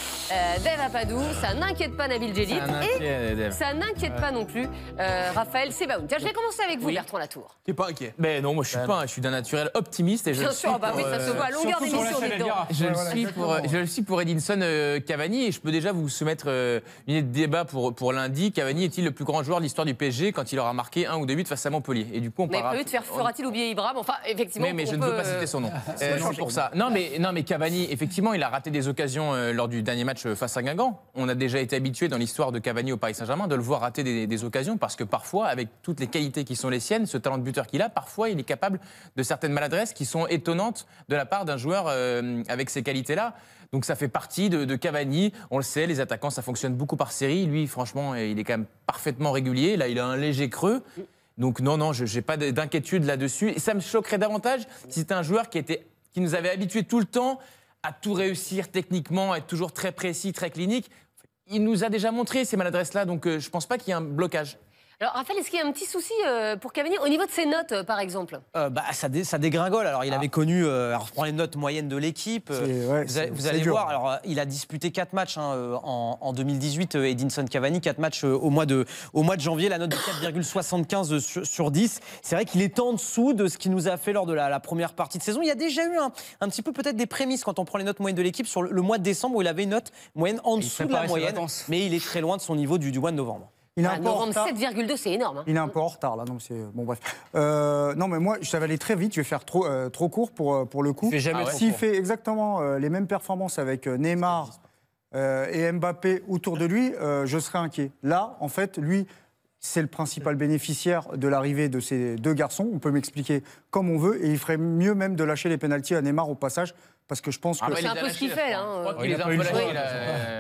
Dave Apadou. Ça n'inquiète pas Nabil Djellit. Et ça n'inquiète pas non plus Raphaël Sebaoun. Tiens, je vais commencer avec vous, Bertrand Latour. Tu n'es pas inquiet? Mais non, moi je suis pas. Je suis d'un naturel optimiste et je. Bien sûr, oui, ça se voit à longueur d'émission. Je le suis pour Edinson Cavani et je peux déjà vous soumettre une idée de débat pour lundi. Cavani est-il le plus grand joueur de l'histoire du PSG quand il aura marqué 1 ou 2 buts face à Montpellier? Et du coup, on parlera. Mais prévu de faire fera-t-il oublier Ibra? Enfin, effectivement. Mais je ne veux pas citer son nom. C'est pour ça. Non, mais Cavani, effectivement, il a raté des occasions lors du dernier match face à Guingamp. On a déjà été habitué dans l'histoire de Cavani au Paris Saint-Germain de le voir rater des occasions parce que parfois, avec toutes les qualités qui sont les siennes, ce talent de buteur qu'il a, parfois il est capable de certaines maladresses qui sont étonnantes de la part d'un joueur avec ces qualités-là. Donc ça fait partie de Cavani. On le sait, les attaquants, ça fonctionne beaucoup par série. Lui, franchement, il est quand même parfaitement régulier. Là, il a un léger creux. Donc non, je n'ai pas d'inquiétude là-dessus. Et ça me choquerait davantage si c'était un joueur qui nous avait habitués tout le temps à tout réussir techniquement, à être toujours très précis, très clinique. Il nous a déjà montré ces maladresses-là, donc je ne pense pas qu'il y ait un blocage. Alors Raphaël, est-ce qu'il y a un petit souci pour Cavani au niveau de ses notes, par exemple? Ça dégringole. Alors il avait connu, alors je prends les notes moyennes de l'équipe. Vous allez voir. Alors il a disputé 4 matchs en 2018, Edinson Cavani, 4 matchs au mois de janvier, la note de 4,75 sur 10. C'est vrai qu'il est en dessous de ce qu'il nous a fait lors de la première partie de saison. Il y a déjà eu un petit peu peut-être des prémices quand on prend les notes moyennes de l'équipe sur le mois de décembre où il avait une note moyenne en dessous de la moyenne, mais il est très loin de son niveau du mois de novembre. Il est un peu en retard. 7,2, c'est énorme. Hein. Il est un peu en retard là, donc c'est bon bref. Non mais moi, ça va aller très vite. Je vais faire trop court pour le coup. S'il fait exactement les mêmes performances avec Neymar et Mbappé autour de lui, je serais inquiet. Là, en fait, lui, c'est le principal bénéficiaire de l'arrivée de ces deux garçons. On peut m'expliquer comme on veut, et il ferait mieux même de lâcher les pénaltys à Neymar au passage, parce que je pense que c'est un peu ce qu'il fait.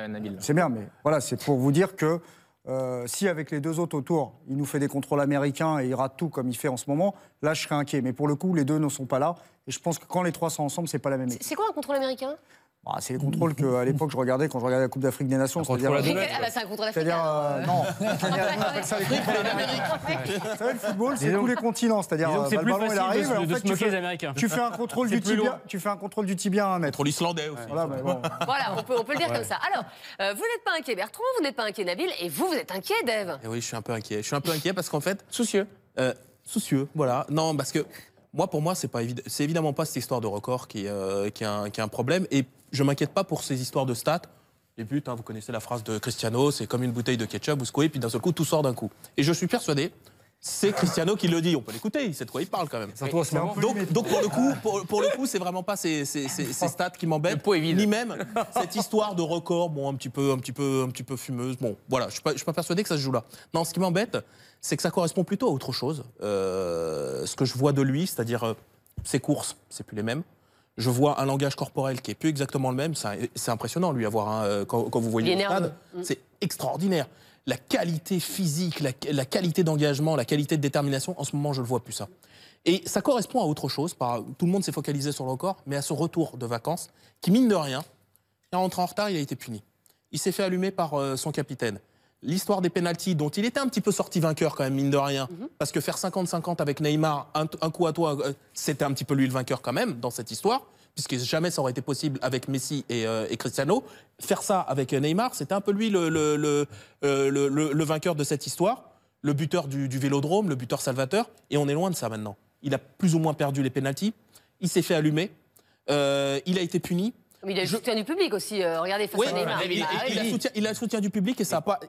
Nabil. C'est bien, mais voilà, c'est pour vous dire que. Si avec les deux autres autour, il nous fait des contrôles américains et il rate tout comme il fait en ce moment, là je serais inquiet. Mais pour le coup, les deux ne sont pas là. Et je pense que quand les trois sont ensemble, c'est pas la même équipe. C'est quoi un contrôle américain? C'est les contrôles qu'à l'époque je regardais quand je regardais la Coupe d'Afrique des Nations. C'est un contrôle africain. C'est-à-dire, non, on appelle ça les contrôles américains. Vous savez, le football, c'est tous les continents. C'est-à-dire, c'est le plus ballon il facile arrive, de se moquer des Américains. tu fais un contrôle du tibia, à 1 mètre. Contrôle islandais aussi. Voilà, voilà, on peut le dire comme ça. Alors, vous n'êtes pas inquiet Bertrand, vous n'êtes pas inquiet Nabil, et vous êtes inquiet Dave. Oui, je suis un peu inquiet. Je suis un peu inquiet parce qu'en fait, soucieux, voilà. Non, parce que pour moi, c'est évidemment pas cette histoire de record qui est un problème. Et je m'inquiète pas pour ces histoires de stats. Les buts, vous connaissez la phrase de Cristiano, c'est comme une bouteille de ketchup, vous secouez, puis d'un seul coup, tout sort d'un coup. Et je suis persuadé, c'est Cristiano qui le dit. On peut l'écouter, il sait de quoi il parle quand même. Donc pour le coup, c'est vraiment pas ces stats qui m'embêtent, ni même cette histoire de record, un petit peu fumeuse. Bon, voilà, je suis pas persuadé que ça se joue là. Non, ce qui m'embête, c'est que ça correspond plutôt à autre chose. Ce que je vois de lui, c'est-à-dire ses courses, c'est plus les mêmes. Je vois un langage corporel qui est plus exactement le même. C'est impressionnant, lui, quand vous voyez le stade. C'est extraordinaire. La qualité physique, la qualité d'engagement, la qualité de détermination, en ce moment, je ne le vois plus ça. Et ça correspond à autre chose. Tout le monde s'est focalisé sur le record, mais à ce retour de vacances, qui, mine de rien, est rentré en retard, il a été puni. Il s'est fait allumer par son capitaine. L'histoire des pénaltys, dont il était un petit peu sorti vainqueur quand même, mine de rien, parce que faire 50-50 avec Neymar, un coup à toi, c'était un petit peu lui le vainqueur quand même dans cette histoire, puisque jamais ça aurait été possible avec Messi et Cristiano. Faire ça avec Neymar, c'était un peu lui le vainqueur de cette histoire, le buteur du Vélodrome, le buteur salvateur, et on est loin de ça maintenant. Il a plus ou moins perdu les pénaltys, il s'est fait allumer, il a été puni. Mais il a le soutien du public aussi. Regardez, face à Neymar. Il a le soutien du public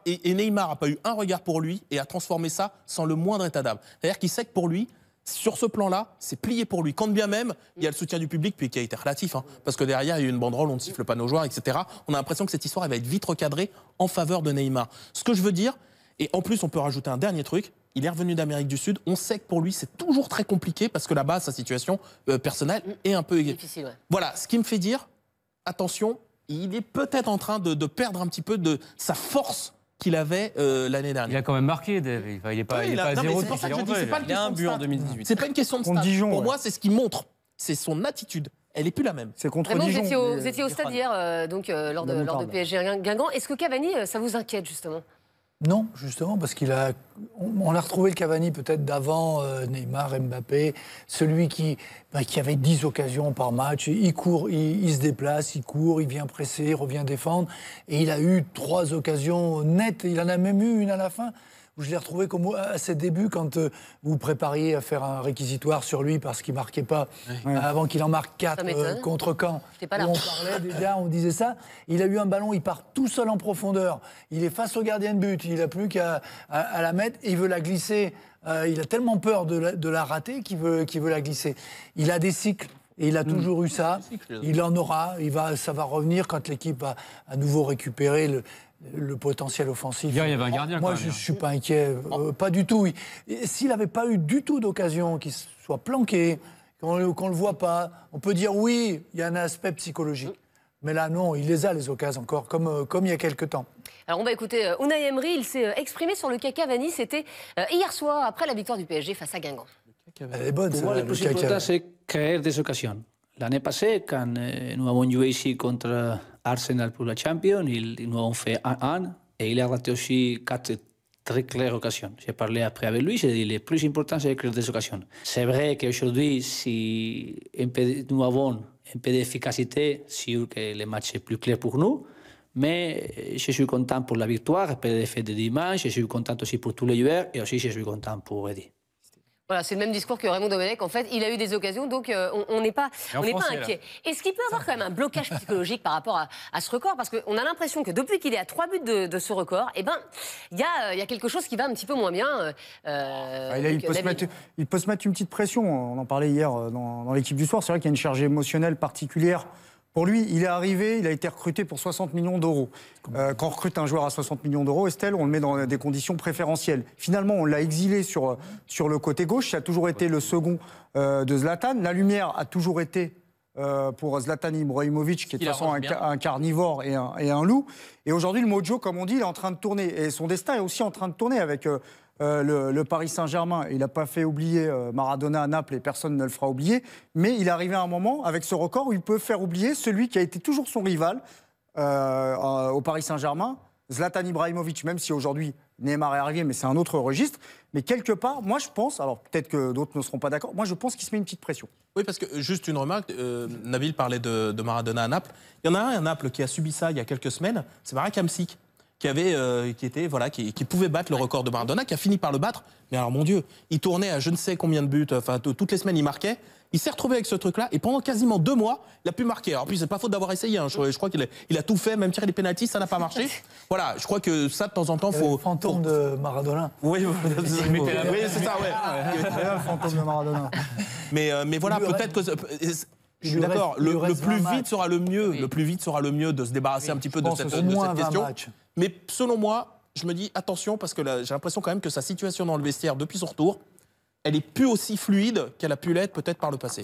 et Neymar n'a pas eu un regard pour lui et a transformé ça sans le moindre état d'âme. C'est-à-dire qu'il sait que pour lui, sur ce plan-là, c'est plié pour lui. Quand bien même, il y a le soutien du public, puis qui a été relatif, parce que derrière, il y a eu une banderole, on ne siffle pas nos joueurs, etc. On a l'impression que cette histoire elle va être vite recadrée en faveur de Neymar. Ce que je veux dire, et en plus, on peut rajouter un dernier truc. Il est revenu d'Amérique du Sud. On sait que pour lui, c'est toujours très compliqué parce que là-bas, sa situation personnelle est un peu difficile. Ouais. Voilà, ce qui me fait dire. Attention, il est peut-être en train de perdre un petit peu de sa force qu'il avait l'année dernière. Il a quand même marqué, Dave. Il n'est pas à zéro. C'est pour ça que je dis, c'est pas une question de but en 2018. C'est pas une question de stats. Pour moi, c'est ce qu'il montre. C'est son attitude. Elle n'est plus la même. C'est contre Dijon. Vous étiez au stade hier, lors de PSG Guingamp. Est-ce que Cavani, ça vous inquiète justement? Non, justement, parce on a retrouvé le Cavani peut-être d'avant Neymar, Mbappé, celui qui avait 10 occasions par match. Il court, il se déplace, il court, il vient presser, il revient défendre. Et il a eu 3 occasions nettes. Il en a même eu une à la fin. Je l'ai retrouvé comme à ses débuts quand vous prépariez à faire un réquisitoire sur lui parce qu'il ne marquait pas avant qu'il en marque 4 contre Caen. Pas là. On parlait déjà, on disait ça. Il a eu un ballon, il part tout seul en profondeur. Il est face au gardien de but, il n'a plus qu'à la mettre. Il veut la glisser. Il a tellement peur de la rater qu'il veut la glisser. Il a des cycles. Et il a toujours eu ça. Il en aura. Ça va revenir quand l'équipe va à nouveau récupérer le potentiel offensif. Hier, il y avait un gardien. Moi, je ne suis pas inquiet. Pas du tout. S'il n'avait pas eu du tout d'occasion, qu'il soit planqué, qu'on ne le voit pas, on peut dire oui, il y a un aspect psychologique. Mais là, non, il les a, les occasions, encore, comme il y a quelques temps. Alors, on va écouter Unai Emery. Il s'est exprimé sur le cas Cavani. C'était hier soir, après la victoire du PSG face à Guingamp. Elle est bonne, ça, le plus important, c'est créer des occasions. L'année passée, quand nous avons joué ici contre Arsenal pour la Champions, nous avons fait 1-1 et il a raté aussi 4 très claires occasions. J'ai parlé après avec lui, j'ai dit le plus important, c'est de créer des occasions. C'est vrai qu'aujourd'hui, si nous avons un peu d'efficacité, sûr que le match est plus clair pour nous. Mais je suis content pour la victoire, après le défaite de dimanche, je suis content aussi pour tous les joueurs et aussi je suis content pour Eddy. Voilà, c'est le même discours que Raymond Domenech. En fait, il a eu des occasions, donc on n'est pas inquiet. Est-ce qu'il peut y avoir quand même un blocage psychologique par rapport à ce record? Parce qu'on a l'impression que depuis qu'il est à 3 buts de ce record, eh ben, il y a quelque chose qui va un petit peu moins bien. Il peut se mettre une petite pression. On en parlait hier dans l'équipe du soir. C'est vrai qu'il y a une charge émotionnelle particulière. Pour lui, il est arrivé, il a été recruté pour 60 millions d'euros. Quand on recrute un joueur à 60 millions d'euros, Estelle, on le met dans des conditions préférentielles. Finalement, on l'a exilé sur le côté gauche. Ça a toujours été le second de Zlatan. La lumière a toujours été pour Zlatan Ibrahimovic, qui est de toute façon un carnivore et un loup. Et aujourd'hui, le mojo, comme on dit, il est en train de tourner. Et son destin est aussi en train de tourner avec le Paris Saint-Germain. Il n'a pas fait oublier Maradona à Naples et personne ne le fera oublier. Mais il est arrivé à un moment, avec ce record, où il peut faire oublier celui qui a été toujours son rival au Paris Saint-Germain, Zlatan Ibrahimovic, même si aujourd'hui Neymar est arrivé, mais c'est un autre registre. Mais quelque part, moi je pense, alors peut-être que d'autres ne seront pas d'accord, moi je pense qu'il se met une petite pression. Oui, parce que juste une remarque, Nabil parlait de Maradona à Naples. Il y en a un à Naples qui a subi ça il y a quelques semaines, c'est Marek Hamsik. Qui pouvait battre le record de Maradona, qui a fini par le battre. Mais alors, mon Dieu, il tournait à je ne sais combien de buts, enfin, toutes les semaines, il marquait. Il s'est retrouvé avec ce truc-là, et pendant quasiment 2 mois, il a pu marquer. Alors, puis, c'est pas faute d'avoir essayé, hein. Je crois qu'il a tout fait, même tirer les pénaltys, ça n'a pas marché. Voilà, je crois que ça, de temps en temps, faut... Le fantôme de Maradona. Oui, c'est ça, ouais. Le fantôme de Maradona. Mais voilà, peut-être que... Je suis d'accord, le plus vite sera le mieux. Le plus vite sera le mieux de se débarrasser un petit peu de cette question. Mais selon moi, je me dis attention, parce que j'ai l'impression quand même que sa situation dans le vestiaire depuis son retour, elle est plus aussi fluide qu'elle a pu l'être peut-être par le passé.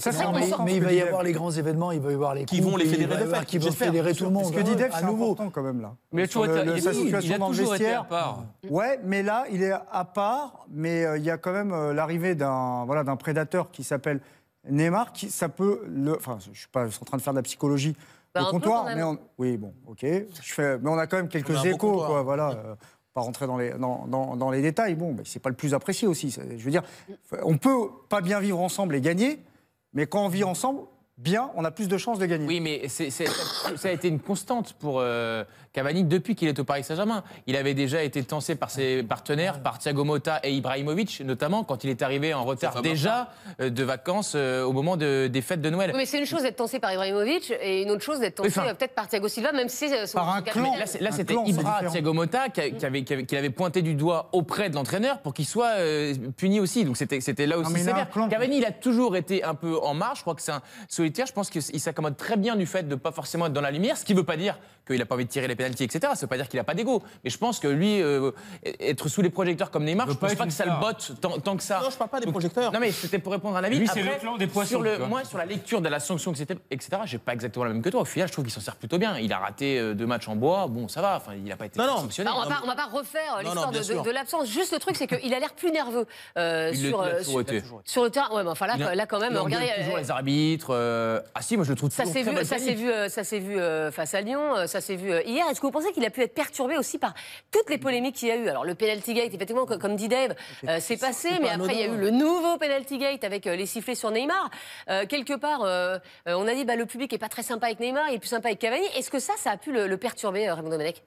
Mais il va y avoir les grands événements, il va y avoir les qui vont les fédérer de fait, qui vont fédérer tout le monde. Ce que dit Dave, c'est important quand même là. Mais tu vois, sa situation dans le vestiaire. À part. Ouais, mais là, il est à part, mais il y a quand même l'arrivée d'un prédateur qui s'appelle Neymar, ça peut enfin, je suis pas en train de faire de la psychologie au comptoir, mais oui, bon, ok. Mais on a quand même quelques échos, quoi, voilà. Pas rentrer dans les détails. Bon, mais c'est pas le plus apprécié aussi. Je veux dire, on peut pas bien vivre ensemble et gagner, mais quand on vit ensemble bien, on a plus de chances de gagner. Oui, mais ça a été une constante pour Cavani depuis qu'il est au Paris Saint-Germain. Il avait déjà été tensé par ses partenaires, par Thiago Motta et Ibrahimovic, notamment quand il est arrivé en retard déjà de vacances au moment des fêtes de Noël. Oui, mais c'est une chose d'être tensé par Ibrahimovic et une autre chose d'être tensé peut-être par Thiago Silva, même si c'est par un clan. Là, c'était Ibra, Thiago Motta qui avait pointé du doigt auprès de l'entraîneur pour qu'il soit puni aussi. Donc c'était là aussi sévère. Cavani, il a toujours été un peu en marge. Je crois que c'est un solitaire. Je pense qu'il s'accommode très bien du fait de ne pas forcément être dans la lumière, ce qui ne veut pas dire qu'il n'a pas envie de tirer les pénaltys, etc. Ça ne veut pas dire qu'il n'a pas d'ego. Mais je pense que lui, être sous les projecteurs comme Neymar, je ne pense pas que ça le botte tant que ça. Non, je ne parle pas des projecteurs. Non, mais c'était pour répondre à Nabil. Lui, c'est le clan des poissons. Moi, sur la lecture de la sanction, etc., je n'ai pas exactement la même que toi. Au final, je trouve qu'il s'en sert plutôt bien. Il a raté 2 matchs en bois. Bon, ça va. Enfin, il n'a pas été sanctionné. On ne va pas refaire l'histoire de l'absence. Juste le truc, c'est qu'il a l'air plus nerveux sur le terrain. Ouais, mais enfin là quand même, regardez. Toujours les arbitres. Ah si, moi je le trouve toujours très mal. Ça s'est vu face à Lyon, ça s'est vu hier. Est-ce que vous pensez qu'il a pu être perturbé aussi par toutes les polémiques qu'il y a eu? Alors le penalty gate, effectivement, comme dit Dave, c'est passé, mais après il y a eu le nouveau penalty gate avec les sifflets sur Neymar. Quelque part, on a dit le public est pas très sympa avec Neymar, il est plus sympa avec Cavani. Est-ce que ça a pu le perturber, Raymond Domenech?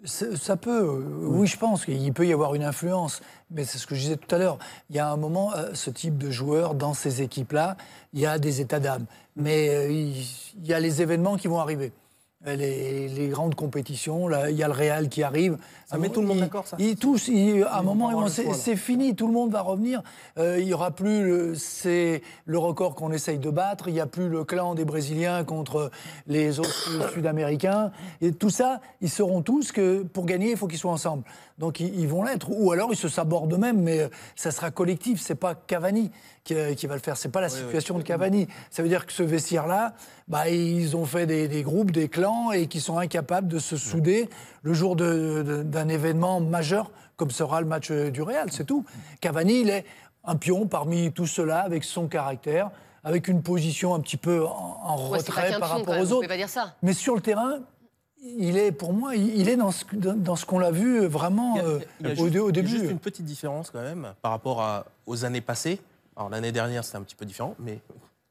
Ça peut, oui, je pense qu'il peut y avoir une influence, mais c'est ce que je disais tout à l'heure. Il y a un moment, ce type de joueur, dans ces équipes-là, il y a des états d'âme. Mais il y a les événements qui vont arriver. Les grandes compétitions, là, il y a le Real qui arrive. Ça met tout le monde d'accord, ça. À un moment, c'est fini, tout le monde va revenir. Il n'y aura plus le record qu'on essaye de battre, il n'y a plus le clan des Brésiliens contre les autres Sud-Américains. Et tout ça, ils sauront tous que pour gagner, il faut qu'ils soient ensemble. Donc ils vont l'être. Ou alors ils se sabordent eux-mêmes, mais ça sera collectif. C'est pas Cavani qui va le faire. C'est pas la situation de Cavani. Ça veut dire que ce vestiaire-là, ils ont fait des groupes, des clans, et qui sont incapables de se souder le jour d'un événement majeur, comme sera le match du Real, c'est tout. Cavani, il est un pion parmi tout cela, avec son caractère, avec une position un petit peu en retrait par rapport aux autres. Pas dire ça. Mais sur le terrain, il est, pour moi, il est dans ce qu'on l'a vu vraiment au début. Il y a juste une petite différence quand même par rapport aux années passées. Alors l'année dernière, c'était un petit peu différent, mais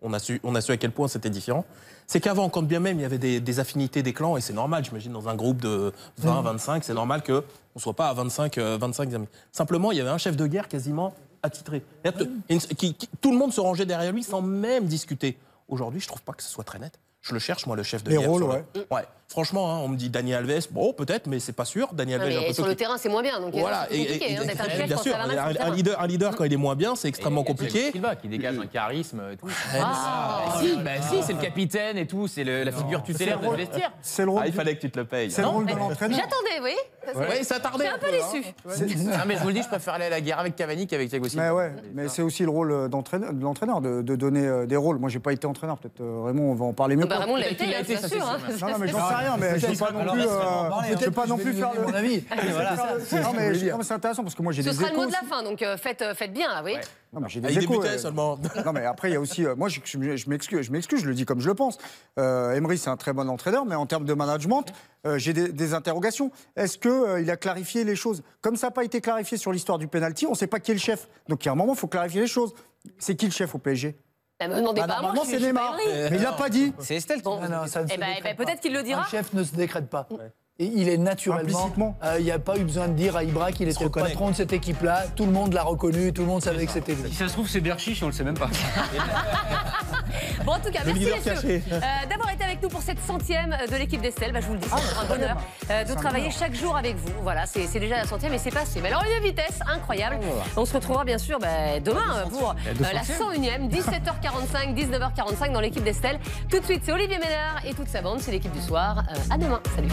on a su à quel point c'était différent. C'est qu'avant, quand bien même il y avait des affinités des clans, et c'est normal, j'imagine, dans un groupe de 20, 25, c'est normal qu'on ne soit pas à 25 amis. Simplement, il y avait un chef de guerre quasiment attitré. Tout le monde se rangeait derrière lui sans même discuter. Aujourd'hui, je ne trouve pas que ce soit très net. Je le cherche, moi, le chef de guerre. Les rôles, ouais. Franchement, on me dit Dani Alves, bon, peut-être, mais c'est pas sûr. Dani Alves, sur le terrain, c'est moins bien. Donc voilà, c'est compliqué d'être un chef. Bien sûr, un leader, quand il est moins bien, c'est extrêmement compliqué. Qui dégage un charisme. Si, c'est le capitaine et tout, c'est la figure tutélaire de vestiaire. C'est le rôle. Il fallait que tu te le payes. C'est le rôle de l'entraîneur. J'attendais, oui. Oui, ça tardait. Je suis un peu déçu. Mais je vous le dis, je préfère aller à la guerre avec Cavani qu'avec Thiago Silva. Mais c'est aussi le rôle de l'entraîneur, de donner des rôles. Moi, j'ai pas été entraîneur, peut-être Raymond, on va en parler mieux. Raymond l'a été, c'est sûr. Non, mais j'en sais rien, mais je ne vais pas non plus faire mon avis. Non, mais c'est intéressant parce que moi j'ai des échos. Ce sera le mot de la fin, donc faites bien, oui. Non, mais j'ai des échos. Seulement. Non, mais après, il y a aussi. Moi, je m'excuse, je le dis comme je le pense. Emery, c'est un très bon entraîneur, mais en termes de management, j'ai des interrogations. Est-ce qu'il a clarifié les choses? Comme ça n'a pas été clarifié sur l'histoire du penalty, on ne sait pas qui est le chef. Donc, il y a un moment, il faut clarifier les choses. C'est qui le chef au PSG? Me demandez pas, normalement, c'est Neymar. Mais il l'a pas dit. C'est Estelle. Peut-être qu'il le dira. Un chef ne se décrète pas. Et il est naturellement. Il n'y a pas eu besoin de dire à Ibra qu'il était le patron de cette équipe-là. Tout le monde l'a reconnu, tout le monde savait que c'était lui. Si ça se trouve, c'est Berchiche, on ne le sait même pas. Bon, en tout cas, merci messieurs d'avoir été avec nous pour cette 100e de l'équipe d'Estelle. Je vous le dis, c'est un bonheur de travailler chaque jour avec vous. Voilà, c'est déjà la 100e et c'est passé. Mais alors, une vitesse incroyable. On se retrouvera bien sûr demain pour la 101e, 17h45, 19h45 dans l'équipe d'Estelle. Tout de suite, c'est Olivier Ménard et toute sa bande. C'est l'équipe du soir. À demain. Salut.